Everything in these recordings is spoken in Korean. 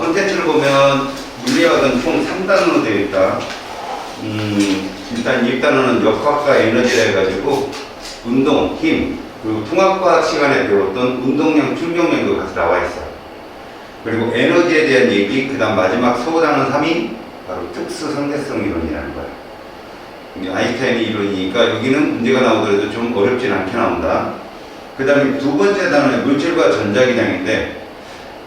콘텐츠를 보면 물리학은 총 3단으로 되어 있다. 일단 1단원은 역학과 에너지라 해가지고 운동, 힘, 그리고 통합과학 시간에 배웠던 운동량, 충족량도 같이 나와 있어요. 그리고 에너지에 대한 얘기, 그 다음 마지막 소단원 3이 바로 특수 상대성 이론이라는 거야. 아인슈타인의 이론이니까 여기는 문제가 나오더라도 좀 어렵진 않게 나온다. 그 다음에 두 번째 단원은 물질과 전자기량인데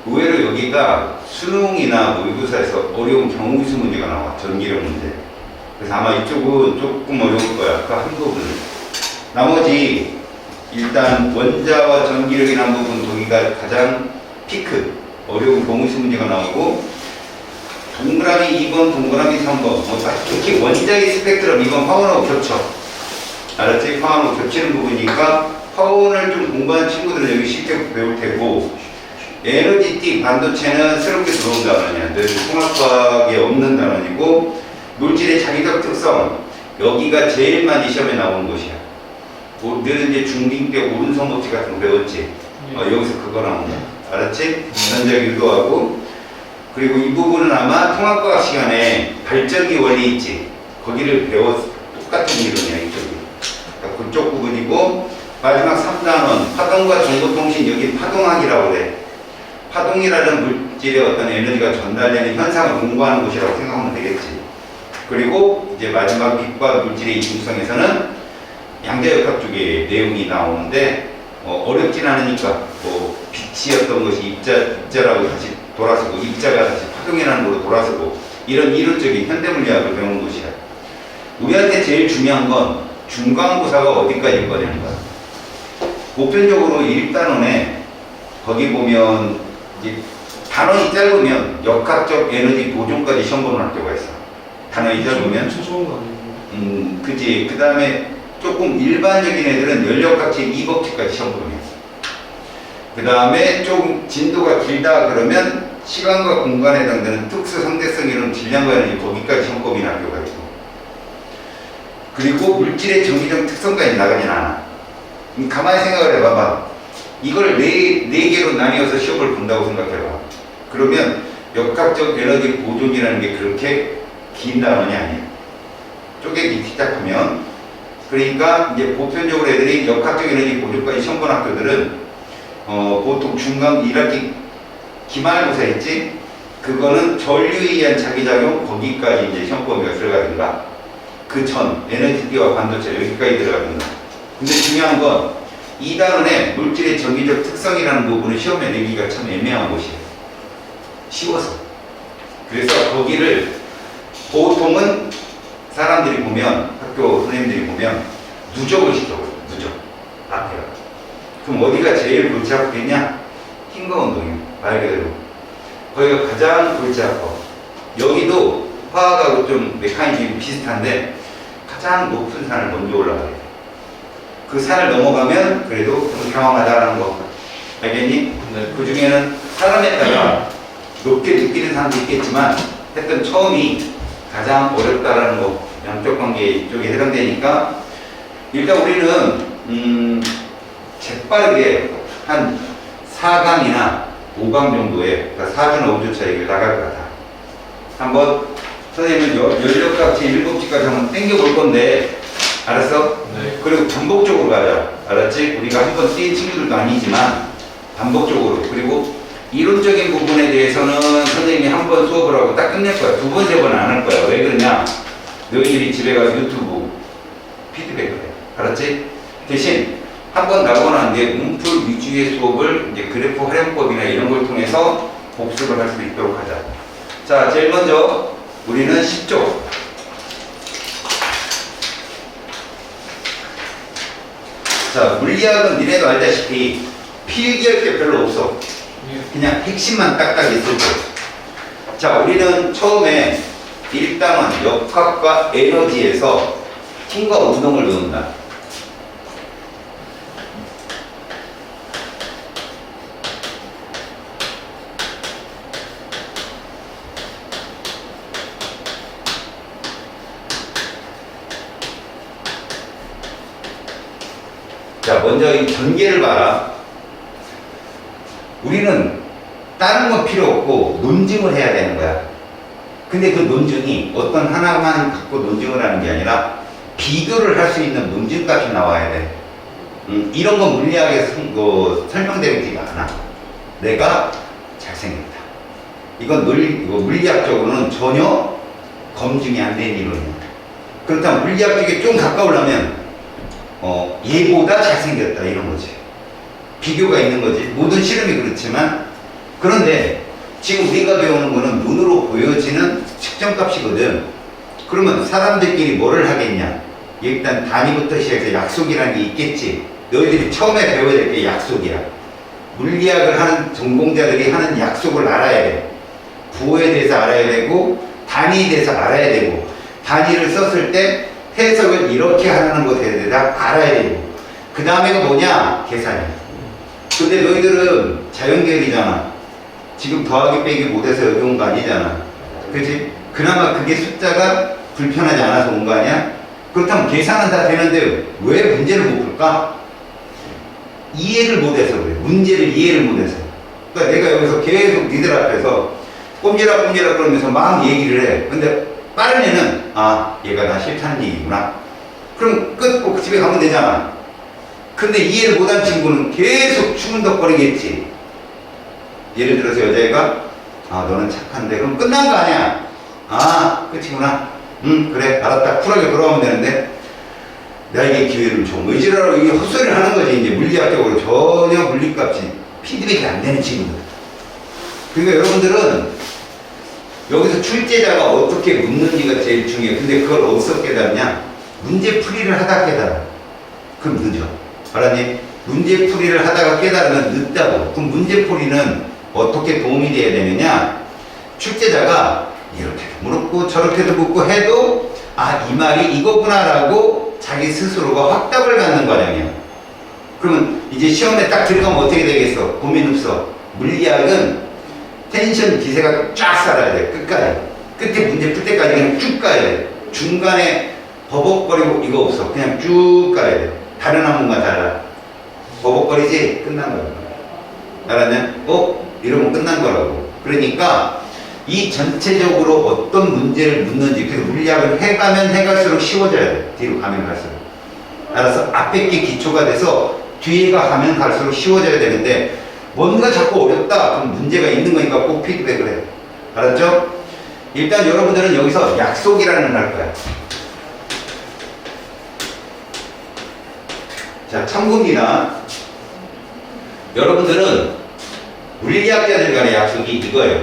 의외로 여기가 수능이나 모의고사에서 어려운 경우수 문제가 나와. 전기력 문제. 그래서 아마 이쪽은 조금 어려울 거야. 그 한 부분. 나머지 일단 원자와 전기력이라는 부분 거기가 가장 피크. 어려운 경우수 문제가 나오고 동그라미 2번, 동그라미 3번. 특히 원자의 스펙트럼 2번 화원하고 겹쳐. 알았지? 화원하고 겹치는 부분이니까 화원을 좀 공부하는 친구들은 여기 쉽게 배울 테고 에너지띠 반도체는 새롭게 들어온 단원이야. 늘 통합과학에 없는 단원이고 물질의 자기적 특성 여기가 제일 많이 시험에 나오는 곳이야. 늘 이제 중딩 때 오른손 법칙 같은 거 배웠지? 여기서 그거 나온다. 알았지? 전자 유도하고 그리고 이 부분은 아마 통합과학 시간에 발전기 원리 있지? 거기를 똑같은 이론이야 이쪽이. 그러니까 그쪽 부분이고 마지막 3단원 파동과 정보통신 여기 파동학이라고 그래. 파동이라는 물질의 어떤 에너지가 전달되는 현상을 공부하는 곳이라고 생각하면 되겠지. 그리고 이제 마지막 빛과 물질의 이중성에서는 양자역학 쪽에 내용이 나오는데 어렵진 않으니까 뭐 빛이었던 것이 입자라고 다시 돌아서고 입자가 다시 파동이라는 걸로 돌아서고 이런 이론적인 현대물리학을 배우는 곳이야. 우리한테 제일 중요한 건 중간고사가 어디까지 거냐는 거야. 보편적으로 1단원에 거기 보면 이제 단원이 짧으면 역학적 에너지 보존까지 시험 보는 학교가 있어. 단원이 짧으면 좋은 거 아니에요? 그지. 그 다음에 조금 일반적인 애들은 연력학적 2법칙까지 시험 보는 게 있어. 그 다음에 좀 진도가 길다 그러면 시간과 공간에 해당되는 특수 상대성 이론 질량과 에너지 거기까지 시험 보는 학교가 있고 그리고 물질의 정기적 특성까지 나가진 않아. 가만히 생각을 해봐봐. 이걸 네 개로 나뉘어서 시험을 본다고 생각해봐. 그러면 역학적 에너지 보존이라는 게 그렇게 긴 단원이 아니에요. 쪼개기 시작하면. 그러니까 이제 보편적으로 애들이 역학적 에너지 보존까지 시험 본 학교들은 보통 중간 1학기 기말고사 있지? 그거는 전류에 의한 자기작용 거기까지 이제 시험 범위가 들어가든가 그 전 에너지띠와 반도체 여기까지 들어가든가. 근데 중요한 건 2단원에 물질의 정기적 특성이라는 부분을 시험에 내기가 참 애매한 곳이에요. 쉬워서. 그래서 거기를 보통은 사람들이 보면 학교 선생님들이 보면 누적을 시켜요. 누적. 앞에가. 그럼 어디가 제일 골치 아프겠냐? 힘과 운동이에요. 말 그대로. 거기가 가장 골치 아파. 여기도 화학하고 좀 메커니즘이 비슷한데 가장 높은 산을 먼저 올라가야 돼. 그 산을 넘어가면 그래도 좀 경험하다라는 거. 알겠니? 네. 그 중에는 사람에 따라 높게 느끼는 사람도 있겠지만 하여튼 처음이 가장 어렵다라는 거. 양쪽 관계 쪽에 해당되니까 일단 우리는 재빠르게 한 4강이나 5강 정도의 그러니까 4주나 5주 차이를 나갈 것 같아. 한번 선생님은 연력학 제1법칙까지 한번 땡겨볼 건데 알았어? 네. 그리고 반복적으로 가자. 알았지? 우리가 한번 뛴 친구들도 아니지만 반복적으로. 그리고 이론적인 부분에 대해서는 선생님이 한 번 수업을 하고 딱 끝낼 거야. 두 번, 세 번은 안 할 거야. 왜 그러냐? 너희들이 집에 가서 유튜브 피드백을 해. 알았지? 대신 한 번 나오고 난 뒤에 문풀 위주의 수업을 이제 그래프 활용법이나 이런 걸 통해서 복습을 할 수 있도록 하자. 자, 제일 먼저 우리는 10조. 자, 물리학은 니네도 알다시피 필기할 게 별로 없어. 그냥 핵심만 딱딱 있을 거야. 자, 우리는 처음에 1단원 역학과 에너지에서 힘과 운동을 배운다. 자, 먼저 이 전개를 봐라. 우리는 다른 건 필요 없고 논증을 해야 되는 거야. 근데 그 논증이 어떤 하나만 갖고 논증을 하는 게 아니라 비교를 할 수 있는 논증값이 나와야 돼. 이런 건 물리학에서 설명되지가 않아. 내가 잘생겼다. 이건 물리학적으로는 전혀 검증이 안 된 이론이야. 그렇다면 물리학 쪽에 좀 가까우려면 얘보다 잘생겼다 이런 거지. 비교가 있는 거지. 모든 실험이 그렇지만, 그런데 지금 우리가 배우는 거는 눈으로 보여지는 측정값이거든. 그러면 사람들끼리 뭐를 하겠냐? 일단 단위부터 시작해서 약속이라는 게 있겠지. 너희들이 처음에 배워야 될 게 약속이야. 물리학을 하는 전공자들이 하는 약속을 알아야 돼. 부호에 대해서 알아야 되고, 단위에 대해서 알아야 되고, 단위를 썼을 때 해석을 이렇게 하는 것에 대해서 알아야 되고, 그 다음에가 뭐냐? 계산이야. 근데 너희들은 자연계열이잖아. 지금 더하기 빼기 못해서 여기 온 거 아니잖아. 그치? 그나마 그게 숫자가 불편하지 않아서 온 거 아니야? 그렇다면 계산은 다 되는데 왜 문제를 못 풀까? 이해를 못해서 그래. 문제를 이해를 못해서. 그러니까 내가 여기서 계속 니들 앞에서 꼼지락 그러면서 막 얘기를 해. 근데 빠른 애는 얘가 나 싫다는 얘기구나. 그럼 끝, 집에 가면 되잖아. 근데 이해를 못한 친구는 계속 추문덕거리겠지. 예를 들어서 여자애가 너는 착한데, 그럼 끝난 거 아니야. 끝이구나. 그래 알았다. 쿨하게 돌아오면 되는데, 나에게 기회를 줘. 의지라고 이게 헛소리를 하는 거지. 이제 물리학적으로 전혀 물리값이 피드백이 안 되는 친구들. 그러니까 여러분들은 여기서 출제자가 어떻게 묻는지가 제일 중요해. 근데 그걸 어디서 깨닫냐? 문제 풀이를 하다 깨달아. 그럼 늦어. 알았니? 문제 풀이를 하다가 깨달으면 늦다고. 그럼 문제 풀이는 어떻게 도움이 돼야 되느냐? 출제자가 이렇게도 물었고 저렇게도 묻고 해도 이 말이 이거구나라고 자기 스스로가 확답을 갖는 과정이야. 그러면 이제 시험에 딱 들어가면 어떻게 되겠어? 고민 없어. 물리학은 텐션 기세가 쫙 살아야 돼. 끝까지. 끝에 문제 풀 때까지 그냥 쭉 가야 돼. 중간에 버벅거리고 이거 없어. 그냥 쭉 가야 돼. 다른 학문과 달라. 버벅거리지? 끝난 거야. 알았냐? 이러면 끝난 거라고. 그러니까 이 전체적으로 어떤 문제를 묻는지, 그래서 물리학을 해가면 해갈수록 쉬워져야 돼. 뒤로 가면 갈수록. 알았어? 앞에 게 기초가 돼서 뒤에가 가면 갈수록 쉬워져야 되는데, 뭔가 자꾸 어렵다. 그럼 문제가 있는 거니까 꼭 피드백을 해. 알았죠? 일단 여러분들은 여기서 약속이라는 걸 할 거야. 자, 참고입니다. 여러분들은 물리학자들 간의 약속이 이거예요.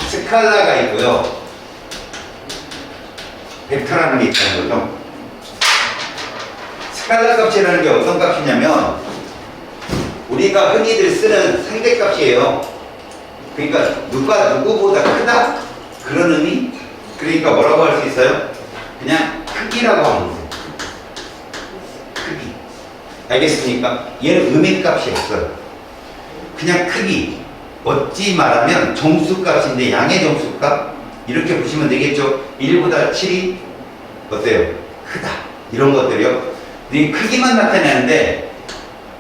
스칼라가 있고요. 벡터라는 게 있다는 거죠. 스칼라 값이라는 게 어떤 값이냐면 우리가 흔히들 쓰는 상대값이에요. 그러니까 누가 누구보다 크다? 그런 의미? 그러니까 뭐라고 할 수 있어요? 그냥 크기라고 하면 돼요. 크기. 알겠습니까? 얘는 의미값이 없어요. 그냥 크기. 어찌 말하면 정수값인데 양의 정수값? 이렇게 보시면 되겠죠? 1보다 7이 어때요? 크다. 이런 것들이요. 이 크기만 나타내는데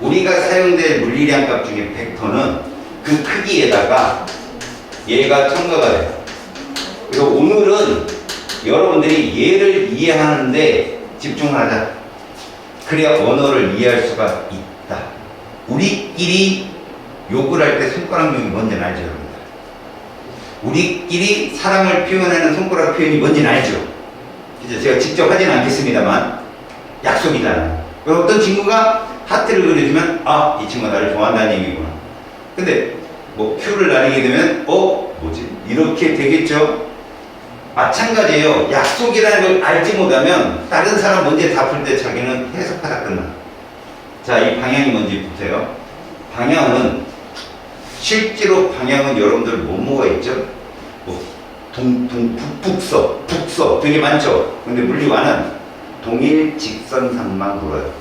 우리가 사용될 물리량 값 중에 벡터는 그 크기에다가 얘가 첨가가 돼요. 그래서 오늘은 여러분들이 얘를 이해하는데 집중을 하자. 그래야 언어를 이해할 수가 있다. 우리끼리 욕을 할 때 손가락용이 뭔지는 알죠, 여러분들. 우리끼리 사랑을 표현하는 손가락 표현이 뭔지는 알죠. 그죠? 제가 직접 하지는 않겠습니다만 약속이잖아요. 어떤 친구가 하트를 그려주면 이 친구가 나를 좋아한다는 얘기구나. 근데 뭐 큐를 나뉘게 되면 뭐지? 이렇게 되겠죠. 마찬가지예요. 약속이라는 걸 알지 못하면 다른 사람 문제 다 풀 때 자기는 해석하다 끝나. 자, 이 방향이 뭔지 보세요. 방향은 실제로 방향은 여러분들 뭐가 있죠? 북서 되게 많죠. 근데 물리와는 동일 직선상만 물어요.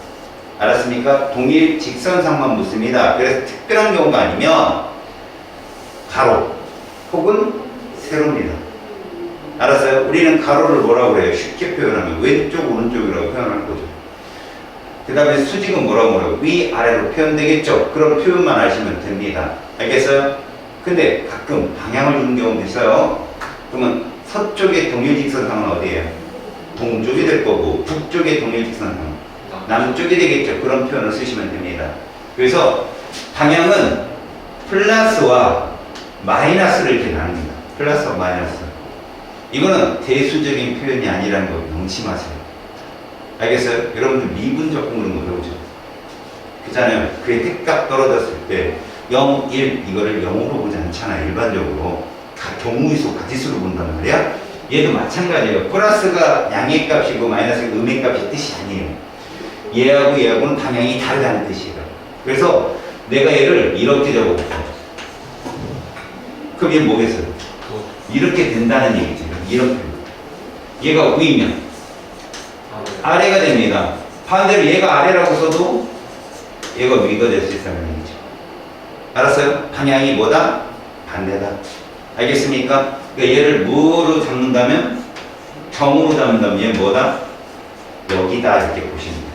알았습니까? 동일 직선상만 묻습니다. 그래서 특별한 경우가 아니면 가로 혹은 세로입니다. 알았어요? 우리는 가로를 뭐라고 해요? 쉽게 표현하면 왼쪽 오른쪽이라고 표현할 거죠. 그 다음에 수직은 뭐라고 위아래로 표현되겠죠. 그런 표현만 아시면 됩니다. 알겠어요? 근데 가끔 방향을 주는 경우도 있어요. 그러면 서쪽의 동일직선상은 어디예요? 동쪽이 될 거고 북쪽의 동일직선상은 남쪽이 되겠죠. 그런 표현을 쓰시면 됩니다. 그래서 방향은 플러스와 마이너스를 이렇게 나눕니다. 플러스와 마이너스. 이거는 대수적인 표현이 아니라는 거 명심하세요. 알겠어요? 여러분들 미분적 그런 거 배우죠? 그잖아요. 그의 뜻값 떨어졌을 때 0, 1 이거를 0으로 보지 않잖아요. 일반적으로 경우의수 가지수로 본단 말이야. 얘도 마찬가지예요. 플러스가 양의 값이고 마이너스가 음의 값이 뜻이 아니에요. 얘하고 얘하고는 방향이 다르다는 뜻이에요. 그래서 내가 얘를 이렇게 적어볼게요. 그럼 얘 뭐겠어요? 이렇게 된다는 얘기죠. 이렇게. 얘가 위면 아래가 됩니다. 반대로 얘가 아래라고 써도 얘가 위가 될 수 있다는 얘기죠. 알았어요? 방향이 뭐다? 반대다. 알겠습니까? 그러니까 얘를 뭐로 잡는다면? 정으로 잡는다면 얘 뭐다? 여기다 이렇게 보시면 됩니다.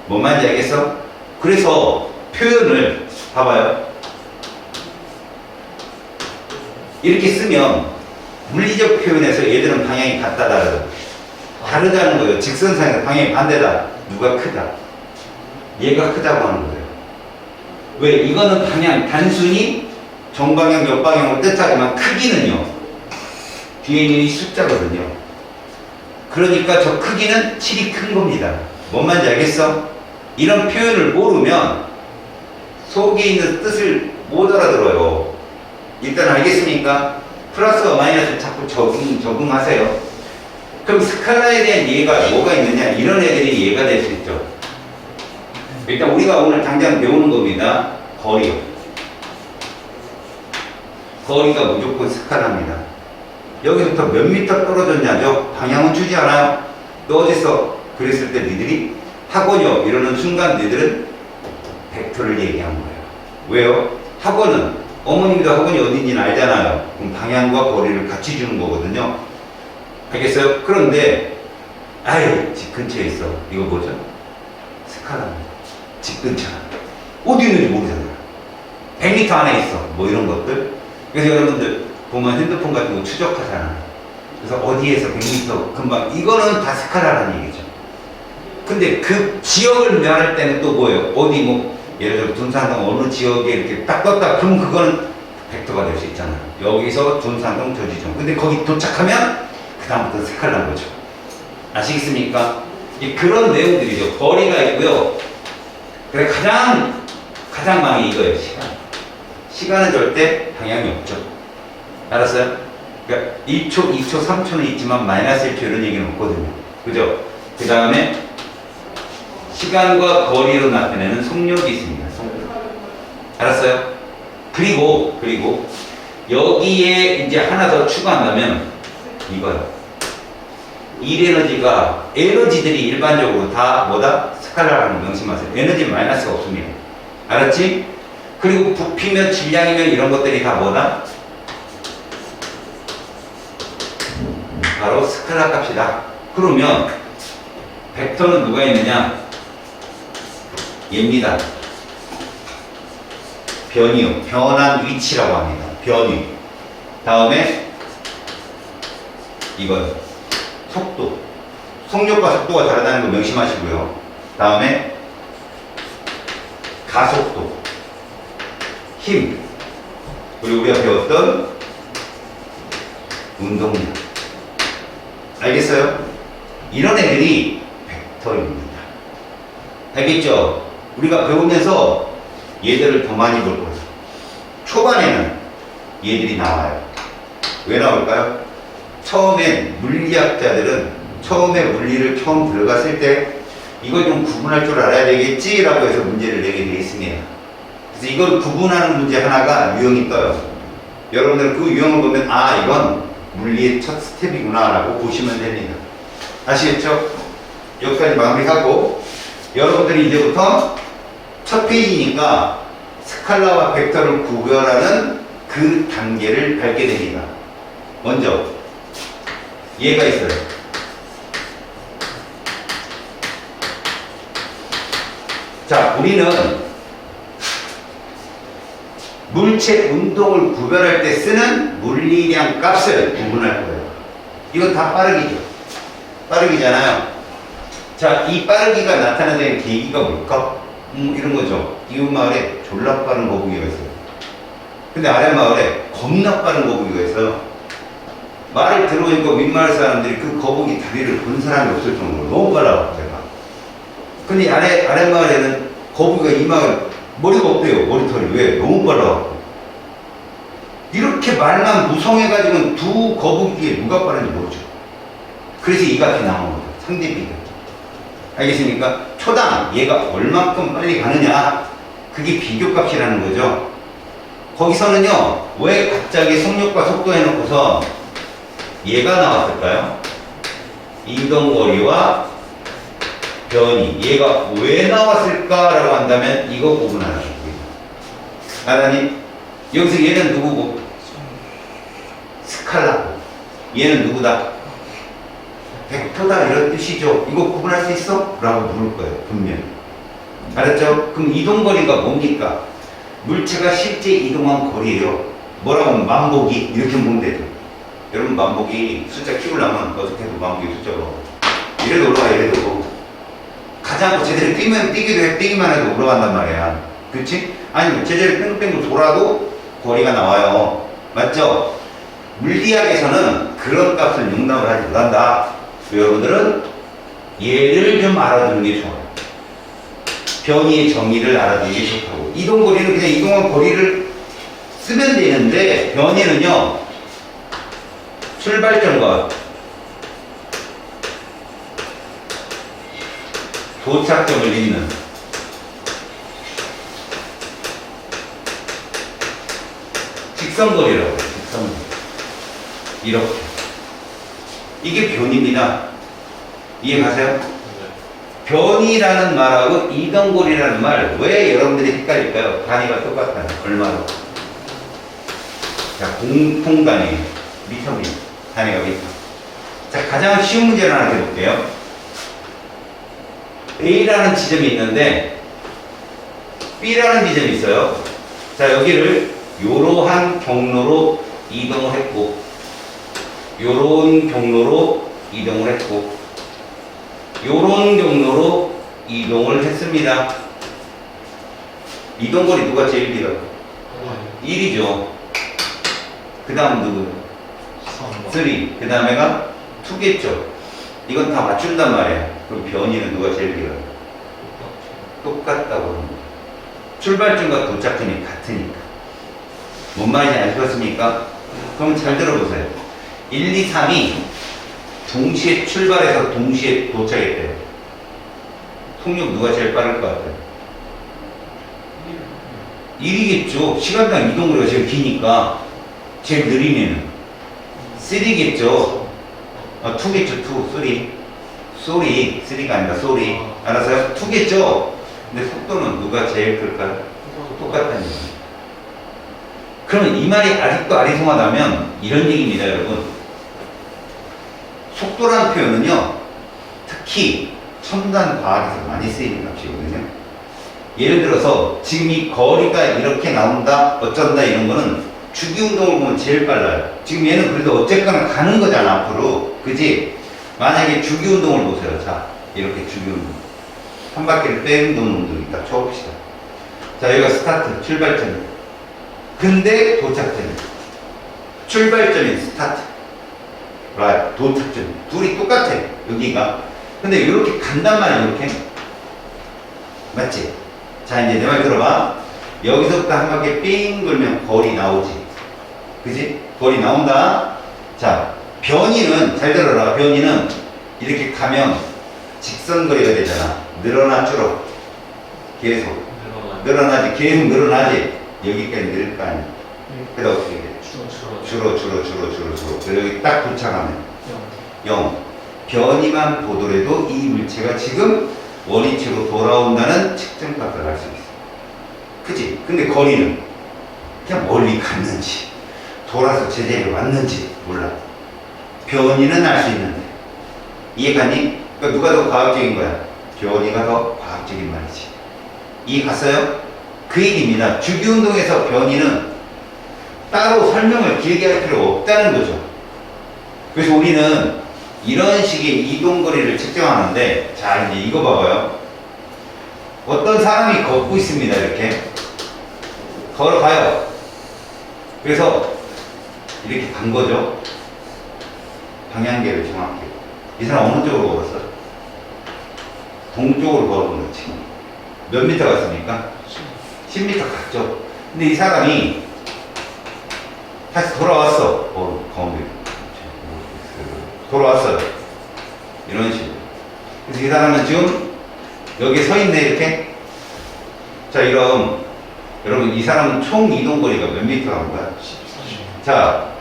뭔 말인지 알겠어? 그래서 표현을 봐봐요. 이렇게 쓰면 물리적 표현에서 얘들은 방향이 같다 다르다는 거예요. 직선상에서 방향이 반대다. 누가 크다? 얘가 크다고 하는 거예요. 왜? 이거는 방향 단순히 정방향 역방향으로 뜻하지만 크기는요 뒤에 있는 이 숫자거든요. 그러니까 저 크기는 7이 큰 겁니다. 뭔 말인지 알겠어? 이런 표현을 모르면 속에 있는 뜻을 못 알아들어요. 일단 알겠습니까? 플러스와 마이너스를 자꾸 적응하세요. 그럼 스칼라에 대한 이해가 뭐가 있느냐? 이런 애들이 이해가 될 수 있죠. 일단 우리가 오늘 당장 배우는 겁니다. 거리요. 거리가 무조건 스칼라입니다. 여기부터 몇 미터 떨어졌냐죠? 방향은 주지 않아요? 너 어딨어? 그랬을 때 니들이 학원이요 이러는 순간 니들은 벡터를 얘기한 거예요. 왜요? 학원은 어머님도 학원이 어딘지는 알잖아요. 그럼 방향과 거리를 같이 주는 거거든요. 알겠어요? 그런데 아유 집 근처에 있어. 이거 뭐죠? 스칼라입니다. 집 근처. 어디 있는지 모르잖아요. 100m 안에 있어. 뭐 이런 것들. 그래서 여러분들 보면 핸드폰 같은 거 추적하잖아요. 그래서 어디에서 100m 금방 이거는 다 스칼라라는 얘기죠. 근데 그 지역을 말할 때는 또 뭐예요? 어디 뭐 예를 들어 둔산동 어느 지역에 이렇게 딱 떴다 그러면 그거는 벡터가 될 수 있잖아요. 여기서 둔산동 저 지점. 근데 거기 도착하면 그 다음부터 스칼라인 거죠. 아시겠습니까? 그런 내용들이죠. 거리가 있고요. 그래 가장 많이 이거예요. 시간은 절대 방향이 없죠. 알았어요? 그러니까 1초, 2초, 3초는 있지만 마이너스 1초 이런 얘기는 없거든요. 그죠? 그 다음에 시간과 거리로 나타내는 속력이 있습니다. 알았어요? 그리고 여기에 이제 하나 더 추가한다면 이거요. 일에너지가 에너지들이 일반적으로 다 뭐다? 스칼라라는 명심하세요. 에너지 마이너스가 없습니다. 알았지? 그리고 부피면 질량이면 이런 것들이 다 뭐다? 바로 스칼라 값이다. 그러면 벡터는 누가 있느냐? 얘입니다. 변이요. 변한 위치라고 합니다. 변이. 다음에 이거요. 속도. 속력과 속도가 다르다는 거 명심하시고요. 다음에 가속도. 힘. 그리고 우리가 배웠던 운동량. 알겠어요? 이런 애들이 벡터입니다. 알겠죠? 우리가 배우면서 얘들을 더 많이 볼 거예요. 초반에는 얘들이 나와요. 왜 나올까요? 처음엔 물리학자들은 처음에 물리를 처음 들어갔을 때 이걸 좀 구분할 줄 알아야 되겠지 라고 해서 문제를 내게 되어 있습니다. 그래서 이걸 구분하는 문제 하나가 유형이 떠요. 여러분들 그 유형을 보면 아 이건 물리의 첫 스텝이구나 라고 보시면 됩니다. 아시겠죠? 여기까지 마무리하고 여러분들이 이제부터 첫 페이지니까 스칼라와 벡터를 구별하는 그 단계를 밟게 됩니다. 먼저 얘가 있어요. 자, 우리는 물체 운동을 구별할 때 쓰는 물리량 값을 구분할 거예요. 이건 다 빠르기죠. 빠르기잖아요. 자, 이 빠르기가 나타나는 계기가 뭘까? 이런 거죠. 이웃 마을에 졸라 빠른 거북이가 있어요. 근데 아래 마을에 겁나 빠른 거북이가 있어요. 말을 들어보니까 윗마을 사람들이 그 거북이 다리를 본 사람이 없을 정도로 너무 빨라, 제가. 근데 아래 마을에는 거북이가 이 마을 머리가 없대요. 머리털이. 왜? 너무 빨라. 이렇게 말만 무성해가지고는 두 거북이에 누가 빠른지 모르죠. 그래서 이 값이 나오는 거예요. 상대 비교. 알겠습니까? 초당 얘가 얼만큼 빨리 가느냐, 그게 비교값이라는 거죠. 거기서는요, 왜 갑자기 속력과 속도 해놓고서 얘가 나왔을까요? 이동거리와 변이, 얘가 왜 나왔을까라고 한다면 이거 구분하는 거예요. 알았니? 여기서 얘는 누구고? 스칼라고. 얘는 누구다? 벡터다, 이런 뜻이죠. 이거 구분할 수 있어? 라고 물을 거예요, 분명히. 알았죠? 그럼 이동거리가 뭡니까? 물체가 실제 이동한 거리예요. 뭐라고 하면 만보기, 이렇게 보면 되죠. 여러분, 만보기 숫자 키우려면 어떻게 해도 만보기 숫자가 이래도 올라가, 이래도 가지 않고 제대로 뛰기만 해도 올라간단 말이야. 그렇지? 아니면 제대로 뺑뺑뺑 돌아도 거리가 나와요. 맞죠? 물리학에서는 그런 값을 용납을 하지 못한다. 여러분들은 얘를 좀 알아두는 게 좋아요. 변이의 정의를 알아두는 게 좋다고. 이동거리는 그냥 이동한 거리를 쓰면 되는데, 변이는요, 출발점과 도착점을 잇는 직선거리라고 해요. 직선거리. 이렇게. 이게 변입니다. 이해가세요? 변이라는 말하고 이동거리라는 말, 왜 여러분들이 헷갈릴까요? 단위가 똑같아요. 얼마로? 자, 공통 단위. 미터입니다. 단위가 미터. 자, 가장 쉬운 문제를 하나 해볼게요. A라는 지점이 있는데 B라는 지점이 있어요. 자, 여기를 이러한 경로로 이동을 했고, 요런 경로로 이동을 했고, 요런 경로로 이동을 했습니다. 이동거리 누가 제일 길어요? 1이죠. 그 다음 누구요? 3. 그 다음에가 2겠죠. 이건 다 맞춘단 말이에요. 그럼 변이는 누가 제일 길어요? 똑같다고 합니다. 출발점과 도착점이 같으니까. 뭔 말인지 아시겠습니까? 그럼 잘 들어보세요. 1, 2, 3이 동시에 출발해서 동시에 도착했대요. 속력 누가 제일 빠를 것 같아요? 1이겠죠. 시간당 이동거리가 제일 기니까. 제일 느린 애는 3겠죠. 2겠죠. 2, 3. 3가 아니라 sorry. 알았어요? 2겠죠. 근데 속도는 누가 제일 클까요? 똑같다는 얘기예요. 그러면 이 말이 아직도 아리송하다면 이런 얘기입니다, 여러분. 속도라는 표현은요, 특히 첨단 과학에서 많이 쓰이는 값이거든요. 예를 들어서 지금 이 거리가 이렇게 나온다, 어쩐다 이런 거는 주기운동을 보면 제일 빨라요. 지금 얘는 그래도 어쨌거나 가는 거잖아, 앞으로. 그지? 만약에 주기운동을 보세요. 자, 이렇게 주기운동. 한 바퀴를 빼는 운동이 딱 쳐봅시다. 자, 여기가 스타트, 출발점. 근데 도착점. 출발점이 스타트. right, 도착점. 둘이 똑같아, 여기가. 근데 이렇게 간단 말이야, 이렇게. 맞지? 자, 이제 내 말 들어봐. 여기서부터 한 바퀴 삥 돌면 거리 나오지. 그지? 거리 나온다. 자, 변이는, 잘 들어라. 변이는 이렇게 가면 직선거리가 되잖아. 늘어나, 줄어. 계속. 늘어나지. 계속 늘어나지. 여기까지 늘 거 아니야. 그래서 어떻게 돼? 줄어. 그래서 여기 딱 도착하면 0. 변이만 보더라도 이 물체가 지금 원위치로 돌아온다는 측정값을 알 수 있어. 그치? 근데 거리는 그냥 멀리 갔는지 돌아서 제자리에 왔는지 몰라. 변이는 알 수 있는데. 이해가니? 그러니까 누가 더 과학적인 거야? 변이가 더 과학적인 말이지. 이 갔어요? 그 얘기입니다. 주기운동에서 변이는 따로 설명을 길게 할 필요 없다는 거죠. 그래서 우리는 이런 식의 이동거리를 측정하는데, 자, 이제 이거 봐봐요. 어떤 사람이 걷고 있습니다. 이렇게 걸어가요. 그래서 이렇게 간 거죠. 방향계를 정확히. 이 사람 어느 쪽으로 걸었어? 동쪽으로 걸은 거지. 몇 미터 갔습니까? 10미터 갔죠. 근데 이 사람이 다시 돌아왔어. 가운데 돌아왔어요. 이런 식으로. 그래서 이 사람은 지금 여기 서 있네, 이렇게. 자, 이런, 여러분, 이 사람은 총 이동거리가 몇 미터 간 거야? 14.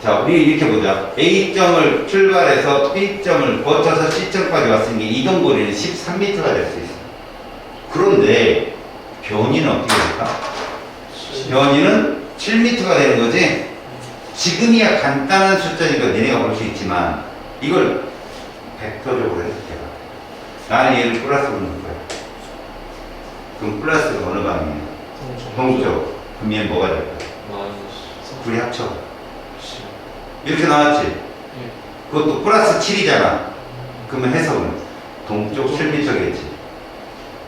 자, 우리 이렇게 보자. A점을 출발해서 B점을 거쳐서 C점까지 왔으니 이동거리는 13m가 될 수 있어. 그런데 변이는 어떻게 될까? 변이는 7m가 되는 거지. 지금이야 간단한 숫자니까 너네가 볼 수 있지만 이걸 벡터적으로 해서 제가 나는 얘를 플러스로 넣을 거야. 그럼 플러스가 어느 방향이야? 동쪽. 그럼 얘는 뭐가 될까? 둘이 합쳐. 이렇게 나왔지? 그것도 플러스 7이잖아. 그러면 해석은 동쪽 7m겠지.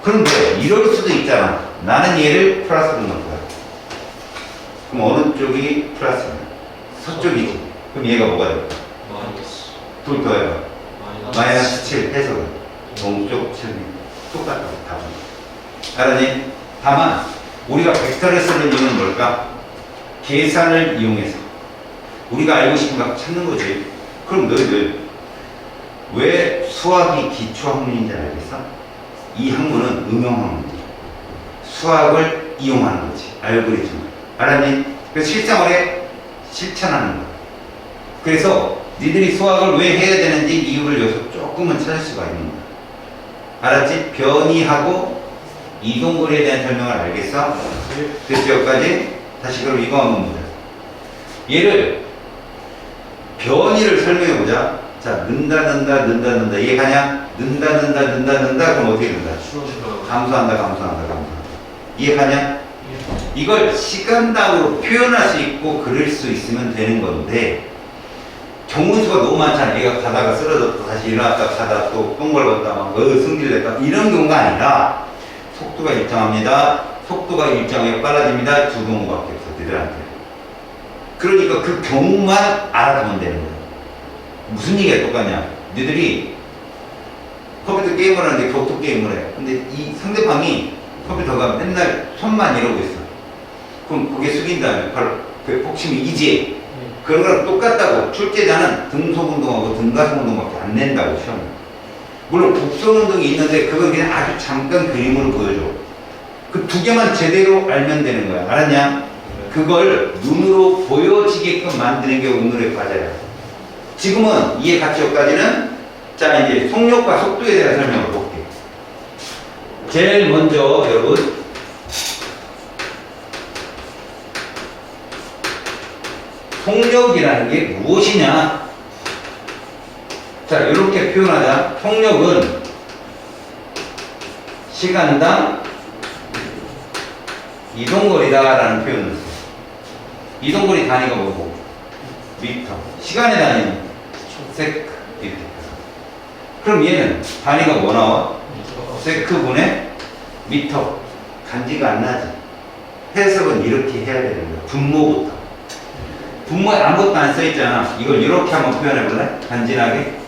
그런데 이럴 수도 있잖아. 나는 얘를 플러스로 넣을 거야. 그럼 어느 쪽이 플러스냐? 서쪽이지. 그럼 얘가 뭐가 될까? 둘 더해봐. 마이너스 7 해석은 동쪽 7m. 똑같다고 답은. 알았니? 다만 우리가 벡터를 쓰는 이유는 뭘까? 계산을 이용해서 우리가 알고 싶은 거 찾는 거지. 그럼 너희들 왜 수학이 기초 학문인지 알겠어? 이 학문은 응용 학문이야. 수학을 이용하는 거지. 알고리즘을. 알았니? 그래서 실생활에 실천하는 거야. 그래서 니들이 수학을 왜 해야 되는지 이유를 여기서 조금은 찾을 수가 있는 거야. 알았지? 변이하고 이동거리에 대한 설명을 알겠어? 됐지? 여기까지? 다시 그럼 이거 한번 보자. 얘를 변이를 설명해보자. 자, 는다. 이해가냐? 는다. 그럼 어떻게 된다? 감소한다. 이해가냐? 이걸 시간당으로 표현할 수 있고 그릴 수 있으면 되는 건데 경우수가 너무 많잖아. 얘가 가다가 쓰러졌다 다시 일어났다 가다가 또 똥 밟았다 막 승질냈다 이런 경우가 아니라 속도가 일정합니다. 속도가 일정하게 빨라집니다. 두 경우밖에 없어 니들한테. 그러니까 그 경우만 알아두면 되는 거야. 무슨 얘기가 똑같냐? 니들이 컴퓨터 게임을 하는데 격투 게임을 해. 근데 이 상대방이 컴퓨터가 맨날 손만 이러고 있어. 그럼 고개 숙인 다음에 바로 그 복싱이 이지. 그런 거랑 똑같다고. 출제자는 등속운동하고 등가속운동밖에 안 낸다고 시험에. 물론 곡선운동이 있는데 그건 그냥 아주 잠깐 그림으로 보여줘. 그 두 개만 제대로 알면 되는 거야. 알았냐? 그걸 눈으로 보여지게끔 만드는 게 오늘의 과제야. 지금은 이해 가치 여기까지는. 자, 이제 속력과 속도에 대한 설명을 볼게. 제일 먼저 여러분 속력이라는 게 무엇이냐? 자, 이렇게 표현하자. 속력은 시간당 이동거리다라는 표현을 써. 이동거리 단위가 뭐고? 미터. 시간의 단위는 세크. 이렇게. 그럼 얘는 단위가 뭐 나와? 세크분의 미터. 간지가 안 나지. 해석은 이렇게 해야 되는 거야. 분모부터. 분모에 아무것도 안 써있잖아. 이걸 이렇게 한번 표현해볼래? 간지나게.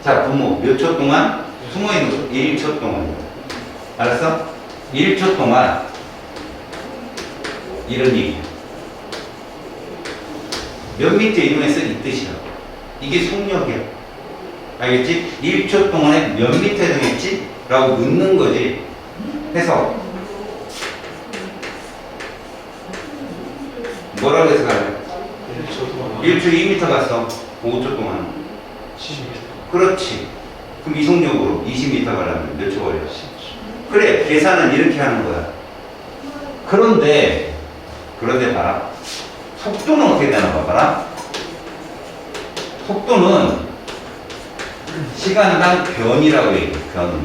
자, 분모 몇 초 동안? 숨어있는 거 1초 동안. 알았어? 1초 동안 이런 얘기야. 몇 미터 이동했어? 이 뜻이야. 이게 속력이야. 알겠지? 1초 동안에 몇 미터 이동했지? 라고 묻는 거지. 해서 뭐라고 해서 가래? 1초 2m 갔어. 5초 동안. 10m. 그렇지. 그럼 이속력으로 20m 가려면 몇 초 걸려? 그래, 계산은 이렇게 하는 거야. 그런데 봐라. 속도는 어떻게 되나 봐봐라. 속도는 시간당 변이라고 얘기해. 변.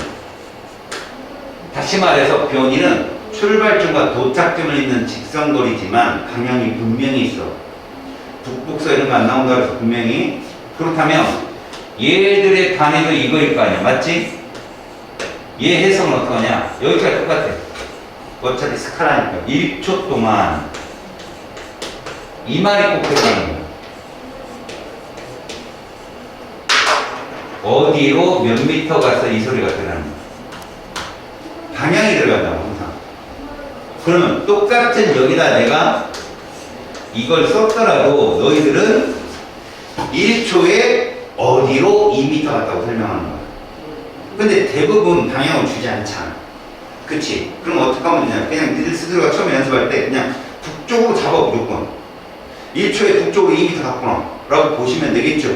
다시 말해서 변이는 출발점과 도착점을 잇는 직선거리지만 방향이 분명히 있어. 북북서 이런 거 안 나온다고 해서 분명히. 그렇다면 얘들의 단위도 이거일 거 아니야. 맞지? 얘 해석은 어떡하냐? 여기까지 똑같아. 어차피 스칼라니까 1초 동안 이 말이 꼭 들어가는 거야. 어디로 몇 미터 가서 이 소리가 들어가는 거야. 방향이 들어간다고 항상. 그러면 똑같은 여기다 내가 이걸 썼더라도 너희들은 1초에 어디로 2m 갔다고 설명하는 거야. 근데 대부분 방향을 주지 않잖아. 그치? 그럼 어떻게 하면 되냐? 그냥 니들 스스로가 처음에 연습할 때 그냥 북쪽으로 잡아 무조건. 1초에 북쪽으로 2m 갔구나 라고 보시면 되겠죠?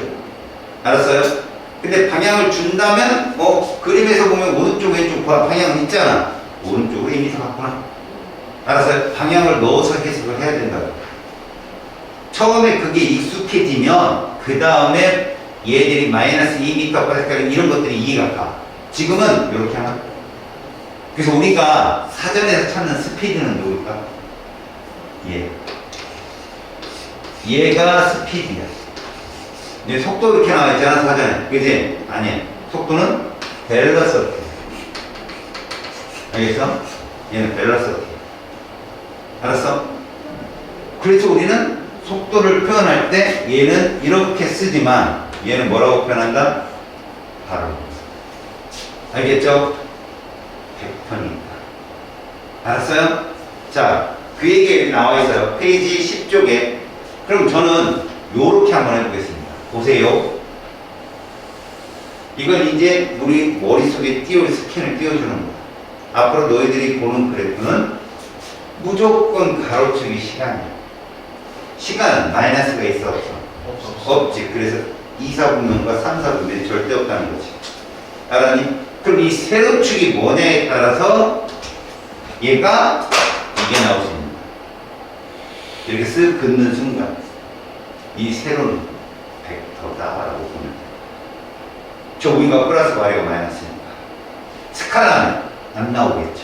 알았어요? 근데 방향을 준다면 그림에서 보면 오른쪽 왼쪽 방향은 있잖아. 오른쪽으로 2m 갔구나. 알았어요? 방향을 넣어서 해석을 해야 된다고. 처음에 그게 익숙해지면 그 다음에 얘들이 마이너스 2m/s 이런 것들이 이해가 가. 지금은 이렇게 하나. 그래서 우리가 사전에서 찾는 스피드는 누굴까? 얘가 스피드야. 얘 속도 이렇게 나와 있잖아 사전에. 그지? 아니야. 속도는 벨러서티. 알겠어? 얘는 벨러서티. 알았어? 그래서 우리는 속도를 표현할 때 얘는 이렇게 쓰지만 얘는 뭐라고 표현한다? 바로. 알겠죠? 100턴이다. 알았어요? 자, 그 얘기 나와 있어요. 페이지 10쪽에. 그럼 저는 요렇게 한번 해보겠습니다. 보세요. 이건 이제 우리 머릿속에 스캔을 띄워주는 거야. 앞으로 너희들이 보는 그래프는 무조건 가로축이 시간이야. 시간은 마이너스가 있어 없어? 없지. 그래서 2, 4분면과 3, 4분면이 절대 없다는 거지. 알았니? 그럼 이 세로축이 뭐냐에 따라서 얘가 이게 나올 수 있는 거야. 이렇게 쓱 긋는 순간 이 세로는 벡터다라고 보면 돼. 저 위가 플러스 y가 마이너스니까. 스칼라는 안 나오겠죠.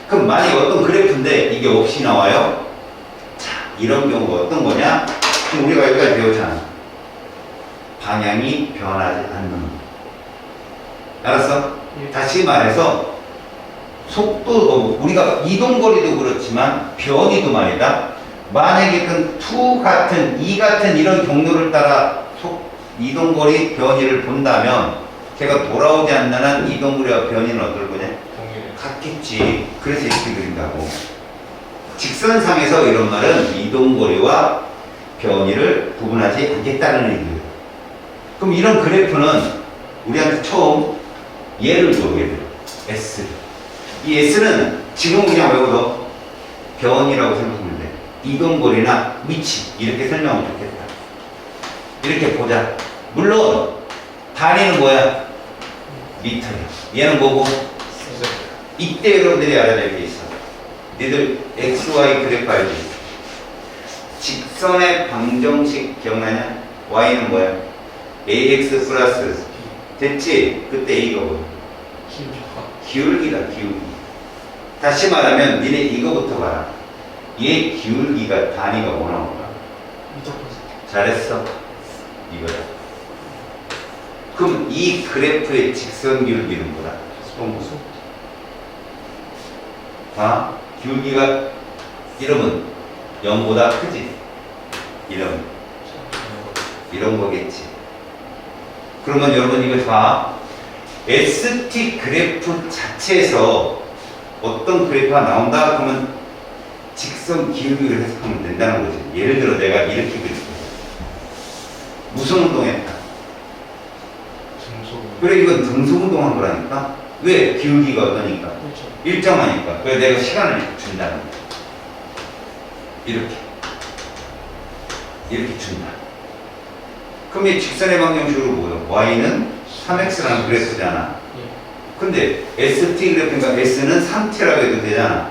그럼 만약에 어떤 그래프인데 이게 없이 나와요? 자, 이런 경우가 어떤 거냐? 지금 우리가 여기까지 배웠잖아. 방향이 변하지 않는 거. 알았어? 다시 말해서 속도도 우리가 이동거리도 그렇지만 변이도 말이다. 만약에 그 2 같은 2 같은 이런 경로를 따라 이동거리 변이를 본다면 걔가 돌아오지 않는 한 이동거리와 변이는 어떨 거냐? 같겠지. 그래서 이렇게 그린다고. 직선상에서 이런 말은 이동거리와 변이를 구분하지 않겠다는 얘기예요. 그럼 이런 그래프는 우리한테 처음 예를 줘. 예를 S. 이 S는 지금 그냥 외워도 변이라고 생각하면 돼. 이동거리나 위치 이렇게 설명하면 좋겠다. 이렇게 보자. 물론 단위는 뭐야? 미터야. 얘는 뭐고? 이때 여러분들이 알아야 될 게 있어. 니들 XY 그래프 알지? 직선의 방정식 기억나냐? Y는 뭐야? AX 플러스 됐지? 그때 A가 뭐야? 기울기다. 기울기. 다시 말하면 니네 이거부터 봐라. 얘 기울기가 단위가 뭐 나올까? 잘했어. 이거야. 그럼 이 그래프의 직선 기울기는 뭐다? 기울기가 이러면 0보다 크지? 이런 거겠지. 그러면 여러분 이거 봐. ST 그래프 자체에서 어떤 그래프가 나온다 그러면 직선 기울기를 해석하면 된다는 거지. 예를 들어 내가 이렇게 그릴게. 무슨 운동했다? 그래 이건 등속운동한 거라니까. 왜? 기울기가 어떠니까? 일정하니까. 그래서 내가 시간을 준다는 거야. 이렇게 준다. 그럼 이 직선의 방정식으로 뭐예요? Y는 3X라는 그래프잖아. 근데 ST 그래프니까 S는 3T라고 해도 되잖아.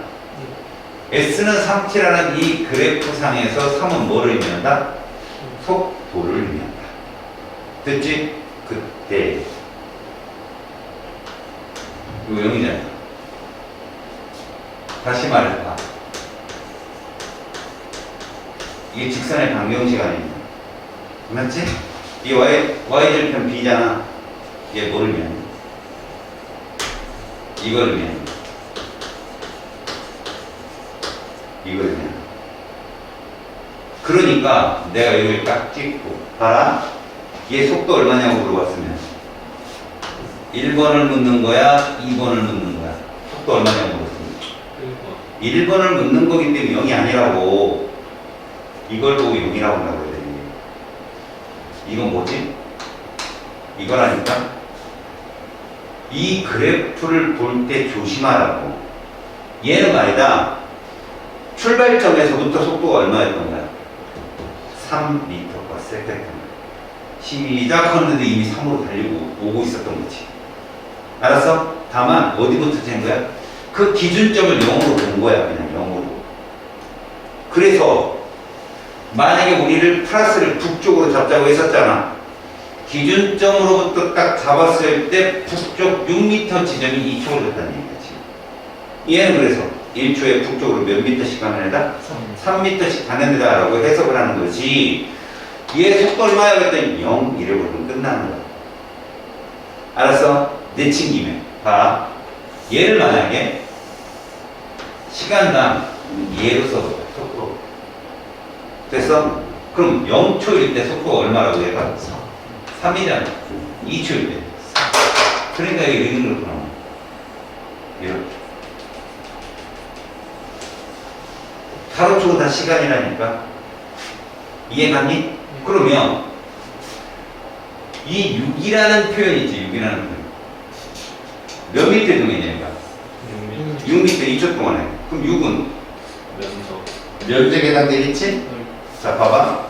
S는 3T라는 이 그래프 상에서 3은 뭐를 의미한다? 속도를 의미한다. 됐지? 그때 이거 0이잖아. 다시 말해봐. 이게 직선의 방정식 아닙니다. 맞지? 이 y절편 b잖아. 얘 뭐를 위한? 이거를 위한. 이거를 위한. 그러니까 내가 여기 딱 찍고 봐라. 얘 속도 얼마냐고 물어봤으면 1번을 묻는 거야? 2번을 묻는 거야? 속도 얼마냐고 물어봤으면 1번을 묻는 거기 때문에 0이 아니라고. 이걸 보고 0이라고 한다고 해야 되니. 이건 뭐지? 이거라니까. 이 그래프를 볼 때 조심하라고. 얘는 말이다. 출발점에서부터 속도가 얼마였던 거야? 3m/s. 시작하는데 이미 3으로 달리고 오고 있었던 거지. 알았어? 다만 어디부터 잰 거야? 그 기준점을 0으로 본 거야. 그냥 0으로. 그래서 만약에 우리를 플러스를 북쪽으로 잡자고 했었잖아. 기준점으로부터 딱 잡았을 때 북쪽 6m 지점이 이쪽으로 됐다는 얘기지. 얘는 그래서 1초에 북쪽으로 몇 미터씩 가는 애다? 3m씩 가는 애다라고 해석을 하는 거지. 얘 속도 얼마야? 그랬더니 0 이래 버리면 끝나는 거야. 알았어? 내친 김에 봐. 얘를 만약에 시간당 얘로 써보자. 속도 됐어? 그럼 0초일 때 속도가 얼마라고 얘가? 3이잖아. 2초일 때. 그러니까 이게 이런 거구나. 이렇게. 가로초고 다 시간이라니까. 이해갔니? 그러면 이 6이라는 표현이지. 6이라는 표현. 몇 미터 동이냐, 6미터 2초 동안에. 그럼 6은 몇 점에 해당되겠지? 자, 봐봐.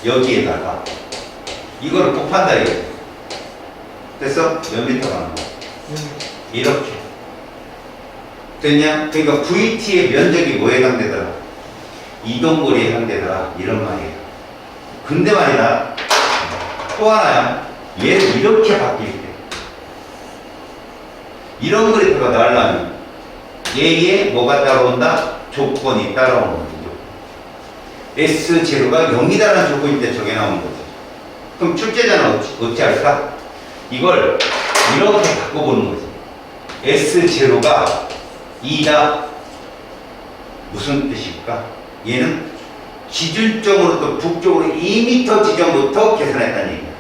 여기에다가 이거를 곱한다 이거지. 됐어? 몇 미터 가는 거? 이렇게. 됐냐? 그러니까 VT의 면적이 뭐에 해당되더라? 이동거리에 해당되더라. 이런 말이에요. 근데 말이다. 또 하나야. 얘를 이렇게 바뀔 때. 이런 그래프가 나오려면 얘에 뭐가 따라온다? 조건이 따라오는 거죠. S0가 0이다라는 조건일 때 저게 나오는 거죠. 그럼 출제자는 어찌 할까? 이걸 이렇게 바꿔보는 거지. S0가 2다. 무슨 뜻일까? 얘는 기준점으로부터 북쪽으로 2m 지점부터 계산했다는 얘기야.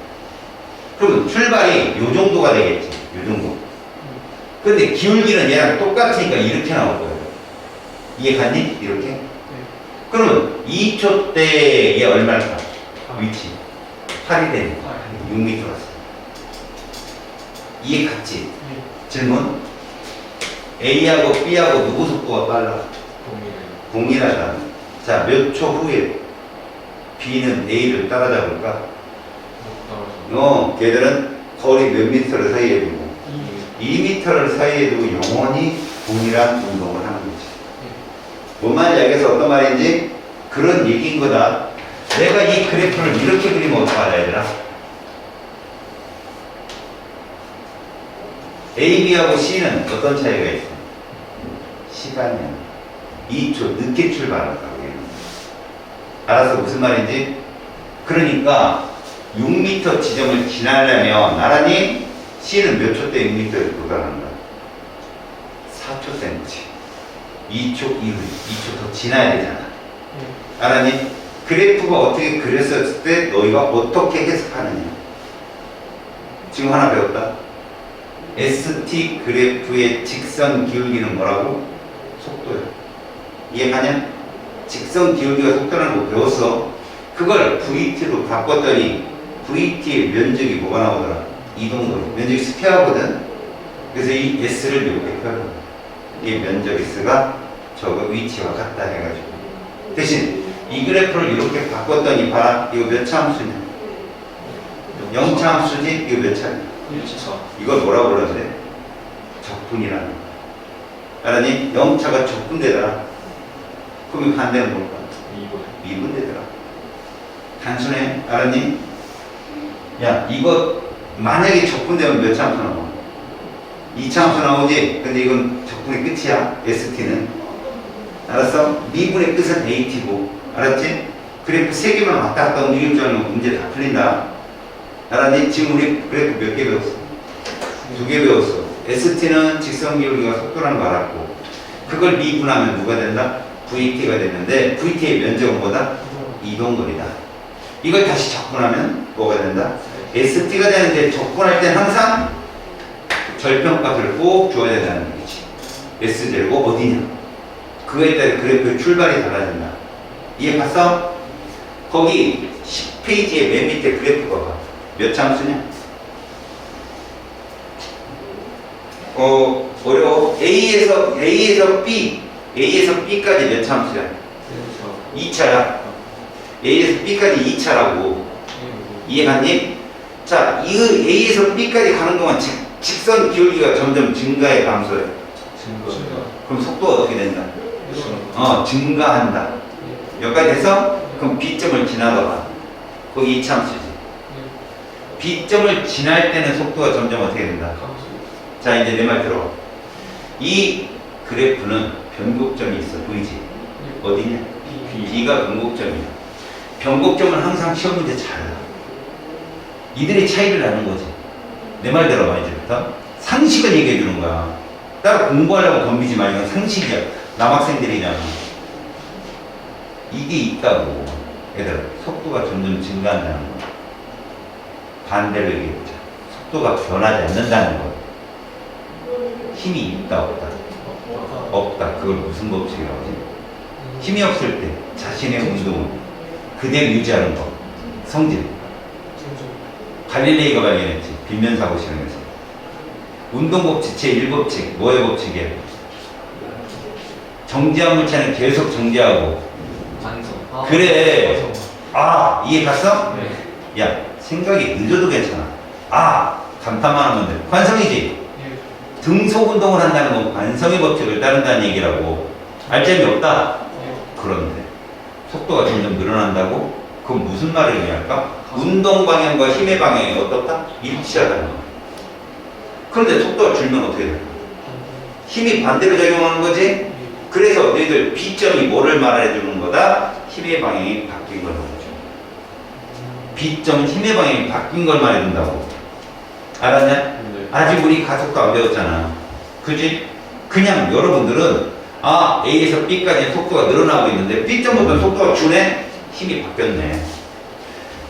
그러면 출발이 요 정도가 되겠지. 요 정도. 근데 기울기는 얘랑 똑같으니까 이렇게 나올 거예요. 이해 갔니? 이렇게? 네. 그러면 2초 때 얘 얼마일까? 위치. 8이 되는 거야. 6m였어. 이해 갔지? 네. 질문? A하고 B하고 누구 속도가 빨라? 동일하다. 자, 몇 초 후에 B는 A를 따라잡을까? 걔들은 거리 몇 미터를 사이에 두고 2m를 사이에 두고 영원히 동일한 운동을 하는 거지. 뭔 말인지 알겠어? 어떤 말인지? 그런 얘기인 거다. 내가 이 그래프를 이렇게 그리면 어떡하냐 얘들아? A, B하고 C는 어떤 차이가 있어? 시간이야. 2초 늦게 출발한다고 얘는. 알았어? 무슨 말인지? 그러니까 6m 지점을 지나려면 나란히 C는 몇 초 때 6m에 도달한다? 4초 된 거지. 2초 이후 2초 더 지나야 되잖아. 알았니? 그래프가 어떻게 그렸을 때 너희가 어떻게 해석하느냐. 지금 하나 배웠다. ST 그래프의 직선 기울기는 뭐라고? 속도야. 이해가냐? 직선 기울기가 속도라는 거 배웠어. 그걸 VT로 바꿨더니 VT의 면적이 뭐가 나오더라? 이동거리. 면적이 스퀘어거든. 그래서 이 S를 이렇게 표현한다. 이 면적 S가 저거 위치와 같다 해가지고. 대신 이 그래프를 이렇게 바꿨더니 봐라. 이거 몇 차 함수냐? 0차 함수지? 이거 몇 차냐? 1차. 이걸 뭐라고 그러는데? 적분이라는 거야. 알았니? 0차가 적분되더라. 그럼 반대는 뭘까? 미분되더라. 단순해. 알았니? 야, 이거 만약에 적분되면 몇 차 함수 나와? 이차함수 나오지? 근데 이건 적분의 끝이야. ST는. 알았어? 미분의 끝은 AT고. 알았지? 그래프 3개만 왔다 갔다 움직일 줄 알면 문제 다 풀린다. 알았니? 지금 우리 그래프 몇 개 배웠어? 2개 배웠어. ST는 직선 기울기가 속도라는 거 알았고, 그걸 미분하면 누가 된다? VT가 됐는데, VT의 면적은 뭐다? 이동거리다. 이걸 다시 적분하면 뭐가 된다? ST가 되는데, 적분할 땐 항상 절편값을 꼭 줘야 된다는 얘기지. S제곱 어디냐? 그거에 따라 그래프의 출발이 달라진다. 이해 갔어? 거기 10페이지의 맨 밑에 그래프 봐봐. 몇 참수냐? 어려워. A에서 B까지 몇 참수야? 2차야. A에서 B까지 2차라고. 이해 갔니? 자, 이 A에서 B까지 가는 동안 직선 기울기가 점점 증가해, 감소해? 그럼 속도가 어떻게 된다? 증가한다. 여기까지 돼서? 그럼 B점을 지나가봐. 거기 2참수지. B점을 지날 때는 속도가 점점 어떻게 된다? 자, 이제 내 말 들어. 이 그래프는 변곡점이 있어. 보이지? 어디냐? B가 변곡점이야. 변곡점은 항상 시험 문제 잘 나. 이들의 차이를 나는 거지. 내 말 들어봐, 이제부터. 상식을 얘기해 주는 거야. 따로 공부하려고 덤비지 마. 이건 상식이야. 남학생들이잖아. 이게 있다고. 얘들아, 속도가 점점 증가한다는 거. 반대로 얘기해보자. 속도가 변하지 않는다는 거. 힘이 있다, 없다? 없다. 그걸 무슨 법칙이라고 하지? 힘이 없을 때 자신의 운동을 그대로 유지하는 법. 성질. 갈릴레이가 발견했지. 빗면사고 실험에서. 운동법칙 제1법칙. 뭐의 법칙이야? 정지한 물체는 계속 정지하고. 그래. 이해 갔어? 네. 야, 생각이 늦어도 괜찮아. 감탄만 하면 돼. 관성이지? 등속 운동을 한다는 건 관성의 법칙을 따른다는 얘기라고. 알점이 없다? 그런데 속도가 점점 늘어난다고? 그건 무슨 말을 의미할까? 운동 방향과 힘의 방향이 어떻다? 일치하다는 거야. 그런데 속도가 줄면 어떻게 될까? 힘이 반대로 작용하는 거지? 그래서 너희들 B점이 뭐를 말해주는 거다? 힘의 방향이 바뀐 걸 말해줘. B점은 힘의 방향이 바뀐 걸 말해준다고. 알았냐? 아직 우리 가속도 안 배웠잖아. 그지? 그냥 여러분들은 A에서 B까지 속도가 늘어나고 있는데 B점부터 속도가 주네? 힘이 바뀌었네.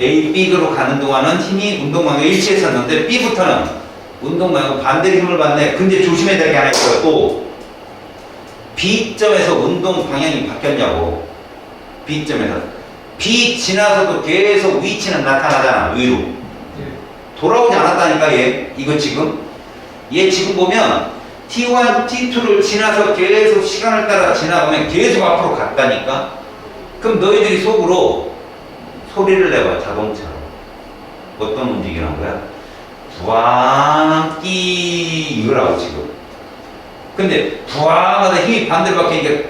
A, B로 가는 동안은 힘이 운동방향이 일치했었는데 B부터는 운동방향 반대로 힘을 받네. 근데 조심해야 될 게 하나 있어요. 또 B점에서 운동 방향이 바뀌었냐고. B점에서 B 지나서도 계속 위치는 나타나잖아. 위로 돌아오지 않았다니까. 이거 지금 얘 지금 보면 T1, T2를 지나서 계속 시간을 따라 지나가면 계속 앞으로 갔다니까. 그럼 너희들이 속으로 소리를 내봐. 자동차로 어떤 움직이는 거야? 부항끼 이거라고 지금. 근데 부항하다 힘이 반대로 바뀌니까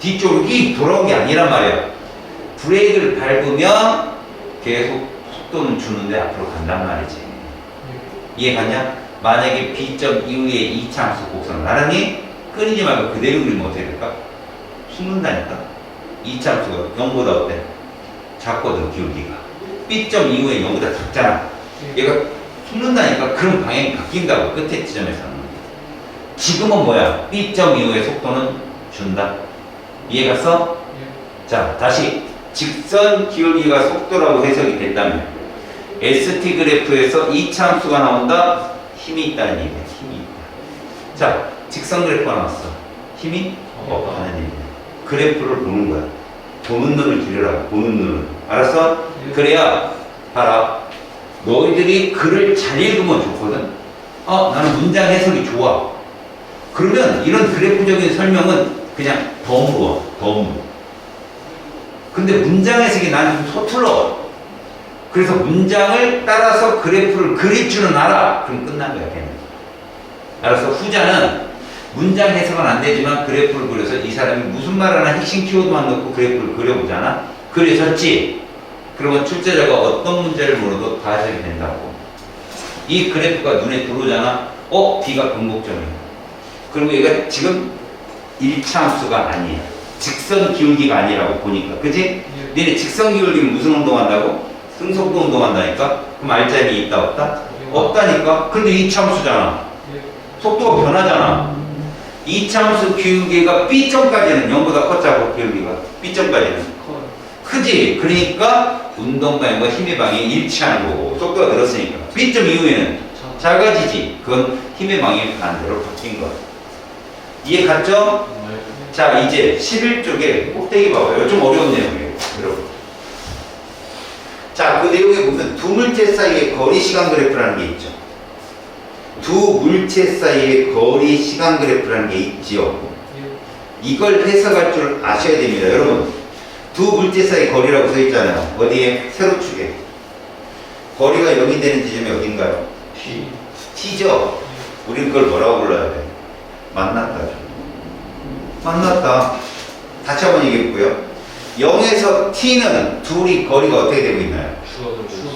뒤쪽으로 끼 돌아온 게 아니란 말이야. 브레이크를 밟으면 계속 속도는 주는데 앞으로 간단 말이지. 이해 갔냐? 만약에 B점 이후에 2차 함수 곡선을 알았니? 끊이지 말고 그대로 그리면 어떻게 될까? 숨는다니까. 2차 함수가 0보다 어때? 작거든, 기울기가. B점 이후에 0보다 작잖아. 얘가 숨는다니까. 그럼 방향이 바뀐다고. 끝에 지점에서는. 지금은 뭐야? B점 이후에 속도는 준다. 이해 갔어? 자, 다시 직선 기울기가 속도라고 해석이 된다면 ST 그래프에서 2차 함수가 나온다. 힘이 있다는 얘기야. 힘이 있다. 자, 직선 그래프가 나왔어. 힘이 없다는 얘기야. 그래프를 보는 거야. 보는 눈을 기르라고. 보는 눈을. 알았어? 그래야 봐라. 너희들이 글을 잘 읽으면 좋거든. 나는 문장 해석이 좋아. 그러면 이런 그래프적인 설명은 그냥 더 물어. 더 물어. 근데 문장 해석이 나는 좀 서툴러. 그래서 문장을 따라서 그래프를 그릴 줄은 알아. 그럼 끝난 거야, 걔는. 알았어? 후자는 문장 해석은 안 되지만 그래프를 그려서 이 사람이 무슨 말 하나 핵심 키워드만 넣고 그래프를 그려보잖아? 그려졌지? 그러면 출제자가 어떤 문제를 물어도 다 해석이 된다고. 이 그래프가 눈에 들어오잖아? B가 분복점이야. 그리고 얘가 지금 일차함수가 아니야. 직선 기울기가 아니라고 보니까. 그지? 너네 직선 기울기는 무슨 운동한다고? 승속도 운동한다니까? 그럼 알짜임이 있다 없다? 없다니까? 근데 이차함수잖아. 속도가 변하잖아. 이차함수 기울기가 B점까지는 0보다 컸자고 기울기가 B점까지는 크지? 그러니까 운동 방향과 힘의 방향이 일치하는 거고 속도가 늘었으니까 B점 이후에는 작아지지. 그건 힘의 방향이 반대로 바뀐 거야. 이해 갔죠? 자, 이제 11쪽에 꼭대기 봐봐요. 좀 어려운 내용이에요, 여러분. 자, 그 내용에 보면 두 물체 사이의 거리 시간 그래프라는 게 있죠. 두 물체 사이의 거리 시간 그래프라는 게 있지요. 이걸 해석할 줄 아셔야 됩니다, 여러분. 두 물체 사이 거리라고 써 있잖아요. 어디에? 세로축에. 거리가 0이 되는 지점이 어딘가요? T죠? 우린 그걸 뭐라고 불러야 돼? 만났다죠. 만났다. 다시 한번 얘기해볼게요. 0에서 T는 둘이 거리가 어떻게 되고 있나요?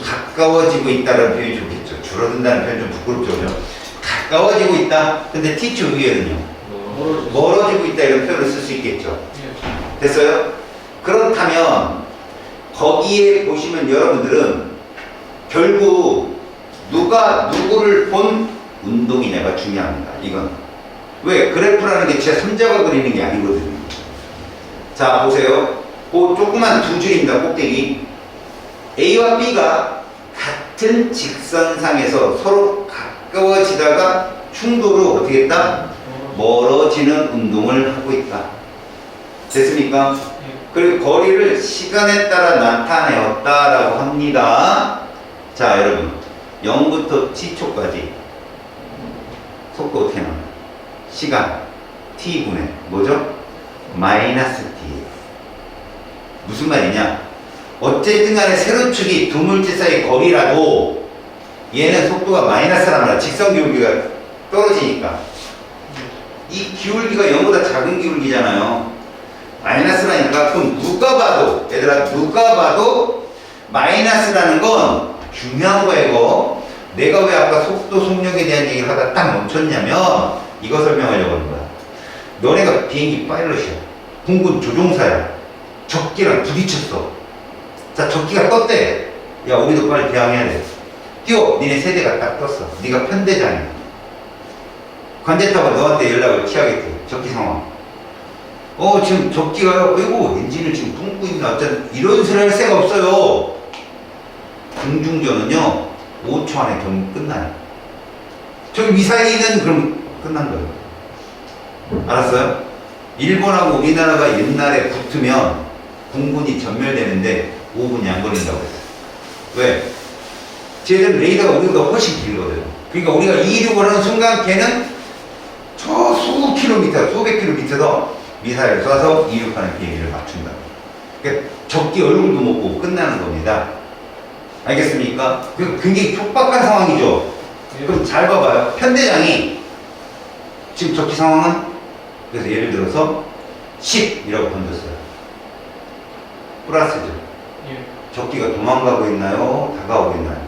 가까워지고 있다는 표현이 좋겠죠. 줄어든다는 표현 좀 부끄럽죠. 그죠? 가까워지고 있다. 근데 T축 위에는요? 멀어지고 있다 이런 표현을 쓸 수 있겠죠. 됐어요? 그렇다면 거기에 보시면 여러분들은 결국 누가 누구를 본 운동이냐가 중요합니다. 이건 왜? 그래프라는 게 제 3자가 그리는 게 아니거든요. 자, 보세요. 그 조그만 두 줄입니다. 꼭대기. A와 B가 같은 직선상에서 서로 가까워지다가 충돌로 어떻게 했다? 멀어지는 운동을 하고 있다. 됐습니까? 그리고 거리를 시간에 따라 나타내었다라고 합니다. 자, 여러분. 0부터 T초까지 속도 어떻게 나와요? 시간 T분의 뭐죠? 마이너스 T. 무슨 말이냐? 어쨌든 간에 세로축이 두 물체 사이 거리라도 얘는 속도가 마이너스란 말이야. 직선 기울기가 떨어지니까. 이 기울기가 0보다 작은 기울기잖아요. 마이너스라니까. 그럼 누가 봐도, 얘들아, 누가 봐도 마이너스라는 건 중요한 거야, 이거. 내가 왜 아까 속도 속력에 대한 얘기를 하다 딱 멈췄냐면 이거 설명하려고 하는 거야. 너네가 비행기 파일럿이야. 공군 조종사야. 적기랑 부딪혔어. 자, 적기가 떴대. 야, 우리도 빨리 대항해야 돼. 뛰어. 니네 세대가 딱 떴어. 네가 편대장이야. 관제탑은 너한테 연락을 취하겠대. 적기 상황. 지금 적기가 아이고 엔진을 지금 뿜고 있나. 어쨌든 이런 소리 할 새가 없어요. 공중전은요 5초 안에 경기 끝나요. 저기 미사일은 그럼 끝난 거예요. 알았어요? 일본하고 우리나라가 옛날에 붙으면 공군이 전멸되는데 5분이 안 걸린다고 했어요. 왜? 쟤들 레이더가 우리보다 훨씬 길거든요. 그러니까 우리가 이륙을 하는 순간 걔는 저 수백 킬로미터 더 미사일을 쏴서 이륙하는 비행기를 맞춘다. 그러니까 적기 얼굴도 못 보고 끝나는 겁니다. 알겠습니까? 굉장히 촉박한 상황이죠. 그럼 잘 봐봐요. 편대장이 지금 적기 상황은 그래서 예를 들어서 10이라고 던졌어요. 플러스죠. 적기가 도망가고 있나요? 다가오고 있나요?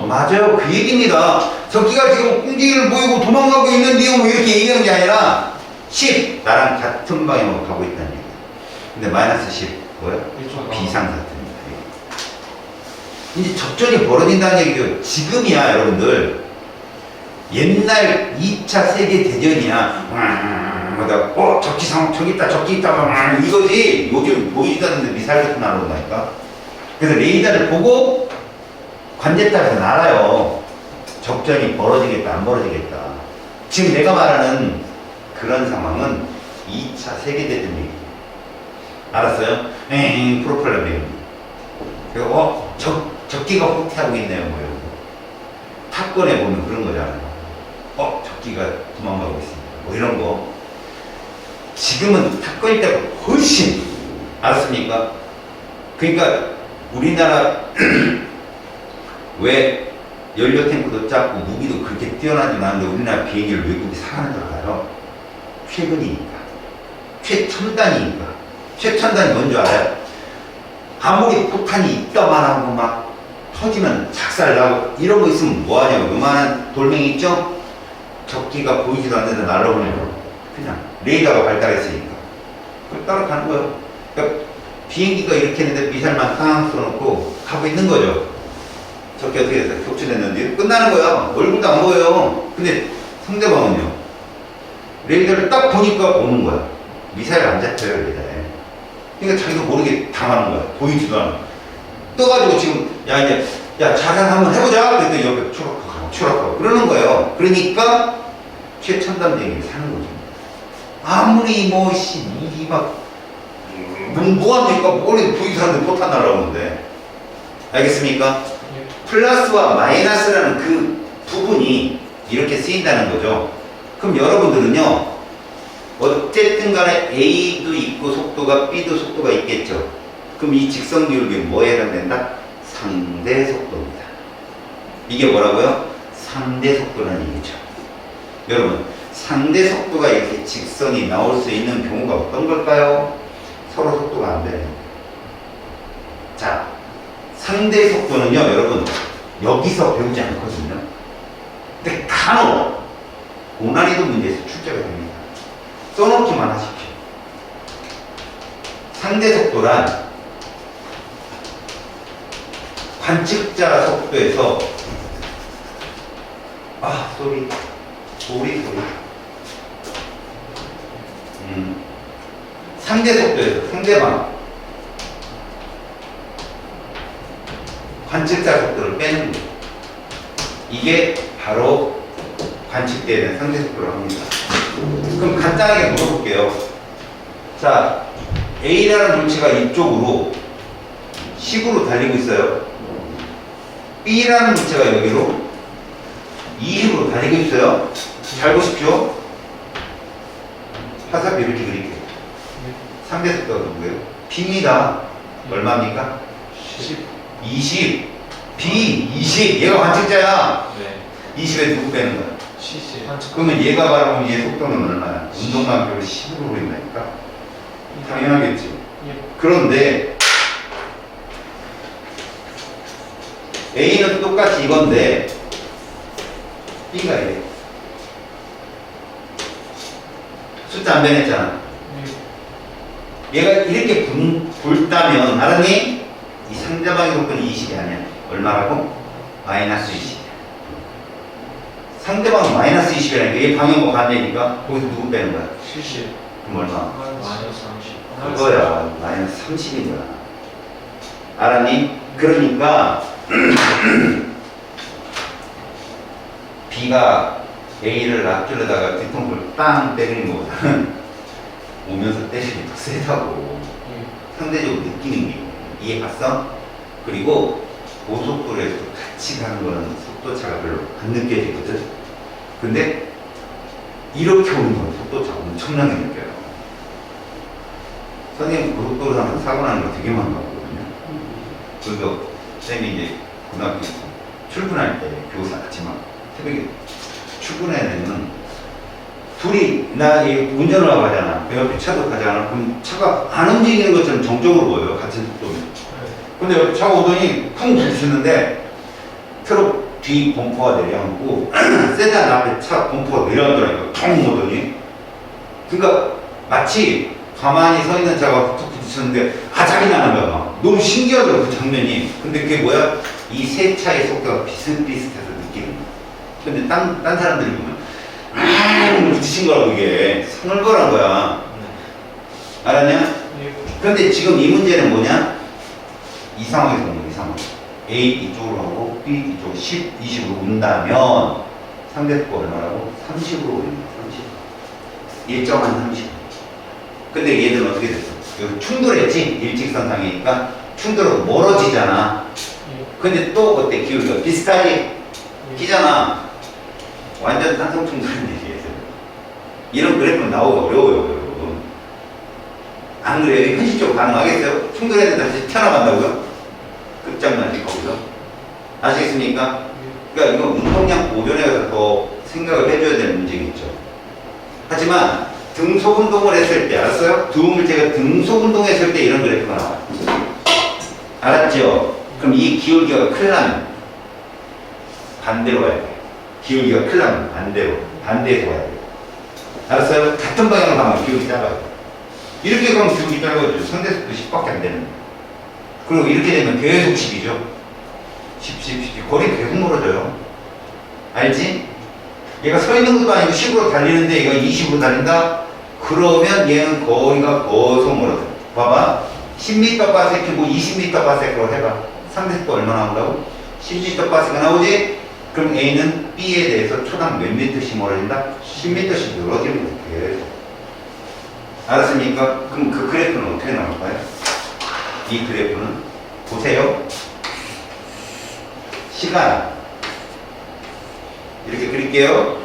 맞아요. 그 얘기입니다. 적기가 지금 꽁지를 보이고 도망가고 있는데요. 왜 이렇게 얘기하는 게 아니라 10 나랑 같은 방향으로 가고 있다는 얘기예요. 근데 마이너스 10 뭐예요? 비상사태입니다. 이제 접전이 벌어진다는 얘기죠. 지금이야 여러분들. 옛날 2차 세계대전이야. 적기 상황 저기 있다 저기 있다 이거지. 요즘 보이지도 않는데 미사일 같은 날아온다니까. 그래서 레이더를 보고 관제탑에서 날아요. 적전이 벌어지겠다 안 벌어지겠다. 지금 내가 말하는 그런 상황은 2차 세계대전 얘기. 알았어요? 프로펠러 배우니. 그리고 적기가 후퇴하고 있네요. 뭐 이런 거. 탑건에 보면 그런 거잖아요. 적기가 도망가고 있습니다. 뭐 이런 거. 지금은 탑건일 때가 훨씬. 알았습니까? 그러니까 우리나라 왜 연료 탱크도 작고 무기도 그렇게 뛰어나지 않은데 우리나라 비행기를 외국이 사가는 줄 알아요? 최근이니까. 최첨단이니까. 최첨단이 뭔지 알아요? 아무리 폭탄이 있다만 하고 막 터지면 작살나고 이런 거 있으면 뭐하냐고. 요만한 돌멩이 있죠? 적기가 보이지도 않는데 날아오는 거. 그냥 레이더가 발달했으니까. 그걸 따라가는 거예요. 그러니까 비행기가 이렇게 했는데 미사일만 탕 쏘놓고 가고 있는 거죠. 적기 어떻게 됐어요? 격추됐는데 끝나는 거야. 얼굴도 안 보여요. 근데 상대방은요. 레이더를 딱 보니까 오는 거야. 미사일 안 잡혀요, 레이더에. 그러니까 자기가 모르게 당하는 거야. 보이지도 않아. 떠가지고 지금 야 이제 야 자상 한번 해보자. 그랬더니 옆에 추락하고 그러는 거예요. 그러니까 최첨단 비행기 사는 거죠. 아무리 뭐씨이막 뭐합니까? 머리 보이도 않는데 포탄 날아오는데. 알겠습니까? 플러스와 마이너스라는 그 부분이 이렇게 쓰인다는 거죠. 그럼 여러분들은요, 어쨌든 간에 A도 있고 속도가 B도 속도가 있겠죠. 그럼 이 직선 기울기는 뭐에 해당된다? 상대 속도입니다. 이게 뭐라고요? 상대 속도라는 얘기죠. 여러분, 상대 속도가 이렇게 직선이 나올 수 있는 경우가 어떤 걸까요? 서로 속도가 안 되는. 자, 상대 속도는요, 여러분, 여기서 배우지 않거든요. 근데 간혹 고난이도 문제에서 출제가 됩니다. 써놓기만 하십시오. 상대 속도란 관측자 속도에서 소리 상대 속도에서 상대방 관측자 속도를 빼는 거예요. 이게 바로 관측되는 상대 속도라고 합니다. 그럼 간단하게 물어볼게요. 자, A라는 물체가 이쪽으로 10으로 달리고 있어요. B라는 물체가 여기로 20으로 달리고 있어요. 잘 보십시오. 화살표 이렇게 그릴게요. 상대 속도가 누구예요? B입니다. 얼마입니까? 20. B 20. 얘가 관측자야. 네. 20에 누구 빼는 거야? 70. 그러면 얘가 바라보면 얘 속도는 얼마야? 운동량표를 10으로 그린다니까? 당연하겠지. 그런데 A는 똑같이 이건데 B가 이래. 숫자 안 변했잖아. 얘가 이렇게 굵다면 알았니? 이 상대방의 속도는 20이 아니야. 얼마라고? 마이너스 20이야. 상대방은 마이너스 20이라니까 얘 방향과 반대니까 거기서 누구 빼는 거야? 70. 그럼 얼마? 마이너스 30. 그거야. 마이너스 30인 거야. 알았니? 그러니까 B가 A를 놔주려다가 뒤통수를 빵 때리는 거보다는 오면서 때리는 게 더 세다고 상대적으로 느끼는 게 이해 갔어? 그리고 고속도로에서 같이 가는 거는 속도차가 별로 안 느껴지거든. 근데 이렇게 오는 건 속도차가 엄청나게 느껴요. 선생님 고속도로 타면 사고 나는 거 되게 많이 봤거든요. 그래서 쌤이 이제 고등학교 출근할 때 교사 같이 막 새벽에 출근해야 되면 둘이 나 운전을 하고 가잖아. 내 옆에 차도 가잖아. 그럼 차가 안 움직이는 것처럼 정적으로 보여요. 같은 속도면. 근데 옆에 차가 오더니 쿵 부딪혔는데 트럭 뒤 범퍼가 내려앉고 세단 앞에 차 범퍼가 내려앉더라니까. 퉁 오더니. 그러니까 마치 가만히 서 있는 차가 툭 부딪혔는데 아작이 나는 거야. 막. 너무 신기하더라고 그 장면이. 근데 그게 뭐야? 이 세 차의 속도가 비슷비슷해서 느끼는 거야. 근데 딴 사람들이 보면 부딪힌 거라고 이게 서늘거란 거야. 알았냐? 근데 지금 이 문제는 뭐냐? 이 상황에서 보는 거야, 이 상황. A 이쪽으로 하고 B 이쪽 10, 20으로 온다면 상대 속도 얼마라고? 30으로 오는 거야, 30. 일정한 30. 근데 얘들은 어떻게 됐어? 여기 충돌했지? 일직선상이니까 충돌하고 멀어지잖아. 근데 또 어때? 기울기가 비슷하지? 끼잖아. 완전 산성 충돌인 얘기예요. 이런 그래프는 나오기 어려워요, 여러분. 안 그래요? 현실적으로 가능하겠어요? 충돌했는데 다시 튀어나간다고요? 끝장나지, 거기서. 아시겠습니까? 그러니까 이건 운동량 보존에 가서 더 생각을 해줘야 되는 문제겠죠. 하지만 등속 운동을 했을 때, 알았어요? 두 물체가 등속 운동했을 때 이런 그래프가 나와요. 알았죠? 그럼 이 기울기가 클 나면 반대로 가야 돼. 기울기가 클 나면 반대로. 반대에서 와야 돼요. 알았어요? 같은 방향으로 가면 기울기 짧아요. 이렇게 가면 기울기 짧아져요. 상대속도 10밖에 안 되는. 그리고 이렇게 되면 계속 10이죠. 10. 거리 계속 멀어져요. 알지? 얘가 서 있는 것도 아니고 10으로 달리는데 얘가 20으로 달린다? 그러면 얘는 거리가 계속 멀어져요. 봐봐. 10m/s고 20m/s로 해봐. 상대속도 얼마 나온다고? 10m/s가 나오지? 그럼 A는 B에 대해서 초당 몇 미터씩 멀어진다? 10m씩 늘어지는 거예요. 알았습니까? 그럼 그 그래프는 어떻게 나올까요? 이 그래프는 보세요. 시간 이렇게 그릴게요.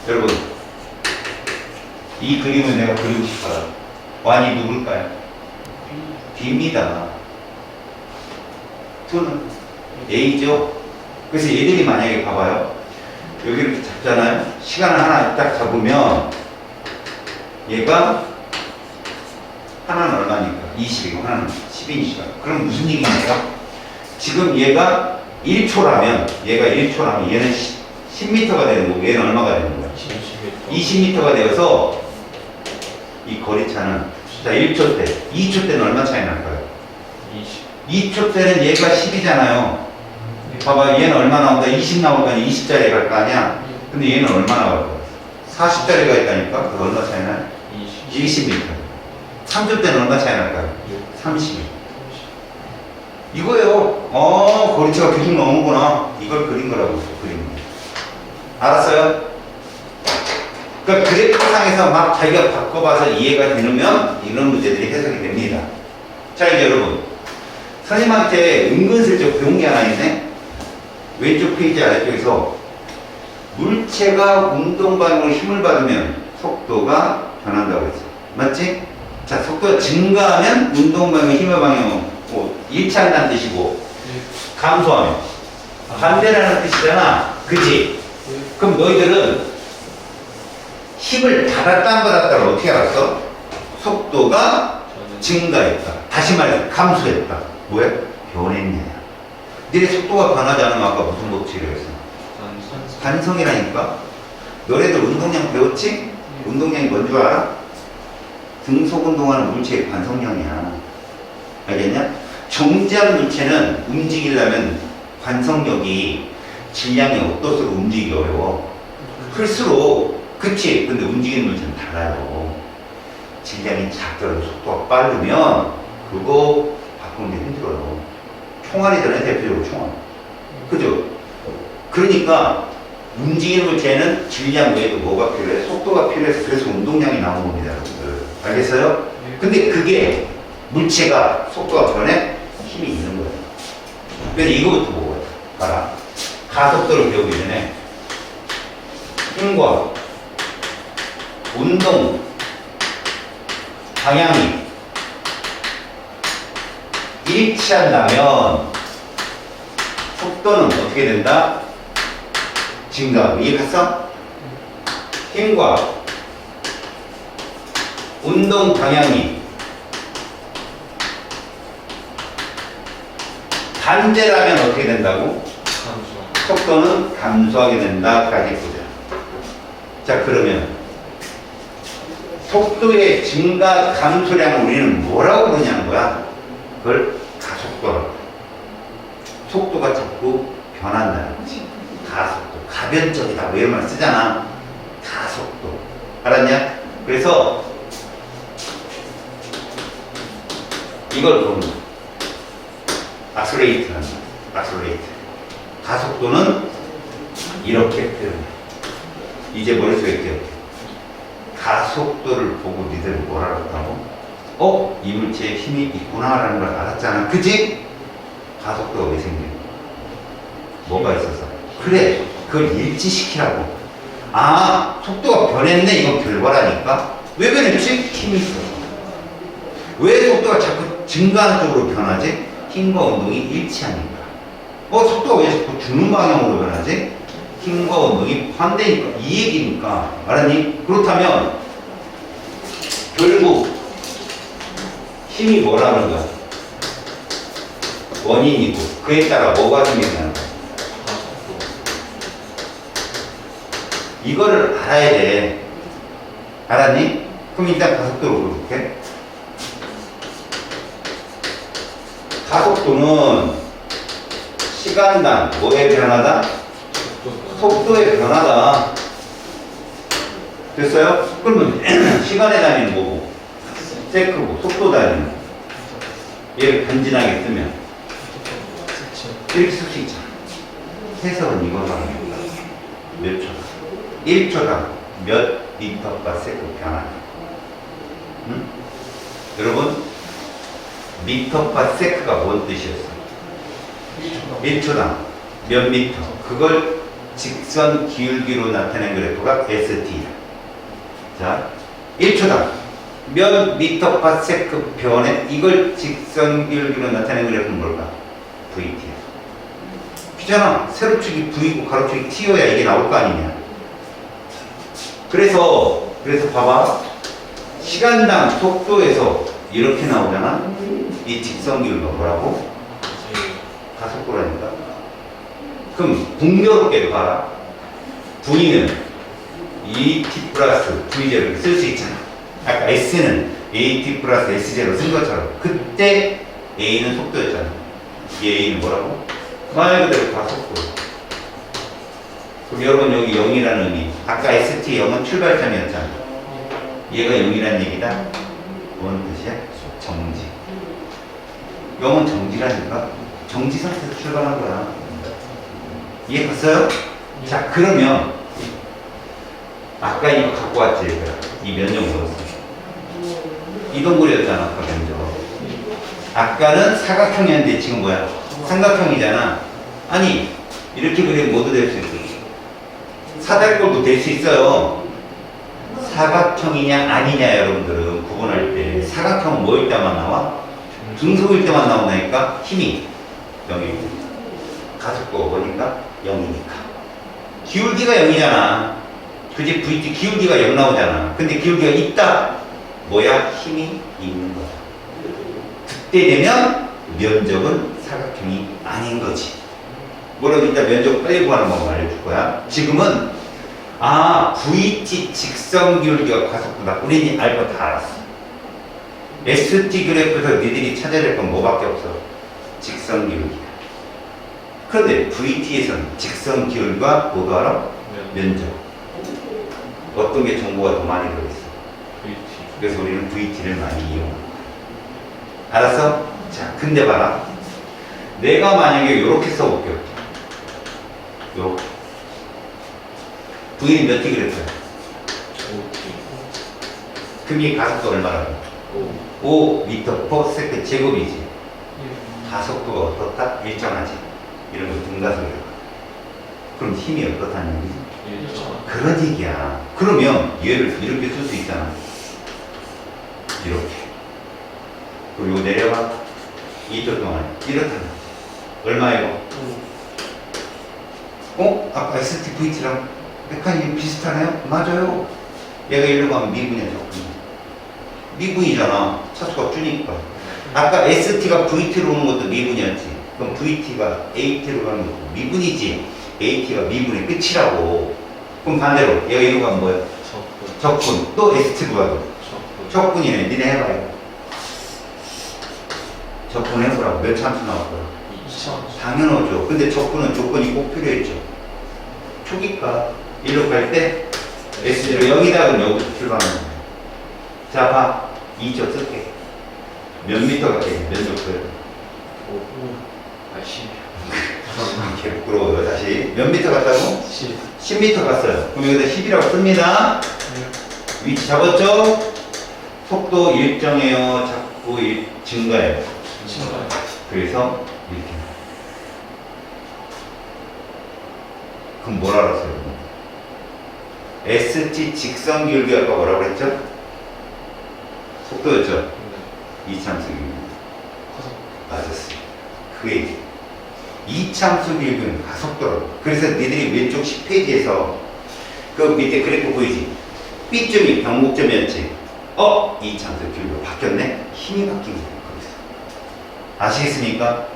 여러분 이 그림을 내가 그리고 싶어요. 완이 누굴까요? B입니다. 2는 A죠. 그래서 얘들이 만약에 봐봐요. 여기 이렇게 잡잖아요. 시간을 하나 딱 잡으면 얘가 하나는 얼마니까? 20이고 하나는 10이니까. 그럼 무슨 얘기입니까? 지금 얘가 1초라면 얘는 10m가 되는 거고 얘는 얼마가 되는 거야? 20m가 되어서 이 거리차는 자 1초 때, 2초 때는 얼마 차이 날까요? 2초 때는 얘가 10이잖아요. 봐봐 얘는 얼마 나온다? 20 나올 거 아니야? 20짜리 갈 거 아니야? 근데 얘는 얼마 나올 거야? 40짜리가 있다니까? 그 얼마 차이 나요? 20m. 3초 때는 얼마 차이 날까요? 30. 이거예요. 거리차가 계속 나오는구나. 이걸 그린 거라고 그린 거. 알았어요? 그러니까 그래프상에서 막 자기가 바꿔봐서 이해가 되면 이런 문제들이 해석이 됩니다. 자 이제 여러분 선생님한테 은근슬쩍 배운 게 하나 있네. 왼쪽 페이지 아래쪽에서 물체가 운동 방향으로 힘을 받으면 속도가 변한다고 했어. 맞지? 자, 속도가 증가하면 운동 방향, 힘의 방향은 일치한다는 뜻이고 감소하면 반대라는 뜻이잖아. 그치? 그럼 너희들은 힘을 받았다 안 받았다를 어떻게 알았어? 속도가 증가했다. 다시 말해 감소했다. 뭐야? 변했냐? 니네 속도가 변하지 않으면 아까 무슨 법칙이라고 했어? 관성이라니까. 너네들 운동량 배웠지? 운동량이 뭔 줄 알아? 등속 운동하는 물체의 관성량이야. 알겠냐? 정지한 물체는 움직이려면 관성력이 질량이 어떨수록 움직이기 어려워. 클수록 그치? 근데 움직이는 물체는 달라요. 질량이 작더라도 속도가 빠르면 그거 바꾸는 게 힘들어요. 총알이잖아요. 대표적으로 총알. 그죠? 그러니까 움직이는 물체는 질량 외에도 뭐가 필요해? 속도가 필요해서 그래서 운동량이 나온 겁니다. 여러분들. 알겠어요? 근데 그게 물체가 속도가 변해? 힘이 있는 거예요. 그래서 이거부터 보고 봐라. 가속도를 배우기 전에 힘과 운동 방향이 일치한다면 속도는 어떻게 된다? 증가하고. 이해했어? 힘과 운동 방향이 반대라면 어떻게 된다고? 속도는 감소하게 된다까지 보자. 자, 그러면 속도의 증가 감소량을 우리는 뭐라고 부르냐는 거야? 그걸 가속도라고. 속도가 자꾸 변한다는 거지. 가속도. 가변적이다. 뭐 이런 말 쓰잖아. 가속도. 알았냐? 그래서 이걸 보면 악셀레이트라는 거야. 악셀레이트. 가속도는 이렇게 표현해. 이제 머릿속에 기억해. 가속도를 보고 니들 뭐라 그랬다고? 이 물체에 힘이 있구나라는 걸 알았잖아. 그치? 가속도가 왜 생겨? 뭐가 있어서? 그래, 그걸 일치시키라고. 속도가 변했네. 이건 결과라니까. 왜 변했지? 힘이 있어. 왜 속도가 자꾸 증가하는 쪽으로 변하지? 힘과 운동이 일치하니까. 속도가 왜 자꾸 주는 방향으로 변하지? 힘과 운동이 반대니까. 이 얘기니까. 알았니? 그렇다면 결국 힘이 뭐라는 거야? 원인이고 그에 따라 뭐가 생긴다는 거야? 이거를 알아야 돼. 알았니? 그럼 일단 가속도로 볼게. 가속도는 시간당 뭐의 변화다? 속도의 변화다. 됐어요? 그러면 시간의 단위는 뭐고? 세크고 속도 단위는 얘를 간지나게 쓰면 이렇게 쓸 수 있잖아. 해석은 이걸로 하는 거야. 몇 초당? 1초당 몇 미터가 세크 변화냐? 응? 여러분 미터가 세크가 뭔 뜻이었어? 1초당 몇 미터? 그걸 직선 기울기로 나타낸 그래프가 ST야. 자, 1초당 몇 미터 파 세크 변에 이걸 직선 기울기로 나타낸 그래프는 뭘까? VT야. 귀찮아. 세로축이 V고 가로축이 T여야 이게 나올 거 아니냐. 그래서 봐봐. 시간당 속도에서 이렇게 나오잖아. 이 직선 기울기가 뭐라고? 가속도라니까. 그럼 분교롭게도 봐라. V는 ET 플러스 V0 이렇게 쓸 수 있잖아. 아까 S는 AT 플러스 S0 쓴 것처럼 그때 A는 속도였잖아. 이 A는 뭐라고? 말 그대로 가속도. 그럼 여러분 여기 0이라는 의미. 아까 ST 0은 출발점이었잖아. 얘가 0이라는 얘기다. 뭔 뜻이야? 정지. 0은 정지라니까. 정지 상태에서 출발한 거야. 이해 갔어요? 자, 그러면 아까 이거 갖고 왔지, 얘들아. 이 면적 뭐였어? 이동거리였잖아, 아까 면적. 아까는 사각형이었는데 지금 뭐야? 삼각형이잖아. 아니, 이렇게 그리면 모두 될 수 있어. 사다리꼴도 될 수 있어요. 사각형이냐 아니냐 여러분들은 구분할 때 사각형은 뭐일 때만 나와? 등속일 때만 나온다니까? 힘이 0이고 가속도가 보니까 0이니까 기울기가 0이잖아. 그지? VT 기울기가 0 나오잖아. 근데 기울기가 있다. 뭐야? 힘이 있는 거야. 그때 되면 면적은 사각형이 아닌 거지. 뭐라고 이따 면적 빨리 구하는 방법 알려줄 거야. 지금은 VT 직선 기울기가 가속도다. 우리는 알 거 다 알았어. ST 그래프에서 니들이 찾아야 될 건 뭐밖에 없어? 직선 기울기야. 그런데 VT에서는 직선 기울기가 뭐도 알아? 면적. 어떤 게 정보가 더 많이 들어있어? VT. 그래서 우리는 VT를 많이 이용해. 알았어? 자, 근데 봐라. 내가 만약에 이렇게 써볼게요. 요렇게. V는 몇 T 그랬어요? 5T. 그럼 이 가속도 얼마나? 5m per second 제곱이지. 가속도가 어떻다? 일정하지. 이런 거 등가속이라고. 그럼 힘이 어떻다는 얘기지? 그런 얘기야. 그러면 얘를 이렇게 쓸 수 있잖아. 이렇게. 그리고 내려가. 2초 동안 이렇다는 얼마예요? 아까 ST VT랑 메카닉이 비슷하네요? 맞아요. 얘가 이리로 가면 미분이야, 적분. 미분이잖아. 차수가 주니까. 아까 ST가 VT로 오는 것도 미분이었지. 그럼 VT가 AT로 가는 것도 미분이지. AT가 미분의 끝이라고. 그럼 반대로 얘가 이리로 가면 뭐야? 적분. 또 ST로 가도 적분이네. 니네 해봐요. 적분 해보라고. 몇 참수 나올 거야? 2차. 당연하죠. 근데 적분은 조건이 꼭 필요했죠. 초기가 일로 갈 때 S로 0이다 그러면 여기서 출발하는 거예요. 자, 봐. 2조 쓸게. 몇 미터가 돼? 면적 써요? 10. 이렇게 부끄러워요. 다시. 몇 미터 갔다고? 10. 10미터 갔어요. 그럼 여기다 10이라고 씁니다. 위치 잡았죠? 속도 일정해요. 자꾸 증가해요. 그래서 이렇게. 그럼 뭘 알았어요? ST 직선 기울기 아까 뭐라고 그랬죠? 속도였죠? 이참수 기울기. 맞았어요. 그 얘기. 이참수 기울기는 가속도라고. 그래서 니들이 왼쪽 10페이지에서 그 밑에 그래프 보이지? B점이 병목점이었지? 이참수 기울기가 바뀌었네? 힘이 바뀐 거예요. 거기서. 아시겠습니까?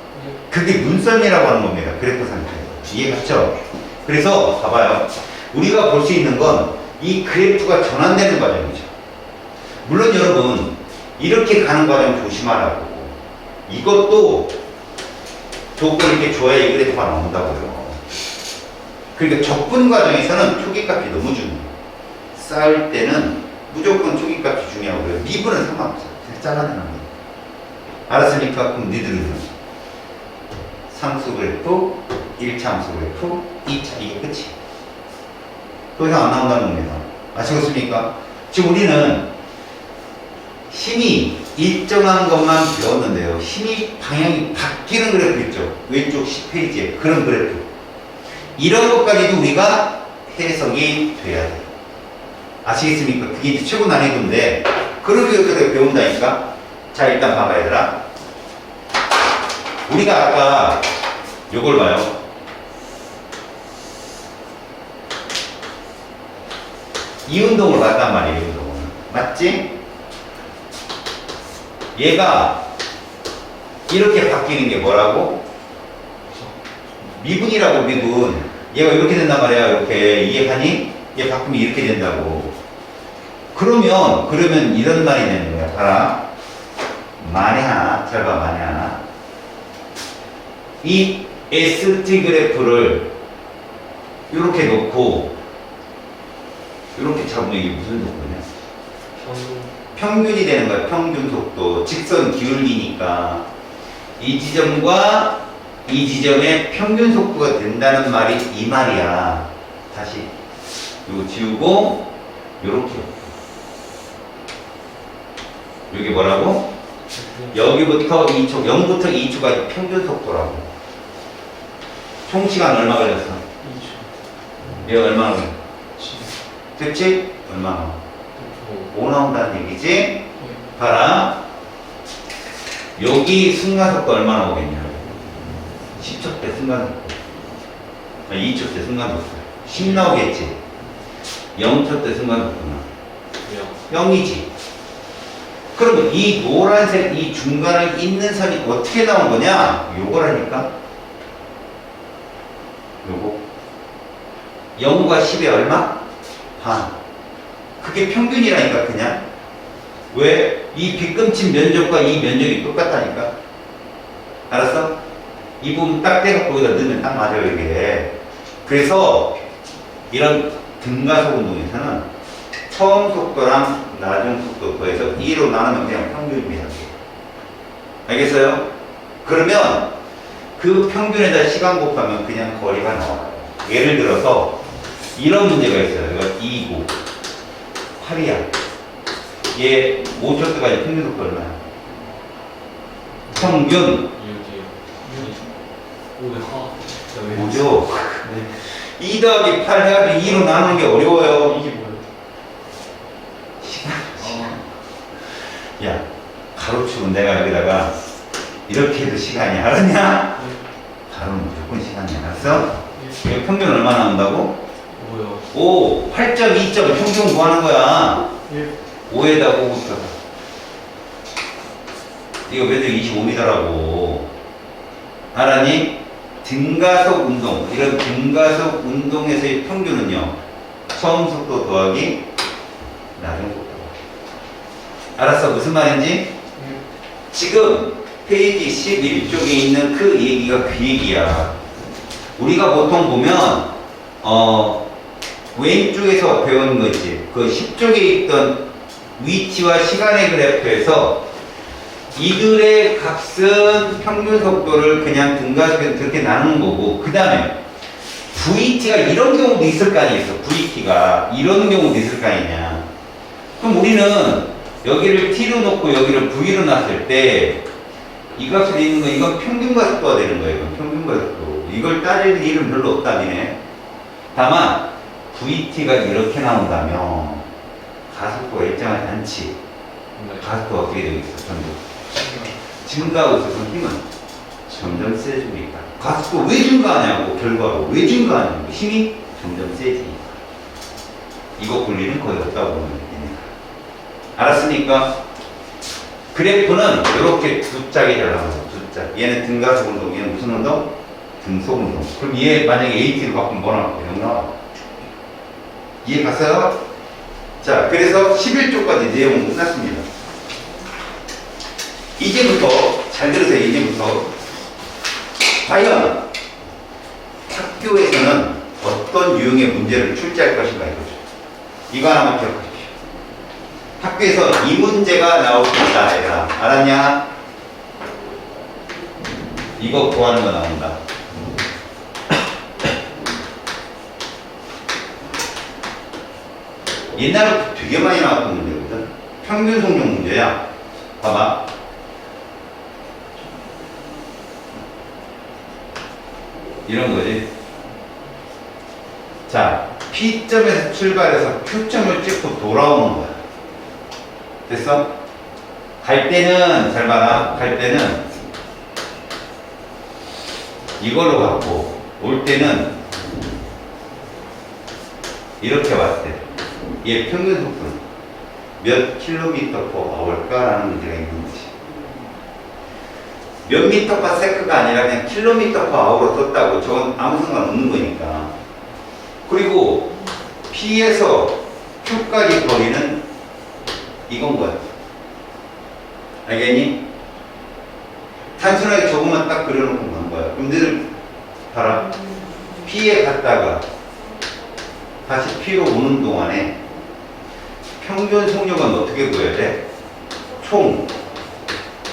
그게 눈썰미라고 하는 겁니다. 그래프 상태에서. 이해갔죠? 그래서 봐봐요. 우리가 볼 수 있는 건 이 그래프가 전환되는 과정이죠. 물론 여러분 이렇게 가는 과정 조심하라고. 이것도 조건이 이렇게 좋아야 이 그래프가 나온다고요. 그러니까 적분 과정에서는 초기값이 너무 중요해요. 쌓을 때는 무조건 초기값이 중요하고요. 미분은 상관없어요. 그냥 잘라내는 거예요. 알았으니까 그럼 니들은 상수 그래프, 1차 함수 그래프, 2차 이게 끝이에요. 더 이상 안 나온다는 겁니다. 아시겠습니까? 지금 우리는 힘이 일정한 것만 배웠는데요. 힘이 방향이 바뀌는 그래프 있죠. 왼쪽 10페이지에 그런 그래프. 이런 것까지도 우리가 해석이 돼야 돼요. 아시겠습니까? 그게 이제 최고 난이도인데 그런 것들을 배운다니까. 자, 일단 봐봐 얘들아. 우리가 아까 요걸 봐요. 이 운동을 봤단 말이에요. 이 운동을. 맞지? 얘가 이렇게 바뀌는 게 뭐라고? 미분이라고. 미분. 얘가 이렇게 된단 말이야. 이렇게 이해하니? 얘 바꾸면 이렇게 된다고. 그러면 이런 말이 되는 거야. 봐라. 만에 하나. 잘 봐. 만에 하나. 이 ST 그래프를 이렇게 놓고 이렇게 잡으면 이게 무슨 속도냐? 평균이 되는 거야. 평균 속도. 직선 기울기니까 이 지점과 이 지점의 평균 속도가 된다는 말이 이 말이야. 다시 이거 지우고 요렇게. 여기 뭐라고? 여기부터 2초, 0부터 2초가 평균 속도라고. 총 시간 얼마 걸렸어? 2초. 얘가 얼마나 걸렸어? 됐지? 얼마나? 5 나온다는 얘기지? 봐라. 여기 순간속도 얼마 나오겠냐? 10초 때 순간속도. 2초 때 순간속도. 10 나오겠지? 0초 때 순간속도는 0이지. 그러면 이 노란색 이 중간에 있는 선이 어떻게 나온 거냐? 요거라니까. 요거. 0과 10의 얼마? 반. 그게 평균이라니까. 그냥 왜? 이 빗금친 면적과 이 면적이 똑같다니까. 알았어? 이 부분 딱 떼갖고 여기다 넣으면 딱 맞아요 이게. 그래서 이런 등가속 운동에서는 처음 속도랑 나중 속도 더해서 2로 나누면 그냥 평균입니다. 알겠어요? 그러면 그 평균에다 시간 곱하면 그냥 거리가 나와요. 예를 들어서 이런 문제가 있어요. 이거 2고 8이야. 얘 5초 때까지 평균 속도 얼마야? 평균 5죠. 2 더하기 8 해가지고 2로 나누는 게 어려워요. 이게 뭐예요? 야, 가로치고 내가 여기다가 이렇게 해도 시간이 알았냐? 가로는 무조건 시간이 알았어? 여기 평균 얼마 나온다고? 뭐요? 5, 8.2점 평균 구하는 거야. 5에다 5 붙여서. 이거 면적 25m라고. 알았니? 등가속 운동, 이런 등가속 운동에서의 평균은요, 처음 속도 더하기 나중 속도. 알았어? 무슨 말인지? 지금 페이지 11쪽에 있는 그 얘기가 그 얘기야. 우리가 보통 보면 왼쪽에서 배운 거 있지. 그 10쪽에 있던 위치와 시간의 그래프에서 이들의 값은 평균 속도를 그냥 등가속에서 그렇게 나누는 거고, 그 다음에 VT가 이런 경우도 있을 거 아니겠어. VT가 이런 경우도 있을 거 아니냐. 그럼 우리는 여기를 T로 놓고 여기를 V로 놨을 때 이 값을 있는 거, 이건 평균과 속도가 되는 거예요. 이건 평균과 속도. 이걸 따질 일은 별로 없다미네. 다만 VT가 이렇게 나온다면 가속도가 일정하지 않지. 가속도가 어떻게 되고 있어? 점점 증가하고 있어서 힘은 점점 세집니까? 가속도 왜 증가하냐고. 결과로 왜 증가하냐고. 힘이 점점 세지니까. 이거 볼 일은 거의 없다고 보면 됩니다. 알았습니까? 그래프는 이렇게 두 짝이 잘 나와요. 두 짝. 얘는 등가속 운동, 얘는 무슨 운동? 등속 운동. 그럼 얘 만약에 AT로 바꾸면 뭐 나올까? 0 나와. 이해 갔어요? 자, 그래서 11조까지 내용은 끝났습니다. 이제부터, 잘 들으세요, 이제부터. 과연 학교에서는 어떤 유형의 문제를 출제할 것인가 이거죠. 이거 하나만 기억하십시오. 학교에서 이 문제가 나올 수 있다, 얘들아. 알았냐? 이거 구하는 거 나온다. 옛날부터 되게 많이 나왔던 문제거든. 평균 성적 문제야. 봐봐. 이런 거지. 자, P점에서 출발해서 Q점을 찍고 돌아오는 거야. 됐어? 갈 때는, 잘 봐라. 갈 때는 이걸로 갔고, 올 때는 이렇게 왔대. 얘 평균 속도는 몇 킬로미터 퍼 아워일까라는 문제가 있는 거지. 몇 미터 퍼 세크가 아니라 그냥 킬로미터 퍼 아워로 썼다고. 저건 아무 상관없는 거니까. 그리고 P에서 Q까지 거리는 이건 거야. 알겠니? 단순하게 저것만 딱 그려놓고 간 거야. 그럼 너희들 봐라. P에 갔다가 다시 P로 오는 동안에 평균 속력은 어떻게 구해야 돼? 총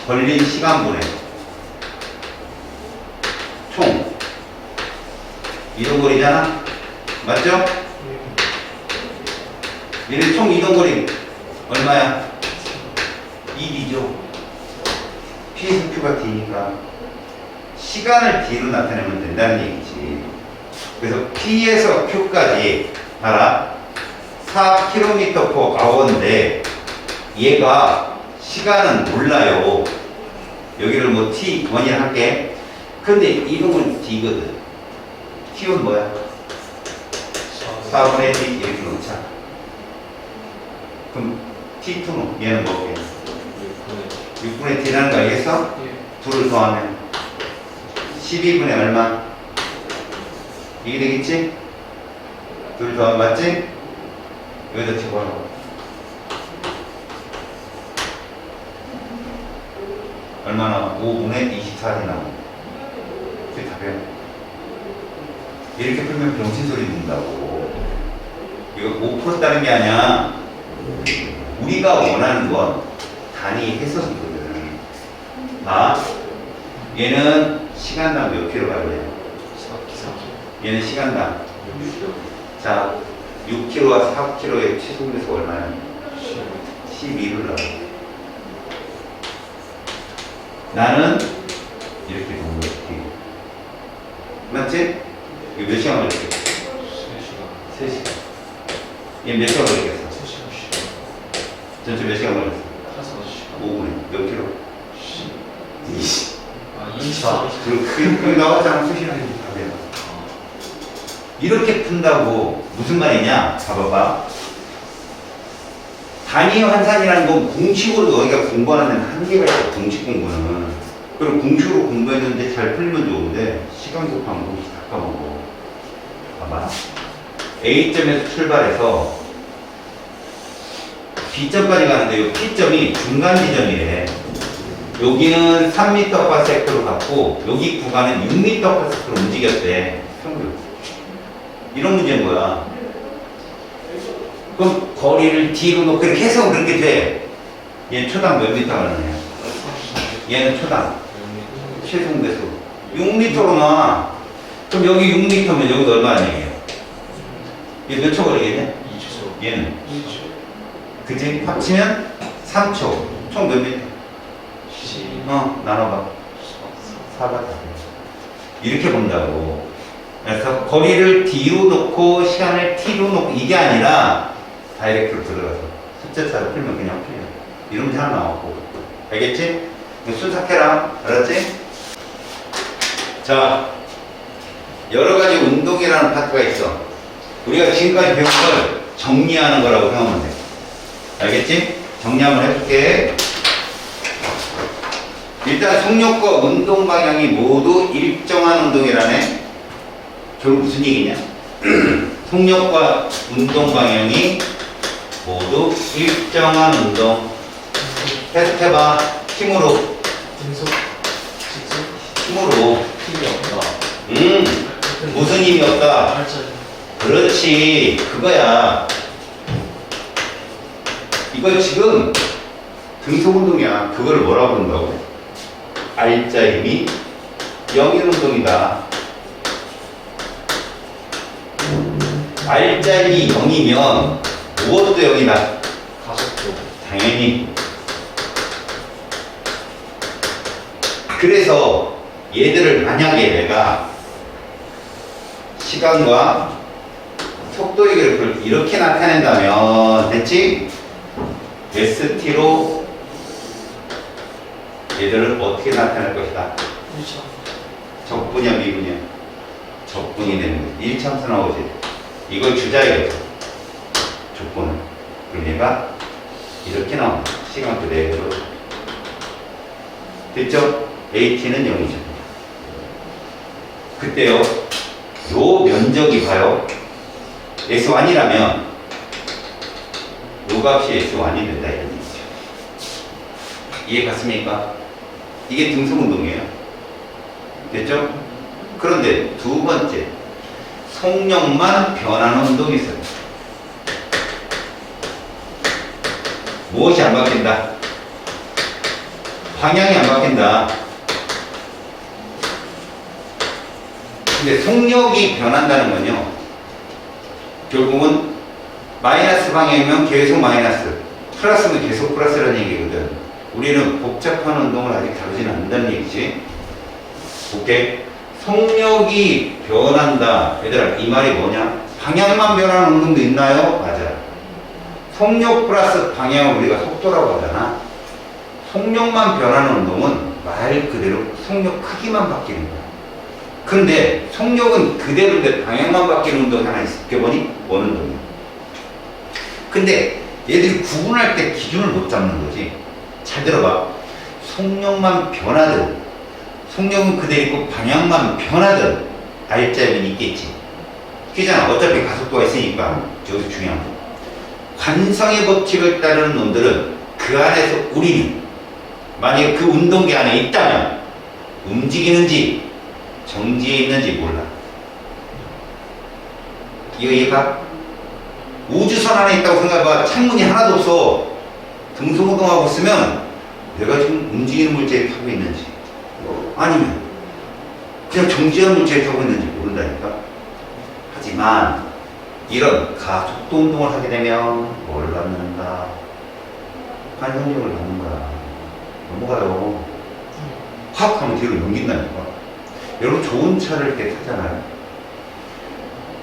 걸린 시간분의 총 이동거리잖아? 맞죠? 얘는 총 이동거리 얼마야? 1이죠. P에서 Q가 D니까 시간을 D로 나타내면 된다는 얘기지. 그래서 P에서 Q까지 봐라. 4km/h인데 얘가 시간은 몰라요. 여기를 뭐 T1이라 할게. 근데 이동은 D거든. T는 뭐야? 4분의 T 이렇게 놓자. 그럼 T2는 얘는 뭐게? 6분의 T라는 거 알겠어? 둘을 더하면 12분의 얼마? 이게 되겠지? 둘 더하면 맞지? 여기다 쳐봐라. 얼마나? 5분의 24이 나와. 그게 답이야. 이렇게 풀면 병신 소리 듣는다고. 이거 못 풀었다는 게 아니야. 우리가 원하는 건 단위 해석이거든. 봐. 얘는 시간당 몇 킬로 갈래? 얘는 시간당. 자, 6km와 4km의 최소분에서 얼마야? 12를 나와. 나는 이렇게 보는 거지. 맞지? 이거 몇 시간 걸렸겠어? 3시간. 얘 몇 시간 걸렸겠어? 3시간. 전체 몇 시간 걸렸어? 5시간. 5분에 몇 킬로? 20. 아, 24. 그게 나왔잖아. 수시간이 답이야. 이렇게 푼다고 무슨 말이냐? 봐봐봐. 단위 환산이라는 건 공식으로 너희가 공부하는 데는 한계가 있어. 공식 공부는. 그리고 공식으로 공부했는데 잘 풀리면 좋은데 시간 곱하면 공식 다 까먹어. 봐봐. A점에서 출발해서 B점까지 가는데 이 P점이 중간 지점이래. 여기는 3m/s로 갔고 여기 구간은 6m/s로 움직였대. 평균. 이런 문제인 거야. 그럼 거리를 D로 놓고 이렇게 해서 그렇게 돼. 얘는 초당 몇 미터 가는 애야? 얘는 초당 최소 배수 6m로 나. 그럼 여기 6m면 여기도 얼마 아니에요? 얘 몇 초 걸리겠냐? 2초. 얘는 2초. 그치? 합치면 3초. 총 몇 미터? 10. 나눠봐. 4가 이렇게 본다고. 그래서 거리를 D로 놓고 시간을 T로 놓고 이게 아니라 다이렉트로 들어가서 숫자차로 풀면 그냥 풀려. 이런 문제 하나 나왔고. 알겠지? 순삭해라. 알았지? 자, 여러 가지 운동이라는 파트가 있어. 우리가 지금까지 배운 걸 정리하는 거라고 생각하면 돼. 알겠지? 정리 한번 해줄게. 일단 속력과 운동 방향이 모두 일정한 운동이라네. 결국 무슨 얘기냐? 속력과 운동 방향이 모두 일정한 운동. 테스트해봐. 힘으로. 등속 직속 힘으로. 힘이 없다. 무슨 힘이 없다? 발전 그렇지. 그거야. 이거 지금 등속 운동이야. 그걸 뭐라고 부른다고? R자 힘이 0인 운동이다. R자 힘이 0이면 무엇도 0이다. 가속도 당연히. 그래서 얘들을 만약에 내가 시간과 속도의 그래프를 이렇게 나타낸다면 됐지? ST로 얘들을 어떻게 나타낼 것이다? 1차 적분이야 미분이야? 적분이 되는 거지. 1참수 나오지. 이걸 주자 이거죠. 적분을. 그럼 얘가 이렇게 나옵니다. 시간 그대로. 됐죠? AT는 0이죠. 그때요. 요 면적이 봐요. S1이라면 요 값이 S1이 된다 이런 얘기죠. 이해 갔습니까? 이게 등속 운동이에요. 됐죠? 그런데 두 번째, 속력만 변하는 운동이 있어요. 무엇이 안 바뀐다? 방향이 안 바뀐다. 근데 속력이 변한다는 건요, 결국은 마이너스 방향이면 계속 마이너스, 플러스면 계속 플러스라는 얘기거든. 우리는 복잡한 운동을 아직 다루지는 않는다는 얘기지. 오케이? 속력이 변한다. 얘들아, 이 말이 뭐냐? 방향만 변하는 운동도 있나요? 맞아. 속력 플러스 방향을 우리가 속도라고 하잖아. 속력만 변하는 운동은 말 그대로 속력 크기만 바뀌는 거야. 그런데 속력은 그대로인데 방향만 바뀌는 운동이 하나 있어. 그게 뭐니? 원운동이야. 근데 얘들이 구분할 때 기준을 못 잡는 거지. 잘 들어봐. 속력만 변하든, 속력은 그대로 있고 방향만 변하든 R자에는 있겠지. 그잖아. 어차피 가속도가 있으니까. 여기서 중요한 거. 관성의 법칙을 따르는 놈들은 그 안에서 우리는 만약에 그 운동기 안에 있다면 움직이는지 정지해 있는지 몰라. 이거 이해가? 우주선 안에 있다고 생각해봐. 창문이 하나도 없어. 등소운동하고 있으면 내가 지금 움직이는 물체에 타고 있는지, 아니면 그냥 정지한 물체에 타고 있는지 모른다니까. 하지만 이런 가속도 운동을 하게 되면 뭘 받는다? 환상력을 받는 거야. 넘어가요. 확 하면 뒤로 넘긴다니까. 여러분 좋은 차를 이렇게 타잖아요.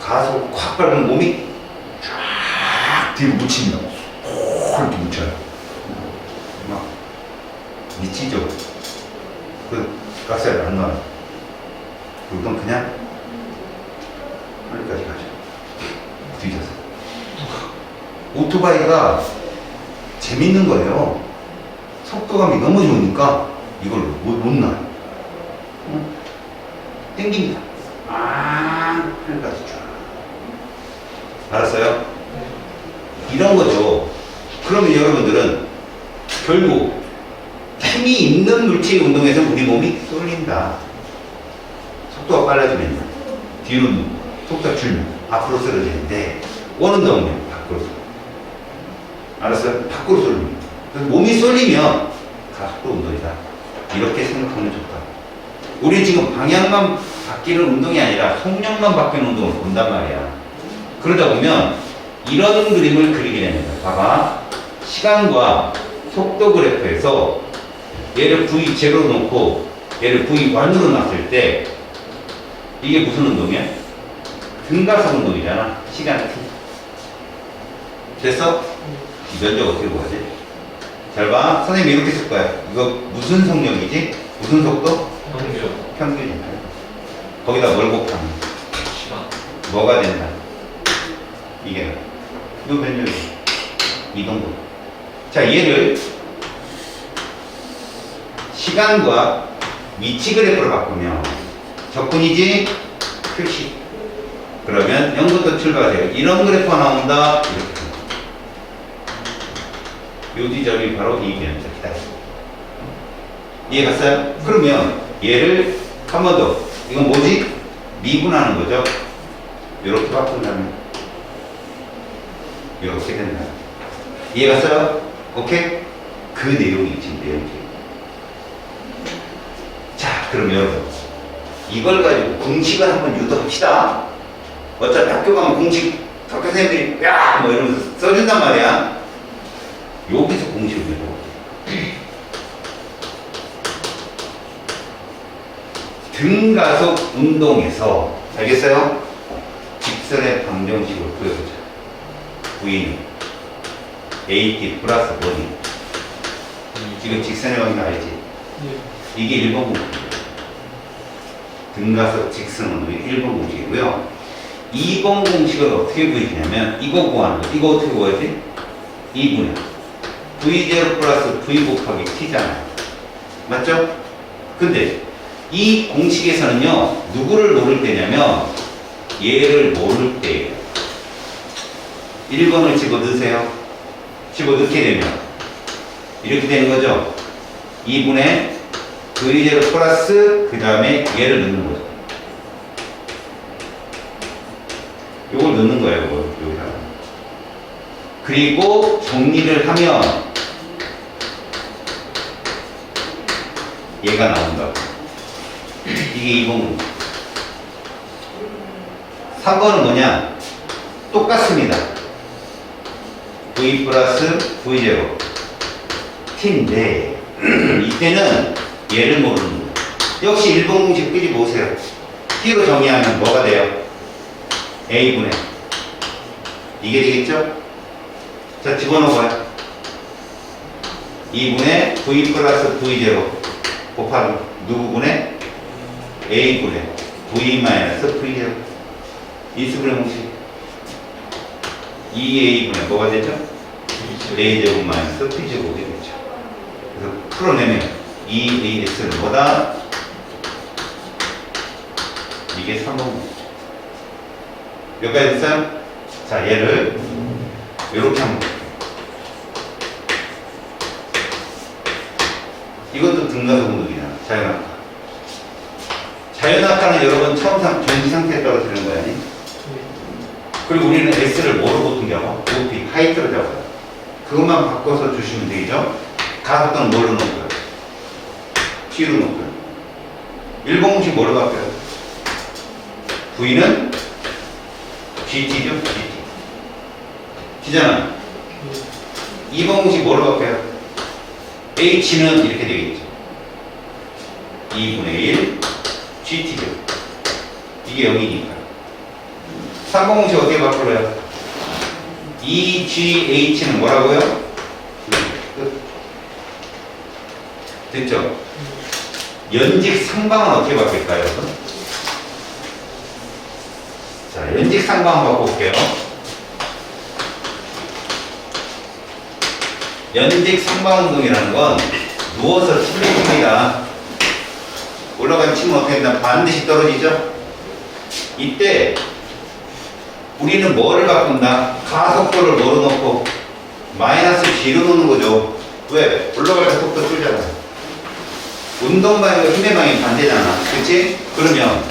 가속 확 밟으면 몸이 쫙 뒤로 묻힙니다. 이렇게 묻혀요. 막 미치죠. 그 가스를 안 놔요. 그건 그냥 하늘까지 가죠. 뒤져서. 오토바이가 재밌는 거예요. 속도감이 너무 좋으니까 이걸 못 놔요. 땡깁니다. 하늘까지 쫙. 알았어요? 이런 거죠. 그러면 여러분들은 결국 힘이 있는 물체의 운동에서 우리 몸이 쏠린다. 속도가 빨라지면 뒤로 속도가 줄면 앞으로 쓰러지는데 원운동은 밖으로 쏠려. 알았어요? 밖으로 쏠립니다. 그래서 몸이 쏠리면 가속도 운동이다. 이렇게 생각하면 좋다. 우리 지금 방향만 바뀌는 운동이 아니라 속력만 바뀌는 운동을 본단 말이야. 그러다 보면 이런 그림을 그리게 됩니다. 봐봐. 시간과 속도 그래프에서 얘를 V0로 놓고 얘를 V1으로 놨을 때 이게 무슨 운동이야? 등가속 운동이잖아. 시간 T. 됐어? 이 면적 어떻게 구하지? 잘 봐. 선생님이 이렇게 쓸 거야. 이거 무슨 속력이지? 무슨 속도? 평균 평균이잖아요. 거기다 뭘 곱하면 시간 뭐가 된다? 이게 이거 면적이 이동도. 자, 얘를 시간과 위치 그래프로 바꾸면 적분이지 표시. 그러면 0부터 출발하세요. 이런 그래프가 나온다. 이렇게. 요 지점이 바로 이 면적이다. 이해갔어요? 그러면 얘를 한 번 더. 이건 뭐지? 미분하는 거죠. 이렇게 바꾼다면 이렇게 된다. 이해갔어요? 오케이? 그 내용이 지금 내용이. 자, 그럼 여러분 이걸 가지고 공식을 한번 유도합시다. 어차피 학교 가면 공식 학교 선생님들이 야! 뭐 이러면서 써준단 말이야. 여기서 공식을 유도. 등가속 운동에서 알겠어요? 직선의 방정식을 구해보자. V는 AT 플러스 원이 지금 직선의 관계 알지? 이게 1번 공식이에요. 등가속 직선 운동이 1번 공식이고요. 2번 공식을 어떻게 구해주냐면 이거 구하는 거. 이거 어떻게 구하지? 2분의 V0 플러스 V 곱하기 T잖아요. 맞죠? 근데 이 공식에서는요, 누구를 모를 때냐면, 얘를 모를 때예요. 1번을 집어 넣으세요. 집어 넣게 되면, 이렇게 되는 거죠. 2분의 V0 플러스, 그 다음에 얘를 넣는 거죠. 요걸 넣는 거예요, 여기다가. 그리고 정리를 하면, 얘가 나온다고. 이게 2번 공식. 3번은 뭐냐? 똑같습니다. V 플러스 V0 T인데 이때는 얘를 모르는 거예요. 역시 1번 공식 끄집어오세요. T로 정의하면 뭐가 돼요? A분의 이게 되겠죠? 자, 집어넣어봐요. 2분의 V 플러스 V0 곱하기 누구분의 A분의 V 마이너스 V0 인수분해 공식 2A분의 뭐가 되죠? A제곱 마이너스 B제곱이 되죠. 그래서 풀어내면 2AX는 뭐다? 이게 3번 공식. 몇 가지 됐어요? 자, 얘를 이렇게 한번 볼게요. 이것도 등가속 운동이야. 자연학과. 자연학과는 여러분 처음 전시 상태에 떨어지는 거야. 그리고 우리는 S를 뭐로 보통 잡아? 높이, 하이트로 잡아요. 그것만 바꿔서 주시면 되겠죠? 가속도는 뭘로 놓고요? T로 놓고요. 1번 공식 뭐로 바뀌어요? V는 GT죠? GT. T잖아. 2번 공식 뭐로 바뀌어요? H는 이렇게 되겠죠. 2분의 1 GT죠. 이게 0이니까. 3번 공식 어떻게 바꾸어요? 2GH는 뭐라고요? 끝. 됐죠? 연직 상방은 어떻게 바뀔까요? 자, 연직 상방 바꿔볼게요. 연직 상방 운동이라는 건 누워서 침을 칩니다. 올라가는 침은 어떻게 된다? 반드시 떨어지죠? 이때 우리는 뭐를 바꾼다? 가속도를 뭐로 넣고 마이너스 G로 놓는 거죠. 왜? 올라갈 때 속도 줄잖아. 운동 방향과 힘의 방향이 반대잖아. 그치? 그러면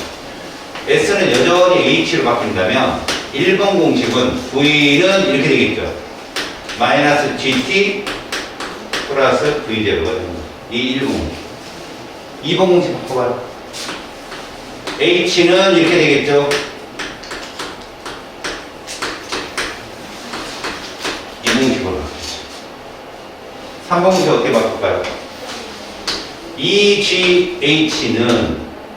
S는 여전히 H로 바뀐다면 1번 공식은 V는 이렇게 되겠죠. 마이너스 GT 플러스 V0가 되는 거죠. 이 1번 공식. 2번 공식 바꿔봐요. H는 이렇게 되겠죠. 2번 공식으로 바뀌죠. 3번 공식 어떻게 바꿀까요? EGH는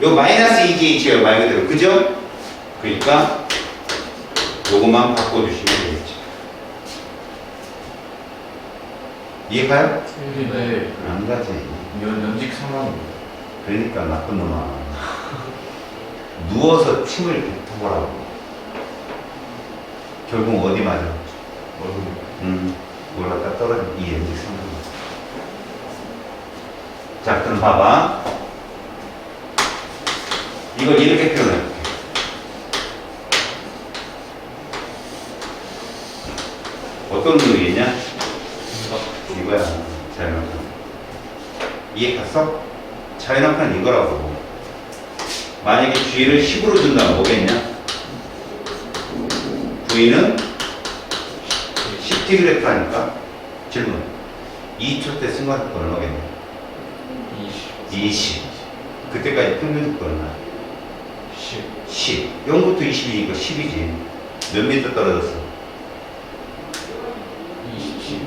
요 마이너스 EGH가 말 그대로 그죠? 그러니까 요것만 바꿔주시면 되겠죠. 이해가요? 네. 안 가지. 연직 상황입니다. 그러니까 나쁜 놈아. 누워서 침을 뱉어보라고. 결국 어디 맞아? 올랐다 떨어지면 이 연직 상황. 자, 그럼 봐봐. 이걸 이렇게 표현해볼게. 어떤 운동이겠냐? 생각. 이거야. 자연합판. 이해 갔어? 자연합판은 이거라고. 만약에 G를 10으로 준다면 뭐겠냐? V는 10t 그래프라니까. 질문. 2초 때 순간속도 얼마겠냐? 20. 그때까지 평균속도 얼마야? 10. 10. 0부터 20이니까 10이지. 몇 미터 떨어졌어? 20.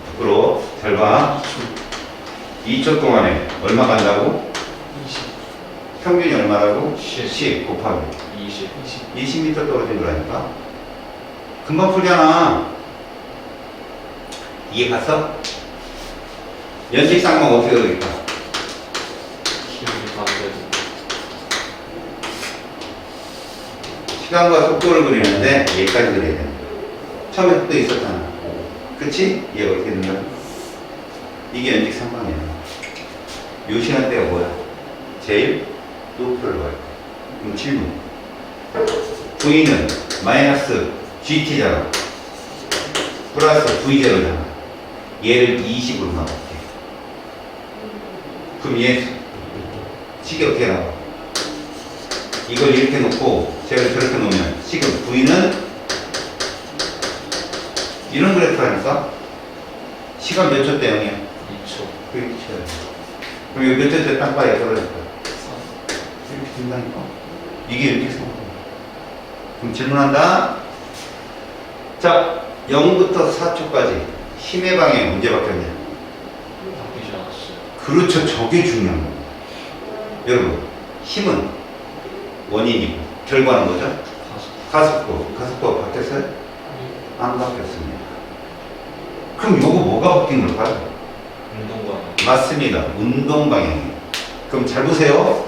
부끄러워. 잘 봐. 2초 동안에 얼마 간다고? 20. 평균이 얼마라고? 10. 10 곱하기 20. 20m 떨어진 거라니까. 금방 풀잖아. 이해 갔어? 연식상만 어떻게 그릴까? 기울기 반대로. 시간과 속도를 그리는데 얘까지 그려야 돼. 처음에 속도 있었잖아. 그치? 얘가 어떻게 된다? 이게 연식상방이야. 요 시간대가 뭐야? 제일 높이를 넣어야 돼. 그럼 질문. V는 마이너스 GT잖아. 플러스 V0잖아. 얘를 20으로 나올게. 그럼 얘 식이 어떻게 나와? 이걸 이렇게 놓고 쟤를 저렇게 놓으면 지금 V는 이런 그래프라니까? 시간 몇 초 때 0이야? 2초. 그렇게 쳐야 돼. 그럼 이거 몇 초 때 땅바닥에 떨어질 거야? 이렇게 된다니까? 이게 이렇게 생각해. 그럼 질문한다. 자, 0부터 4초까지 힘의 방향이 언제 바뀌었냐? 바뀌지 않았어요. 그렇죠. 저게 중요한 거예요. 여러분, 힘은 원인이고 결과는 뭐죠? 가속도. 가속도가 바뀌었어요? 안 바뀌었습니다. 그럼 요거 뭐가 바뀐 걸까요? 운동과 맞습니다. 운동 방향이에요. 그럼 잘 보세요.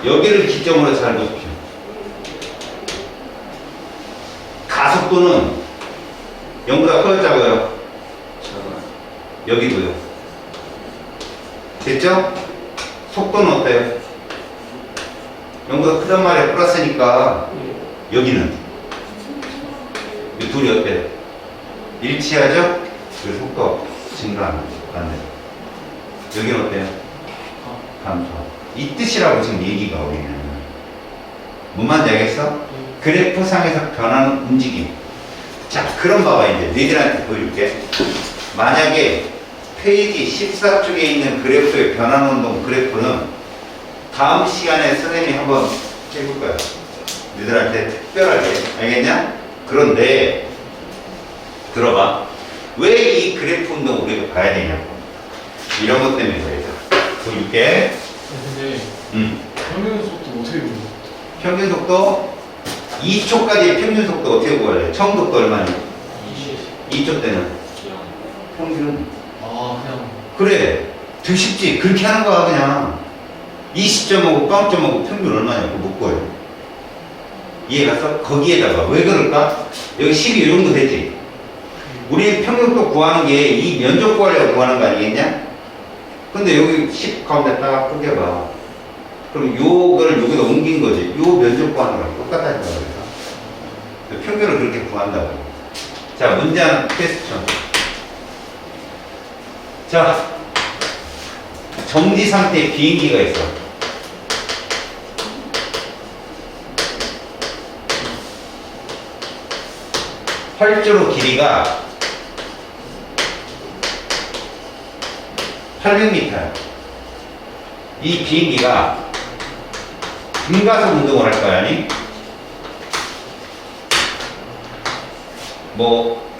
여기를 기점으로 잘 보십시오. 가속도는 0보다 커요, 작아요? 작아요. 여기도요. 됐죠? 속도는 어때요? 0보다 크단 말이야. 플러스니까 여기는 이 둘이 어때요? 일치하죠? 그 속도 증가하는 거죠. 반대로. 여기는 어때요? 감소. 이 뜻이라고 지금 얘기가 우리는. 뭔 말인지 알겠어? 그래프상에서 변하는 움직임. 자, 그럼 봐봐. 이제 너희들한테 보여줄게. 만약에 페이지 14쪽에 있는 그래프의 변하는 운동 그래프는 다음 시간에 선생님이 한번 해볼 거야. 너희들한테 특별하게. 알겠냐? 그런데 들어봐. 왜 이 그래프 운동을 우리가 봐야 되냐고. 이런 것 때문에 그래서 보여줄게. 근데 평균 속도 어떻게 보는 거야? 평균 속도 2초까지 평균 속도 어떻게 구할래? 처음 속도 얼마니? 20. 2초 때는 그냥. 평균. 아, 그냥. 그래. 되게 쉽지. 그렇게 하는 거야 그냥. 20.5, 0.5 평균 얼마냐고 못 구해요. 이해 갔어? 거기에다가 왜 그럴까? 여기 12 이 정도 되지. 우리 평균 속도 구하는 게 이 면적 구하려고 구하는 거 아니겠냐? 근데 여기 10 가운데 딱 쪼개봐. 그럼 요거를 여기다 옮긴 거지. 요 면적 구하는 거랑 똑같다는 거야. 그래서 평균을 그렇게 구한다고. 자, 문제 하나 퀘스천. 자, 정지 상태에 비행기가 있어. 활주로 길이가 800m야. 이 비행기가 등가속 운동을 할 거야, 아니? 뭐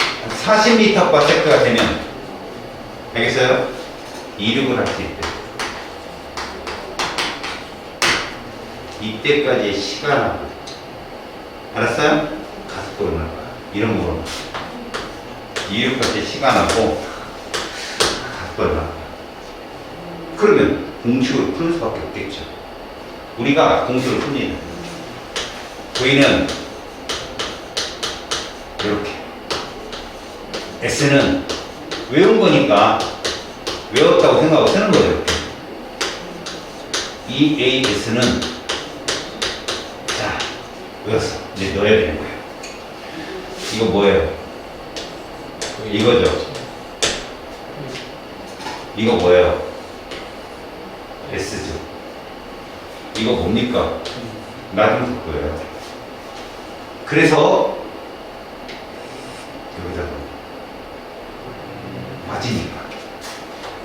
40m/s가 되면 알겠어요? 이륙을 할 수 있대. 이때까지의 시간하고 알았어요? 가속도를 넣을 거야. 이런 거로 이륙할 때 시간하고 가속도를 넣을 거야. 그러면 공식으로 푸는 수밖에 없겠죠. 우리가 공식을 풉니다. V는 이렇게, S는 외운 거니까 외웠다고 생각하고 쓰는 거죠. 이렇게. EAS는 자, 외웠어. 이제 넣어야 되는 거예요. 이거 뭐예요? 이거죠. 이거 뭐예요? S죠. 이거 뭡니까? 낮은 속도예요. 그래서 여기다가 맞으니까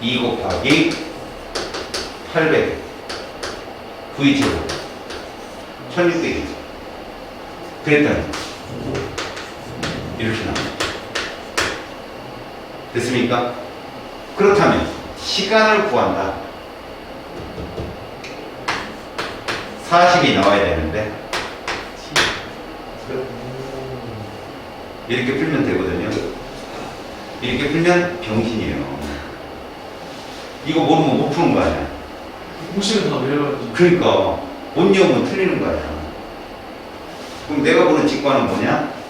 2 곱하기 800 V제곱 1600이죠. 그랬더니 이렇게 나옵니다. 됐습니까? 그렇다면 시간을 구한다. 40이 나와야 되는데 이렇게 풀면 되거든요. 이렇게 풀면 병신이에요. 이거 모르면 못 푸는 거 아니야. 공식은 다 외워야지. 그러니까 못 외우면 틀리는 거 아니야. 그럼 내가 보는 직관은 뭐냐?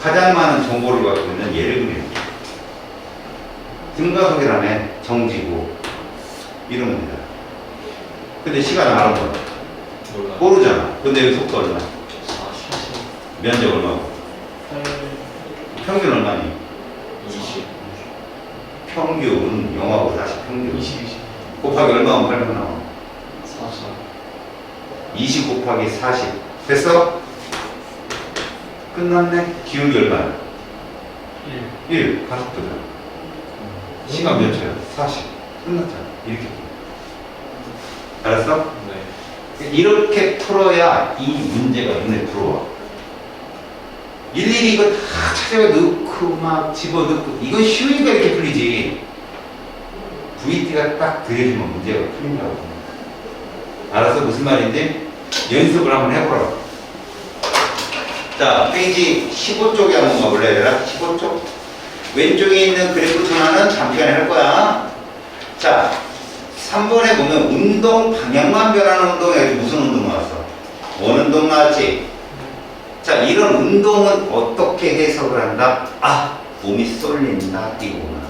가장 많은 정보를 갖고 있는 예를 그리는 거야. 등가속이라네. 정지고 이러면 되잖아. 근데 시간 알아 몰라. 몰라. 모르잖아. 근데 여기 속도 얼마? 40. 면적 얼마고? 평균 얼마니? 20. 평균 영하고 40 평균 20. 곱하기 얼마면 800 나와? 44. 20 곱하기 40 됐어? 끝났네. 기울기 얼마야? 1 가속도잖아. 시간 몇 초야? 40 끝났잖아. 이렇게 알았어? 네. 이렇게 풀어야 이 문제가 눈에 들어와. 일일이 이거 다 찾아가 넣고 막 집어넣고 이건 쉬우니까 이렇게 풀리지. VT가 딱 그려지면 문제가 풀린다고. 알았어? 무슨 말인지 연습을 한번 해보라고. 자, 페이지 15쪽에 한번 가볼래 얘들아? 15쪽. 왼쪽에 있는 그래프 전환은 다음 시간에 할 거야. 자, 3번에 보면 운동 방향만 변하는 운동이 무슨 운동 나왔어? 원운동 나왔지? 자, 이런 운동은 어떻게 해석을 한다? 아, 몸이 쏠린다. 이거구나.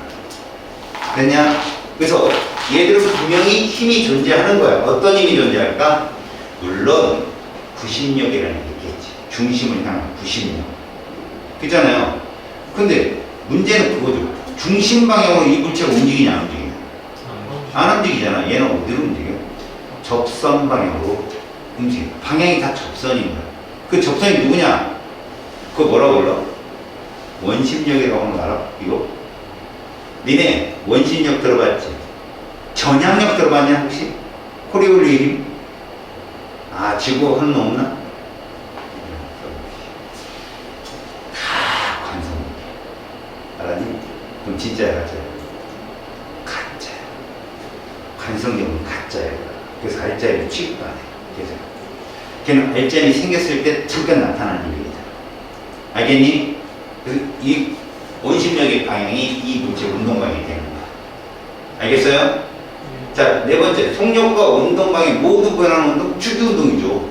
됐냐? 그래서 얘들은 분명히 힘이 존재하는 거야. 어떤 힘이 존재할까? 물론 구심력이라는 게 있겠지. 중심을 향한 구심력. 그잖아요. 근데 문제는 그거죠. 중심 방향으로 이 물체가 움직이냐 안 움직이냐? 안 움직이잖아. 얘는 어디로 움직여? 접선 방향으로 움직여. 방향이 다 접선인 거야. 그 접선이 누구냐? 그거 뭐라고 불러? 원심력이라고 하는 거 알아? 이거? 니네 원심력 들어봤지? 전향력 들어봤냐 혹시? 코리올리의 힘? 아, 지구가 한놈 없나? 다 관성력. 알았니? 그럼 진짜야 가짜야? 가짜야. 관성력은 가짜야. 그래서 알짜리를 취급도 안 해. 그래서 걔는 알짜리 생겼을 때 잠깐 나타나는 일이잖아. 알겠니? 그래서 이 원심력의 방향이 이 물체 운동 방향이 되는 거야. 알겠어요? 자, 네 번째, 속력과 운동 방향이 모두 변하는 운동, 주기 운동이죠.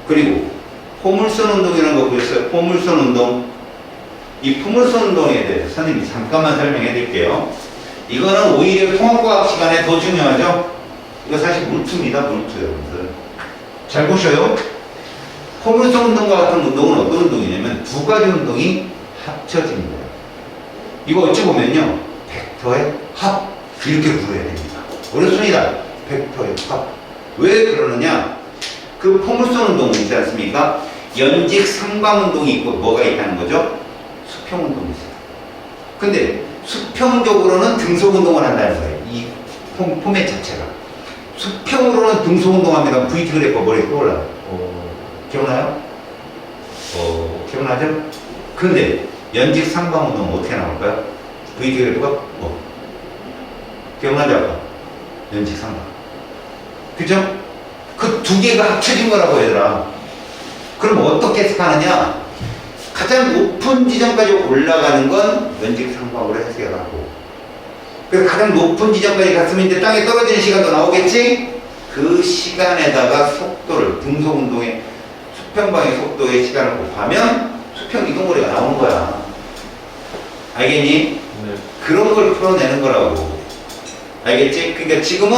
그리고 포물선 운동이라는 거 보셨어요? 포물선 운동. 이 포물선 운동에 대해서 선생님이 잠깐만 설명해 드릴게요. 이거는 오히려 통합과학 시간에 더 중요하죠? 이거 사실 물투입니다, 물투 여러분들. 잘 보셔요. 포물선 운동과 같은 운동은 어떤 운동이냐면 두 가지 운동이 합쳐진 거예요. 이거 어찌 보면요, 벡터의 합 이렇게 부르야 됩니다. 어렵습니다. 벡터의 합. 왜 그러느냐? 그 포물선 운동은 있지 않습니까? 연직 상방 운동이 있고 뭐가 있다는 거죠? 수평 운동이 있어요. 근데 수평적으로는 등속 운동을 한다는 거예요. 이 포맷 자체가. 수평으로는 등속 운동합니다. VT 그래퍼 머리에 떠올라요. 기억나요? 기억나죠? 근데 연직 상방 운동은 어떻게 나올까요? VT 그래퍼가 뭐? 기억나죠? 아까? 연직 상방. 그죠? 그 두 개가 합쳐진 거라고 얘들아. 그럼 어떻게 해석하느냐? 가장 높은 지점까지 올라가는 건 연직 상방으로 해석하고, 그래서 가장 높은 지점까지 갔으면 이제 땅에 떨어지는 시간도 나오겠지? 그 시간에다가 속도를, 등속 운동의 수평방의 속도의 시간을 곱하면 수평 이동거리가 나오는 거야. 알겠니? 네. 그런 걸 풀어내는 거라고. 알겠지? 그러니까 지금은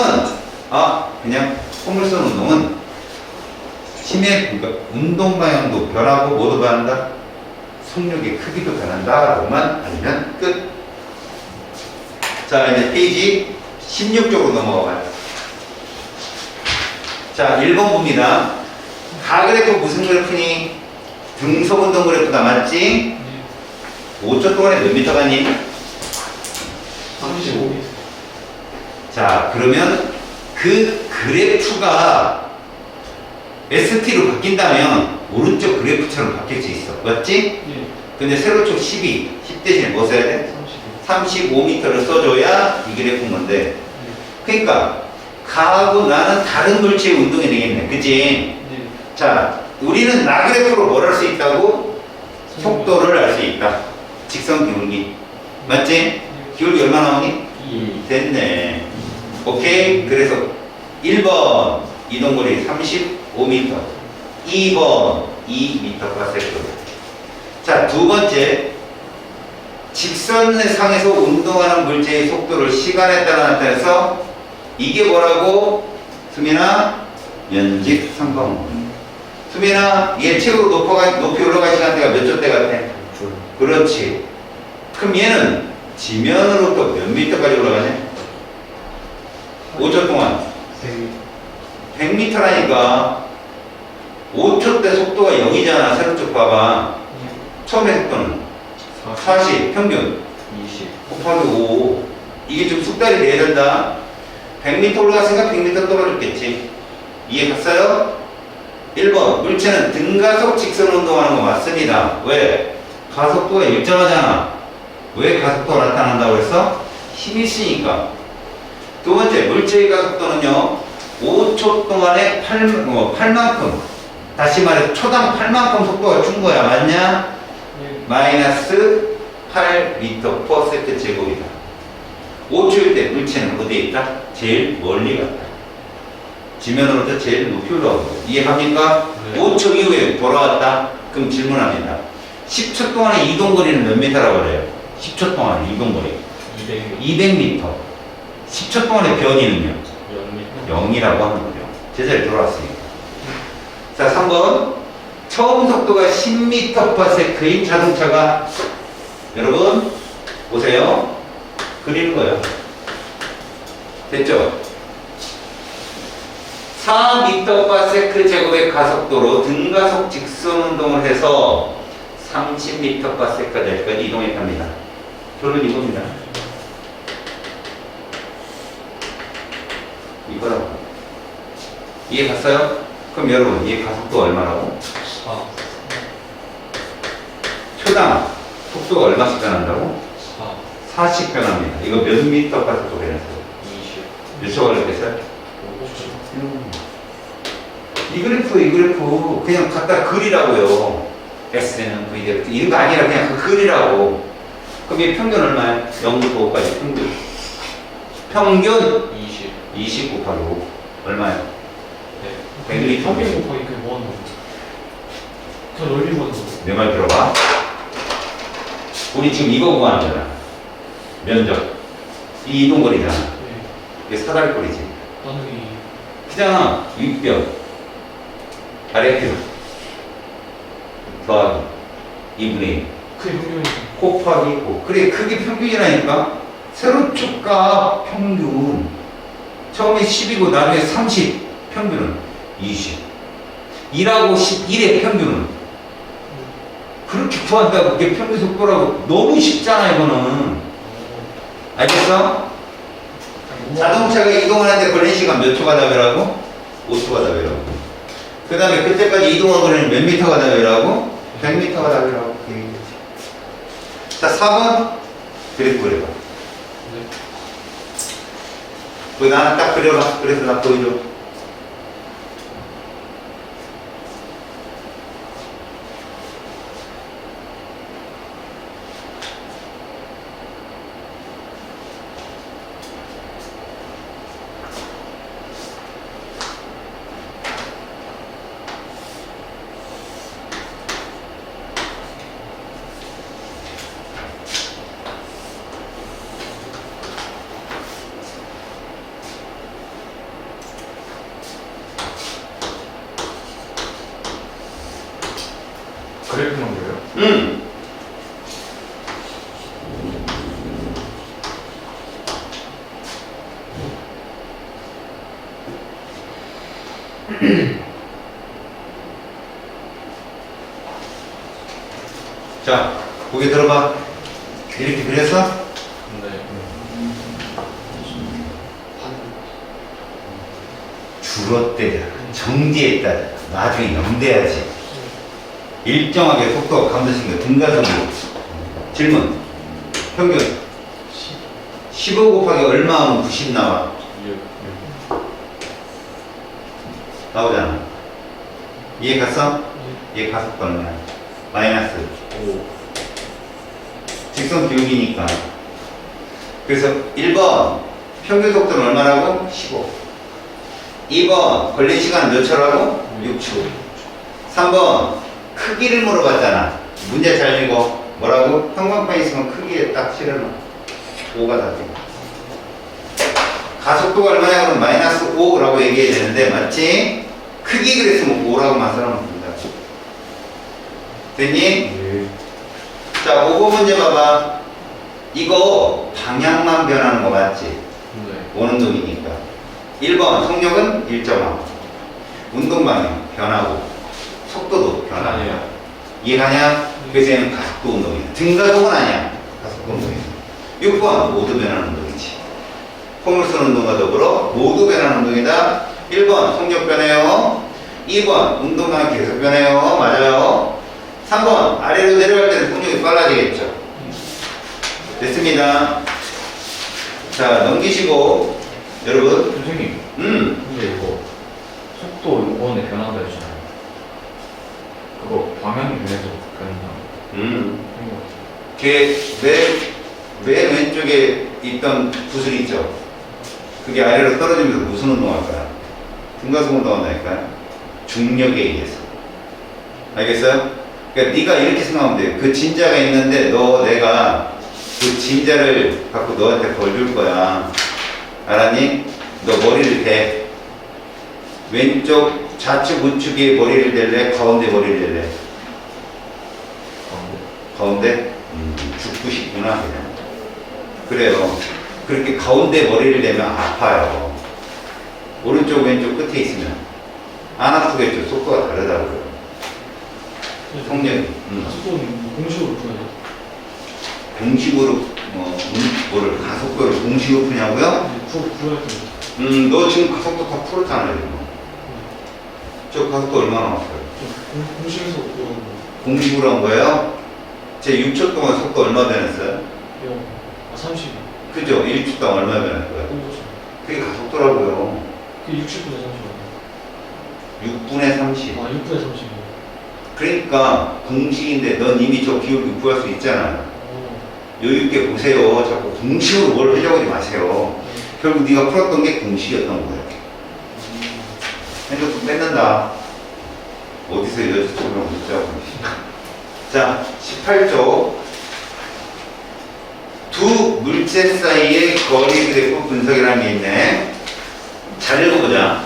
그냥 포물선 운동은 힘의, 그러니까 운동 방향도 변하고 뭐도 변한다? 속력의 크기도 변한다라고만 알면 끝. 자, 이제 페이지 16쪽으로 넘어가봐요. 자, 1번 봅니다. 가그래프 무슨 그래프니? 등속 운동 그래프다, 맞지? 네. 5초 동안에 몇 미터 가니? 35m. 자, 그러면 그 그래프가 ST로 바뀐다면 오른쪽 그래프처럼 바뀔 수 있어. 맞지? 예. 근데 세로축 12, 10 대신에 뭐 써야 돼? 35. 35m를 써줘야 이 그래프인 건데. 네. 그러니까 가하고 나는 다른 물체의 운동이 되겠네. 그치? 네. 자, 우리는 나 그래프로 뭘 할 수 있다고? 속도를 알 수 있다. 직선 기울기. 맞지? 네. 기울기 얼마 나오니? 2. 됐네. 오케이. 그래서 1번 이동거리 35m, 2번 2m/s. 자, 두 번째 직선의 상에서 운동하는 물체의 속도를 시간에 따라 나타내서 이게 뭐라고? 수민아, 연직 상방. 수민아, 얘 최고로 높이 올라간 시간대가 몇 초 대 같아? 그렇지. 그럼 얘는 지면으로부터 몇 미터까지 올라가냐? 5초 동안 100m라니까 5초 때 속도가 0이잖아. 세로쪽 봐봐. 처음에 속도는 40 평균 20. 곱하기 5. 이게 좀 숙달이 돼야 된다. 100m 올라갔으니까 100m 떨어졌겠지. 이해 갔어요? 1번 물체는 등가속 직선 운동하는 거 맞습니다. 왜? 가속도가 일정하잖아. 왜 가속도가 나타난다고 했어? 힘이 있으니까. 두 번째 물체의 가속도는요 5초 동안에 8만큼, 다시 말해서 초당 8만큼 속도가 준 거야. 맞냐? 예. 마이너스 8m/s 제곱이다. 5초일 때 물체는 어디에 있다? 제일 멀리 갔다. 지면으로부터 제일 높이 올라오고. 이해합니까? 네. 5초 이후에 돌아왔다. 그럼 질문합니다. 10초 동안의 이동거리는 몇 미터라고 그래요? 10초 동안의 이동거리 200m. 200m. 10초 동안의 변이는요? 0m. 0이라고 하는 거죠. 제자리 돌아왔으니까. 자, 3번. 처음 속도가 10m/s인 자동차가, 여러분 보세요. 그리는 거예요. 됐죠? 4m/s 제곱의 가속도로 등가속 직선 운동을 해서 30m/s까지 이동했답니다. 결론 이겁니다. 이거라고. 이해 갔어요? 그럼 여러분, 이 가속도 얼마라고? 4. 초당 속도가 얼마씩 변한다고? 4. 4씩 변합니다. 이거 몇 미터/s 변했어요? 20. 몇 초 걸렸겠어요? 5초. 이 그래프 그냥 갖다 그리라고요. S는 V대로 이런 거 아니라 그냥 그 그리라고. 그럼 얘 평균 얼마야? 0부터 5까지 평균. 평균 20. 20 곱하기 5 얼마야? 네. 100m. 평균 곱하기 그게 뭐 하는 거죠? 저 넓이 보는 거. 내 말 들어봐. 우리 지금 이거 구하는 거잖아. 면적. 이 이동거리잖아. 네. 이게 사다리꼴이지. 나누기. 크잖아. 윗뼈. 아래뼈. 더하기 2분의 1. 그게 평균이. 곱하기 5. 그래, 그게 평균이라니까. 세로축과 평균. 처음에 10이고 나중에 30. 평균은 20. 2하고 11의 평균은. 그렇게 구한다고 그게 평균 속도라고. 너무 쉽잖아, 이거는. 알겠어? 자동차가 이동하는데 걸린 시간 몇 초가 답이라고? 5초가 답이라고. 그 다음에 그때까지 이동한 거리는 몇 미터가 답이라고? 100m가 답이라고. 자, 4번 그래프 그려봐. 네. 그 나는 딱 그려봐. 그래서 나 보여줘. 자, 고개 들어봐. 이렇게 그려서 네. 줄었대잖아. 정지했다. 나중에 염대야지. 일정하게 속도가 감소시킨 거 등가속도. 질문. 평균 15 곱하기 얼마 하면 90 나와? 나오잖아. 이해 갔어? 이해 가속도 얼마야? 마이너스 5. 직선 기울기니까. 그래서 1번 평균 속도는 얼마라고? 15. 2번 걸린 시간 몇 초라고? 6초. 3번 크기를 물어봤잖아. 문제 잘 읽어. 뭐라고? 형광펜 있으면 크기에 딱 실어놔. 5가 답이. 가속도가 얼마냐 그러면 마이너스 5라고 얘기해야 되는데 맞지? 크기 그랬으면 5라고만 써놓으면 됩니다. 됐니? 네. 자, 5번 문제 봐봐. 이거 방향만 변하는 거 맞지? 네. 오는 동이니까. 1번 속력은 일정하고 운동 방향 변하고 속도도 변하고. 아니에요. 이해가냐? 그래서 얘는 가속도 운동이야. 등가속은 아니야. 가속도 운동이야. 6번 모두 변하는 운동이지. 폼을 쓰는 운동과 더불어 모두 변하는 운동이다. 1번 속력 변해요. 2번 운동 방향 계속 변해요. 맞아요. 3번 아래로 내려갈 때는 속력이 빨라지겠죠. 됐습니다. 자, 넘기시고 여러분. 선생님, 음. 근데 이거 속도 요번에 변한다 했잖아요. 그거 방향이 변해서 변한다. 걔맨 왼쪽에 있던 구슬 있죠? 그게 아래로 떨어지면서 무슨 운동할 거야? 등가속 운동한다니까요? 중력에 의해서. 알겠어요? 그러니까 네가 이렇게 생각하면 돼. 그 진자가 있는데 내가 그 진자를 갖고 너한테 걸줄 거야. 알았니? 너 머리를 대. 왼쪽 좌측 우측에 머리를 댈래? 가운데 머리를 댈래? 가운데? 죽고 싶구나 그냥. 그래요. 그렇게 가운데 머리를 대면 아파요. 오른쪽 왼쪽 끝에 있으면 안 아프겠죠. 속도가 다르다고요. 속력이. 가속도는 공식으로 풀어야 돼. 공식으로 뭐를 가속도를 공식으로 푸냐고요? 풀어야 돼. 너 지금 가속도 다 풀었잖아요. 지금. 저 가속도 얼마 남았어요? 공식에서 그거 공식으로 한 거예요? 제 6초 동안 속도 얼마 변했어요? 30. 그죠? 1초 동안 얼마 변했어요? 그게 가속도라고요. 그게 60분에 30. 6분의 30. 아, 6분에 30. 그러니까 공식인데 넌 이미 저 기울기 구할 수 있잖아요. 여유있게 보세요. 자꾸 공식으로 뭘 하려고 하지 마세요. 결국 네가 풀었던 게 공식이었던 거예요. 핸드폰 뺏는다. 어디서 여자처럼 묻자고. 자, 18조. 두 물체 사이의 거리 그래프 분석이라는 게 있네. 잘 읽어보자.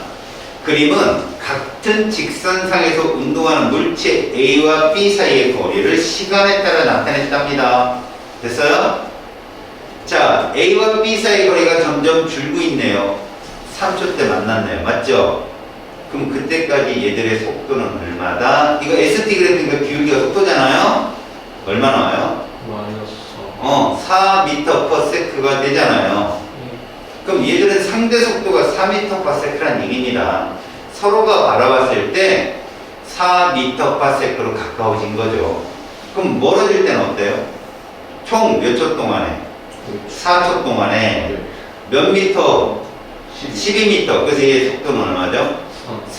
그림은 같은 직선상에서 운동하는 물체 A와 B 사이의 거리를 시간에 따라 나타냈답니다. 됐어요? 자, A와 B 사이의 거리가 점점 줄고 있네요. 3초 때 만났네요. 맞죠? 그럼 그때까지 얘들의 속도는 얼마다? 이거 ST 그래프니까 기울기가 속도잖아요? 얼마 나와요? 마이너스 4m/s가 되잖아요. 그럼 얘들은 상대 속도가 4m/s라는 얘기입니다. 서로가 바라봤을 때 4m/s로 가까워진 거죠. 그럼 멀어질 때는 어때요? 총 몇 초 동안에? 4초 동안에 몇 미터? 12m. 그래서 얘 속도는 얼마죠?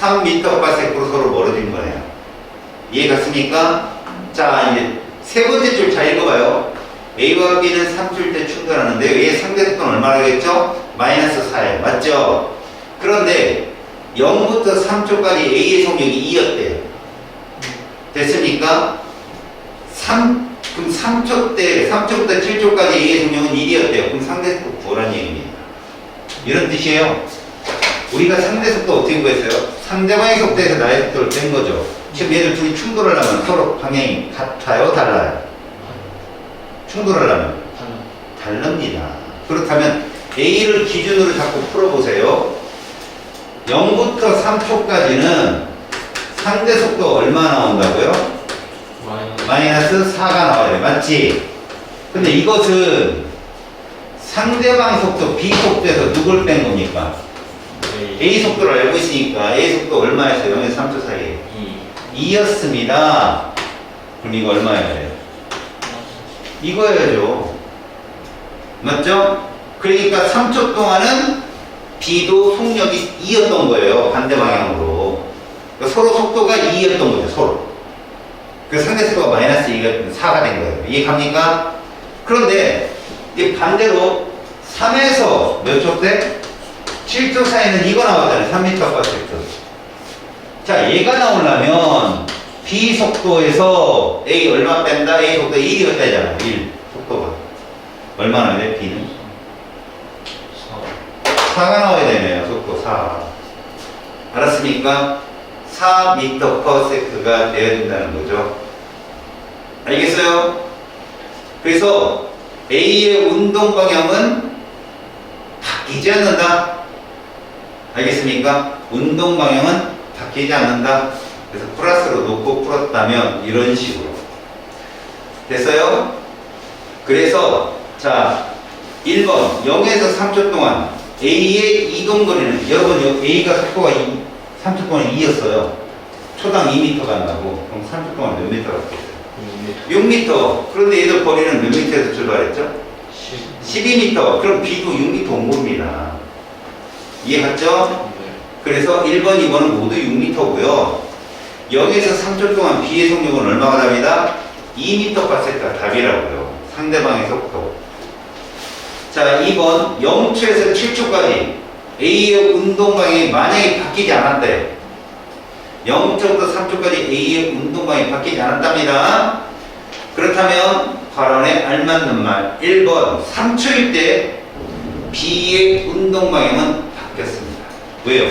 3m/s로 서로 멀어진 거네요. 이해 갔습니까? 자, 이제 세 번째 줄 잘 읽어봐요. A와 B는 3줄 때 충돌하는데 얘 상대 속도는 얼마라겠죠? 마이너스 4예요. 맞죠? 그런데 0부터 3초까지 A의 속력이 2였대요. 됐습니까? 그럼 3초부터 7초까지 A의 속력은 1이었대요. 그럼 상대 속도 구하라는 얘기입니다. 이런 뜻이에요. 우리가 상대 속도 어떻게 구했어요? 상대방의 속도에서 나의 속도를 뺀 거죠. 지금 얘들 둘이 충돌을 하면 서로 방향이 같아요? 달라요? 충돌하려면 다릅니다. 그렇다면 A를 기준으로 자꾸 풀어보세요. 0부터 3초까지는 상대 속도 얼마 나온다고요? 마이너스 4가 나와야 돼. 맞지? 근데 이것은 상대방 속도 B 속도에서 누굴 뺀 겁니까? A 속도를 알고 있으니까 A 속도 얼마였어요? 0에서 3초 사이에 2였습니다. 그럼 이거 얼마여야 돼요? 이거여야죠. 맞죠? 그러니까 3초 동안은 B도 속력이 2였던 거예요. 반대 방향으로. 그러니까 서로 속도가 2였던 거죠. 서로. 그 상대 속도가 마이너스 2가 4가 된 거예요. 이해 갑니까? 그런데 이제 반대로 3에서 몇 초 때? 7초 사이는 이거 나오잖아요. 3m/s. 자, 얘가 나오려면 B 속도에서 A 얼마 뺀다? A 속도 1이었다잖아. 1 속도가. 얼마나 돼? B는? 4가 나와야 되네요. 속도 4. 알았습니까? 4m/s가 되어야 된다는 거죠. 알겠어요? 그래서 A의 운동 방향은 바뀌지 않는다. 알겠습니까? 운동 방향은 바뀌지 않는다. 그래서 플러스로 놓고 풀었다면 이런 식으로. 됐어요? 그래서 자 1번 0에서 3초 동안 A의 이동거리는 여러분 A가 속도가 3초 동안 2였어요. 초당 2m 간다고. 그럼 3초 동안 몇 m 갔겠어요? 6m. 그런데 얘들 거리는 몇 m에서 출발했죠? 12m. 그럼 B도 6m 온 겁니다. 이해갔죠? 그래서 1번, 2번은 모두 6m고요. 0에서 3초 동안 B의 속력은 얼마가 답이다? 2m/s가 답이라고요. 상대방의 속도. 자, 2번 0초에서 7초까지 A의 운동 방향이 만약에 바뀌지 않았대. 0초부터 3초까지 A의 운동 방향이 바뀌지 않았답니다. 그렇다면 발언에 알맞는 말 1번 3초일 때 B의 운동 방향은 바뀌었습니다. 왜요?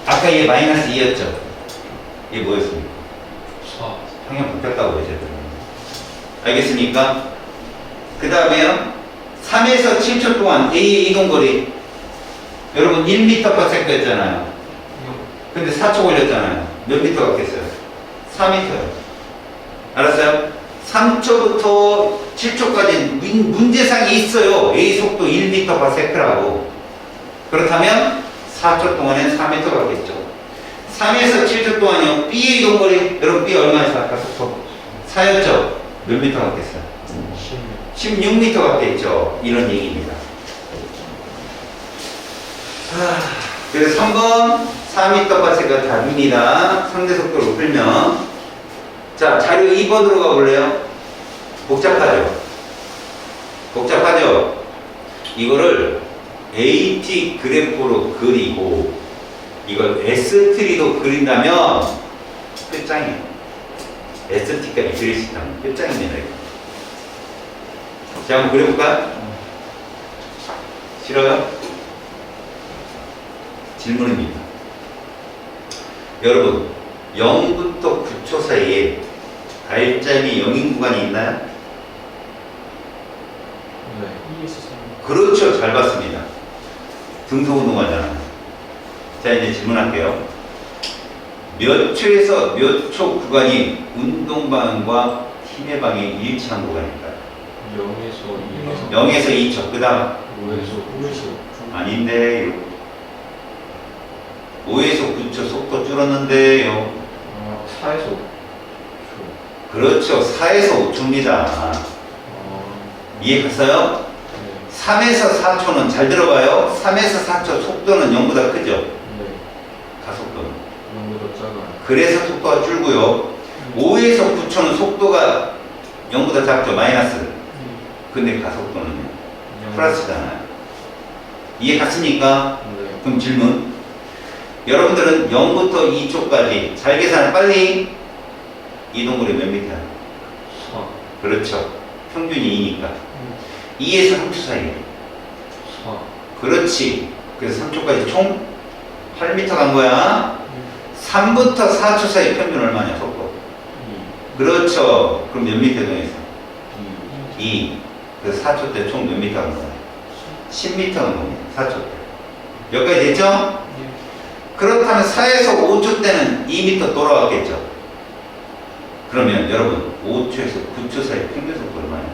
아까 얘 마이너스 2였죠? 얘 뭐였습니까? 방향 바뀌었다고 이제. 알겠습니까? 그 다음에요 3에서 7초 동안 A의 이동거리 여러분 1m/s였잖아요. 근데 4초 걸렸잖아요. 몇 미터 갔겠어요? 4m요. 알았어요? 3초부터 7초까지 문제상이 있어요. A 속도 1m/s라고. 그렇다면 4초 동안엔 4m 갔겠죠. 3에서 7초 동안요. B의 이동거리 여러분 B 얼마에서 아까 속도? 4였죠? 몇 미터 갔겠어요? 16m 갔겠죠. 이런 얘기입니다. 그래서 3번 4m/s가 답입니다. 상대 속도로 풀면. 자, 자료 2번으로 가볼래요? 복잡하죠? 복잡하죠? 이거를 AT 그래프로 그리고 이걸 ST리도 그린다면 끝장이에요. ST까지 그릴 수 있다면 끝장입니다. 이거. 자, 한번 그려볼까? 싫어요? 질문입니다. 여러분 0부터 9초 사이에 발점이 0인 구간이 있나요? 그렇죠. 잘 봤습니다. 등소운동하잖아요. 자, 이제 질문할게요. 몇 초에서 몇 초 구간이 운동 방향과 힘의 방향이 일치한 구간일까요? 0에서 2초. 그 다음 5에서 아닌데요. 5에서 9초 속도 줄었는데요. 4에서 5초. 그렇죠. 4에서 5초입니다. 이해 갔어요? 3에서 4초는 잘 들어봐요. 3에서 4초 속도는 0보다 크죠? 가속도는. 그래서 속도가 줄고요. 5에서 9초는 속도가 0보다 작죠? 마이너스. 근데 가속도는요? 플러스잖아요. 이해 갔습니까? 그럼 질문. 여러분들은 0부터 2초까지 잘 계산 빨리 이동거리 몇 미터? 4. 그렇죠. 평균이 2니까. 2에서 3초 사이에. 4. 그렇지. 그래서 3초까지 총 8m 간 거야. 3부터 4초 사이 평균 얼마냐, 속도? 2. 그렇죠. 그럼 몇 미터 정해서? 2. 그래서 4초 때 총 몇 미터 간 거야? 10m 간 겁니다. 4초 때. 여기까지 됐죠? 그렇다면 4에서 5초 때는 2m 돌아왔겠죠. 그러면 여러분 5초에서 9초 사이 평균 속도 얼마예요?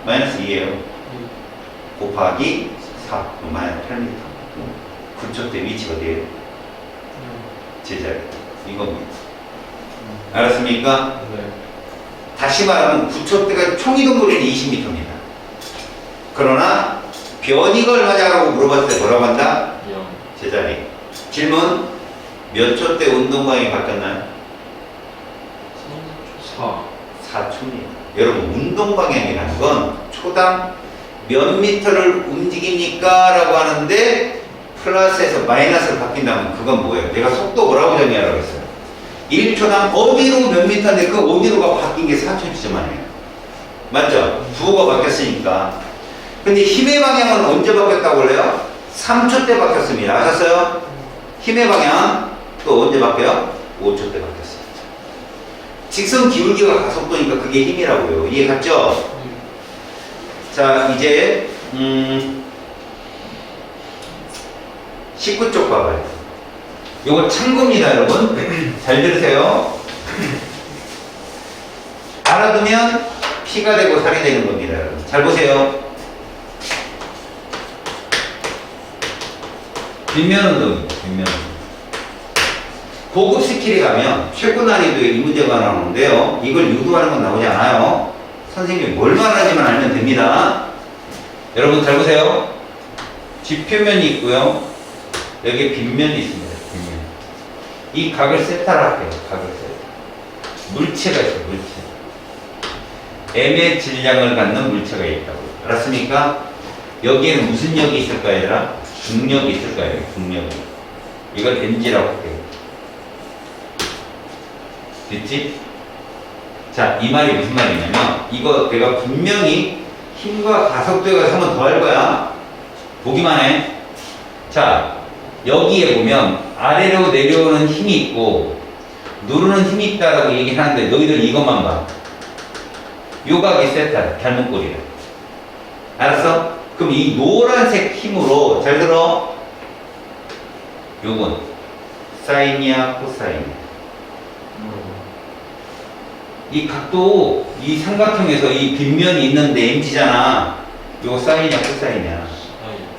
마이너스 2예요. 곱하기 4, 마이너스 8m. 9초 때 위치가 어디예요? 제자리. 이겁니다. 알았습니까? 네. 다시 말하면 9초 때가 총이동 거리는 20m입니다. 그러나 변이가 얼마냐고 물어봤을 때 뭐라고 한다? 0. 제자리. 질문. 몇 초 때 운동 방향이 바뀌었나요? 4. 4초입니다. 여러분 운동 방향이라는 건 초당 몇 미터를 움직입니까? 라고 하는데 플러스에서 마이너스로 바뀐다면 그건 뭐예요? 내가 속도 뭐라고 정의하라고 했어요? 1초당 어디로 몇 미터인데 그 어디로가 바뀐 게 4초 지점만이에요. 맞죠? 부호가 바뀌었으니까. 근데 힘의 방향은 언제 바뀌었다고 그래요? 3초 때 바뀌었습니다. 아셨어요? 힘의 방향 또 언제 바뀌어요? 5초 때 바뀌었어요. 직선 기울기가 가속도니까 그게 힘이라고요. 이해 갔죠? 자, 이제 19쪽 봐봐요. 요거 참고입니다, 여러분. 잘 들으세요. 알아두면 피가 되고 살이 되는 겁니다, 여러분. 잘 보세요. 빗면 운동입니다, 빗면 운동. 고급 스킬에 가면 최고 난이도의 이 문제가 나오는데요. 이걸 유도하는 건 나오지 않아요. 선생님이 뭘 말하는지만 알면 됩니다. 여러분 잘 보세요. 뒷표면이 있고요. 여기 빗면이 있습니다. 빗면. 이 각을 세타라 할게요. 각을 세타. 물체가 있어요. 물체. M의 질량을 갖는 물체가 있다고. 알았습니까? 여기에는 무슨 역이 있을까요, 얘들아? 중력이 있을까요? 중력이. 이걸 mg라고 할게요. 됐지? 자, 이 말이 무슨 말이냐면 이거 내가 분명히 힘과 가속도에 가서 한 번 더 할 거야. 보기만 해. 자, 여기에 보면 아래로 내려오는 힘이 있고 누르는 힘이 있다라고 얘기하는데 너희들 이것만 봐. 요각이 세타야. 닮은 꼴이야. 알았어? 그럼 이 노란색 힘으로 잘 들어. 요건 사인이야, 코사인이야. 이 각도, 이 삼각형에서 이 빗면이 있는데 mg잖아. 이거 사인이야, 코사인이야?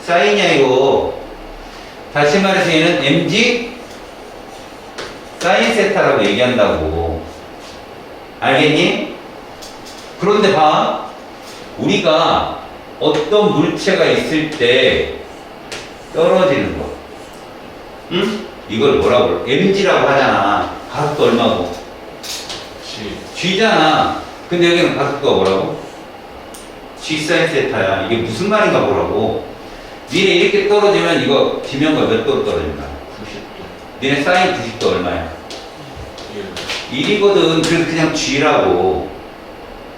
사인이야, 이거. 다시 말해서 얘는 mg 사인 세타라고 얘기한다고. 알겠니? 그런데 봐. 우리가 어떤 물체가 있을 때 떨어지는 거. 응? 이걸 뭐라고 그래? mg라고 하잖아. 가속도 얼마고? G잖아. 근데 여기는 가속도가 뭐라고? G 사인 세타야. 이게 무슨 말인가 보라고. 니네 이렇게 떨어지면 이거 지면과 몇 도로 떨어진다? 90도. 니네 사인 90도 얼마야? 1이거든. 그래서 그냥 G라고.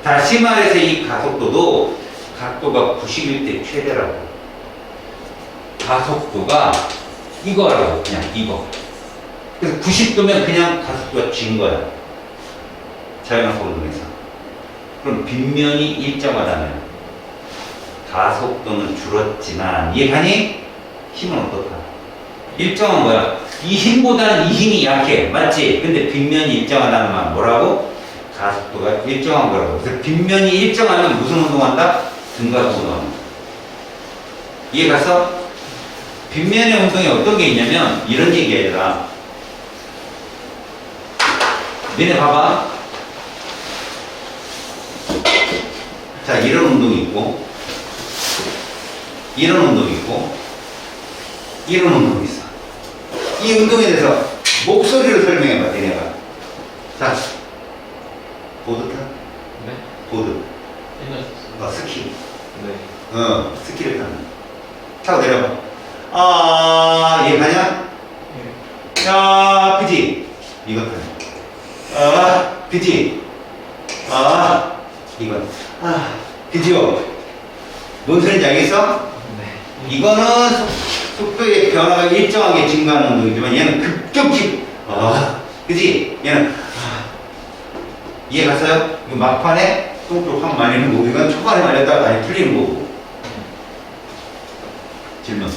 다시 말해서 이 가속도도 각도가 90일 때 최대라고. 가속도가 이거라고. 그냥 이거. 그래서 90도면 그냥 가속도가 G인 거야. 자연학 운동에서. 그럼 빗면이 일정하다면 가속도는 줄었지만 이해가니? 힘은 어떻다? 일정한 거야. 이 힘보다는 이 힘이 약해. 맞지? 근데 빗면이 일정하다는 말 뭐라고? 가속도가 일정한 거라고. 그래서 빗면이 일정하면 무슨 운동한다? 등가속 운동한다. 이해 갔어? 빗면의 운동이 어떤 게 있냐면 이런 얘기야, 얘들아. 너네 봐봐. 자, 이런 운동이 있고, 이런 운동이 있고, 이런 운동이 있어. 이 운동에 대해서 목소리로 설명해봐, 니네가. 자, 보드 타? 네? 보드. 옛날 스키. 네. 스키를 타는. 타고 내려봐. 아, 이해가냐? 야, 그지? 이거 타네. 아, 그지? 아, 이건. 아, 그지요? 뭔 소리인지 알겠어? 네. 이거는 속도의 변화가 일정하게 증가하는 운동이지만 얘는 급격히 그지? 얘는 이해 갔어요? 이거 막판에 똥쪽 확 말리는 거고 이건 초반에 말렸다가 많이 풀리는 거고. 질문.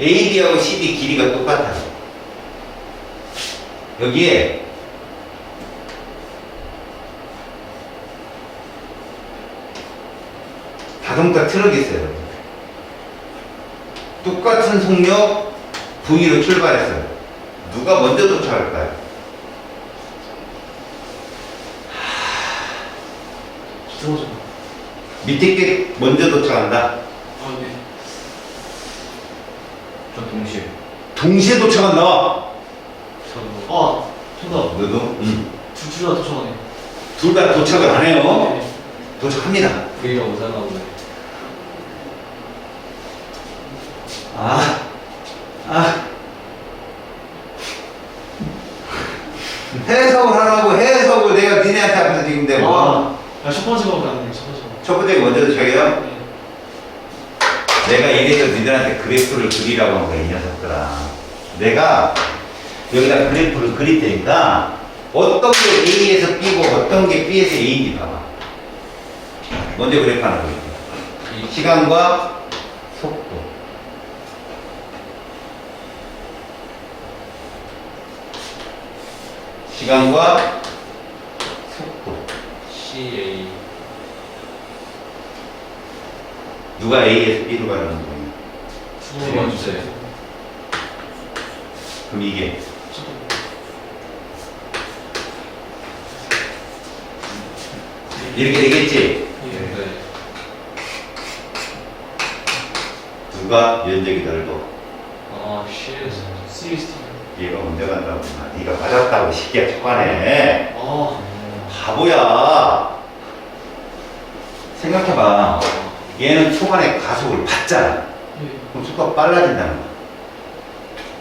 AB하고 CD 길이가 똑같아요. 여기에 자동차 트럭이 있어요. 똑같은 속력 V로 출발했어요. 누가 먼저 도착할까요? 들어오죠. 밑에 게 먼저 도착한다. 아, 네. 전 동시에. 동시에 도착한다. 저도. 아, 정답. 너도? 응. 둘다 도착하네. 둘 다 도착을 안 해요. 네. 도착합니다. 우리가 오잖아 오늘. 해석을 하라고 해석을 내가 니네한테 앞에서 지금 내고 첫 번째 거안 돼. 첫 번째 거. 첫 번째 먼저 도착해요. 네. 내가 이래서 니들한테 그래프를 그리라고 한 거야 이 녀석들아. 내가 여기다 그래프를 그릴 테니까 어떤 게 A에서 B고 어떤 게 B에서 A인지 봐봐. 먼저 그래프 하나 그릴게요. 시간과 속도. 시간과 속도. CA. 누가 A에서 B로 가는 거예요? 두 번 주세요. 그럼 이게 첫 번째. 이렇게 되겠지? 예. 네. 누가 면적이 넓어? 아, CS. CST. 얘가 언제 간다고? 네가 맞았다고 시기야 초반에. 아, 바보야. 생각해봐. 얘는 초반에 가속을 받잖아. 예. 그럼 속도가 빨라진다는 거야.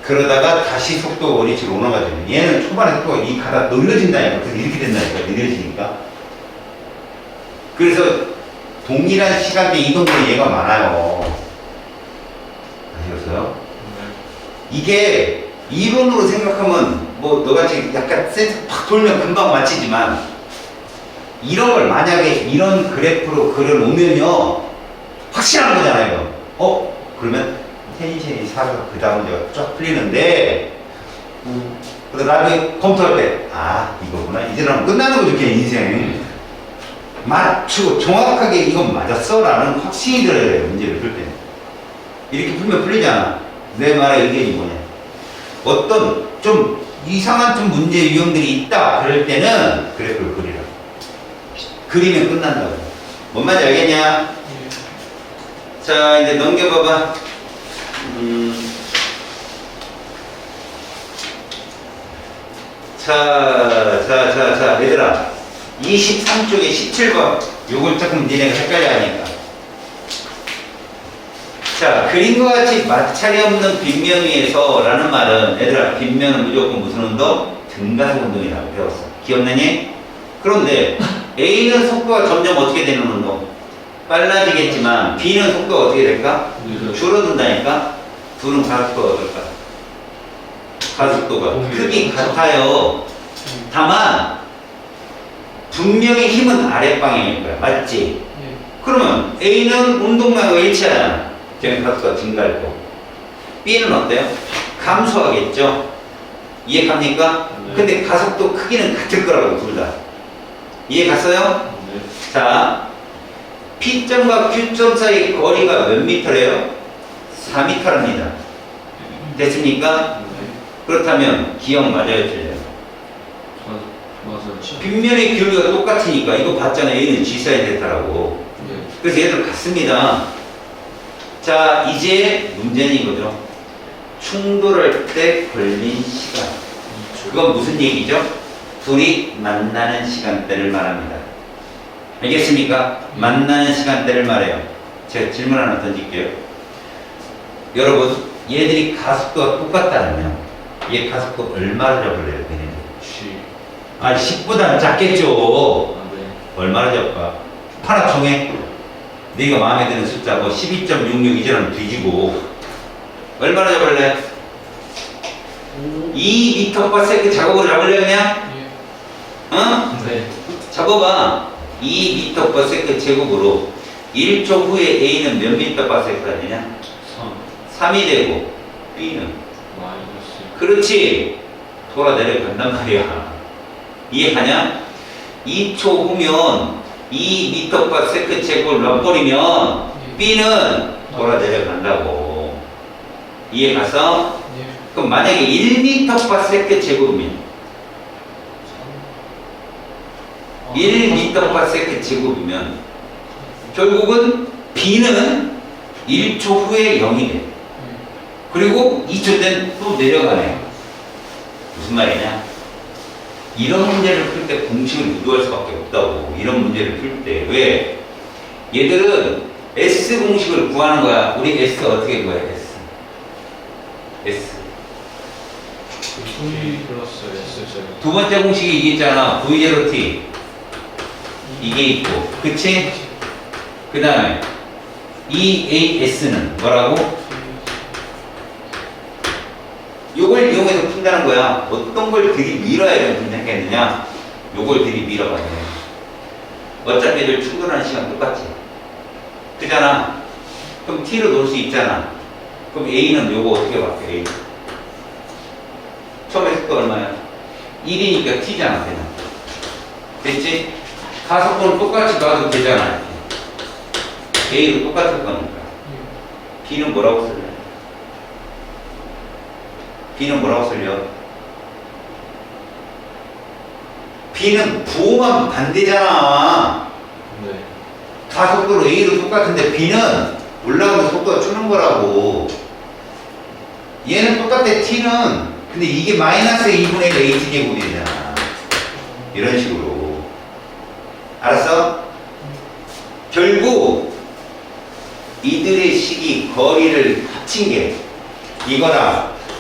그러다가 다시 속도가 원위치로 올라가지고 얘는 초반에 속도가 이 가다 늘려진다니까. 그래서 이렇게 된다니까. 느려지니까. 그래서 동일한 시간대 이동률이 얘가 많아요. 아시겠어요? 이게 이론으로 생각하면 뭐 너같이 약간 센스 팍 돌면 금방 맞히지만 이런 걸 만약에 이런 그래프로 그려놓으면요 확실한 거잖아요. 그러면 텐션이 살아서 그 다음 문제가 쫙 풀리는데 그래서 나중에 컴퓨터 할 때 이거구나 이제는 끝나는 거죠 그냥 인생. 맞추고 정확하게 이건 맞았어 라는 확신이 들어야 돼요 문제를 풀 때는. 이렇게 풀면 풀리잖아. 내 말의 의견이 뭐냐, 어떤 좀 이상한 좀 문제 유형들이 있다 그럴 때는 그래프를 그리라. 그리면 끝난다고. 뭔 말인지 알겠냐? 예. 자 이제 넘겨봐봐. 자 얘들아 23쪽에 17번 요걸 조금 니네가 헷갈려 하니까 자 그림과 같이 마찰이 없는 빗면 위에서 라는 말은 얘들아 빗면은 무조건 무슨 운동? 등가속 운동이라고 배웠어. 기억나니? 그런데 A는 속도가 점점 어떻게 되는 운동? 빨라지겠지만 B는 속도가 어떻게 될까? 줄어든다니까? 둘은 가속도가 어떨까? 가속도가 크기 같아요. 다만 분명히 힘은 아랫방향일 거야. 맞지? 예. 그러면 A는 운동량과 일치하잖아. 그냥 가속도가 증가할 거고. B는 어때요? 감소하겠죠? 이해 갑니까? 네. 근데 가속도 크기는 같을 거라고 둘 다. 이해 갔어요? 네. 자, P점과 Q점 사이 거리가 몇 미터래요? 4미터랍니다. 됐습니까? 그렇다면 기억 맞아요, 틀려요? 맞아요. 빗면의 기울기가 똑같으니까 이거 봤잖아요. A는 G 사인 데타라고. 그래서 얘들 같습니다. 자, 이제 문제는 이거죠. 충돌할 때 걸린 시간. 그건 무슨 얘기죠? 둘이 만나는 시간대를 말합니다. 알겠습니까? 만나는 시간대를 말해요. 제가 질문 하나 던질게요. 여러분, 얘들이 가속도가 똑같다면 얘 가속도 얼마를 잡을래요, 걔네들? G. 10보다는 작겠죠. 네. 얼마나 잡을까? 하나 정해. 네가 마음에 드는 숫자, 뭐 12.66 이제는 뒤지고. 얼마나 잡을래? 2m/s 작업으로 잡을래, 그냥? 예. 응? 네. 잡아봐. 2m/s 제곱으로 1초 후에 A는 몇 m/s가 되냐? 3이 되고 B는 마이너스. 그렇지. 돌아 내려간단 말이야. 이해하냐? 2초 후면 2m/s 제곱을 넣어버리면 B는 돌아 내려간다고. 이해 갔어? 예. 그럼 만약에 1m/s 제곱이면 1m/s 제곱이면 결국은 B는 1초 후에 0이 돼. 그리고 2초 뒤엔 또 내려가네. 무슨 말이냐? 이런 문제를 풀 때 공식을 유도할 수밖에 없다고. 이런 문제를 풀 때. 왜? 얘들은 S 공식을 구하는 거야. 우리 S 어떻게 구해? S. V 플러스 S 제곱. 두 번째 공식이 이게 있잖아. V0t. 이게 있고. 그치? 그 다음에 EAS는 뭐라고? 요걸 이용해서 푼다는 거야. 어떤 걸 들이밀어야 이런 분석했느냐? 요걸 들이밀어봐야 돼. 어차피 애들 충돌하는 시간 똑같지. 그잖아. 그럼 T로 놓을 수 있잖아. 그럼 A는 요거 어떻게 바뀌어? A. 처음에 속도 얼마야? 1이니까 T잖아, 그냥. 됐지? 가속도는 똑같이 놔도 되잖아. A도 똑같을 거니까. B는 뭐라고 쓸래? B는 뭐라고 쓸려? B는 부호만 반대잖아. 네. 가속도로 A도 똑같은데 B는 올라가면 속도가 주는 거라고. 얘는 똑같아 T는. 근데 이게 마이너스 2분의 1 H 제곱이잖아. 이런 식으로. 알았어? 결국 이들의 식이 거리를 합친 게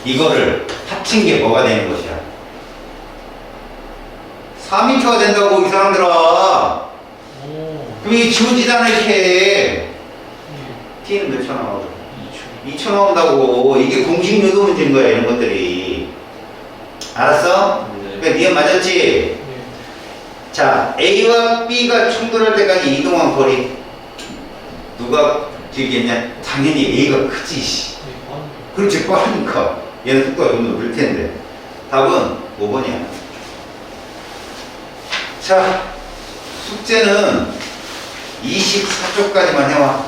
이거를 합친 게 뭐가 되는 것이야? 4m가 된다고 이 사람들아. 오. 그럼 이게 지워지잖아 이렇게. 예. T는 몇 초 나오죠? 2초. 2초 나온다고. 이게 공식 요도 문제인 거야 이런 것들이. 알았어? 네. 그러니까 니은 맞았지? 예. 자, A와 B가 충돌할 때까지 이동한 거리 누가 길겠냐? 당연히 A가 크지. 씨. 예. 빠르게. 그렇지, 빠르니까. 얘는 속도가 좀 더 늘 텐데. 답은 5번이야. 자, 숙제는 24쪽까지만 해와.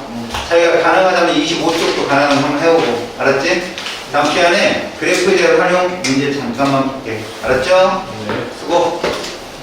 자기가 가능하다면 25쪽도 가능하면 한번 해오고. 알았지? 다음 시간에 그래프제를 활용 문제 잠깐만 볼게. 알았죠? 네.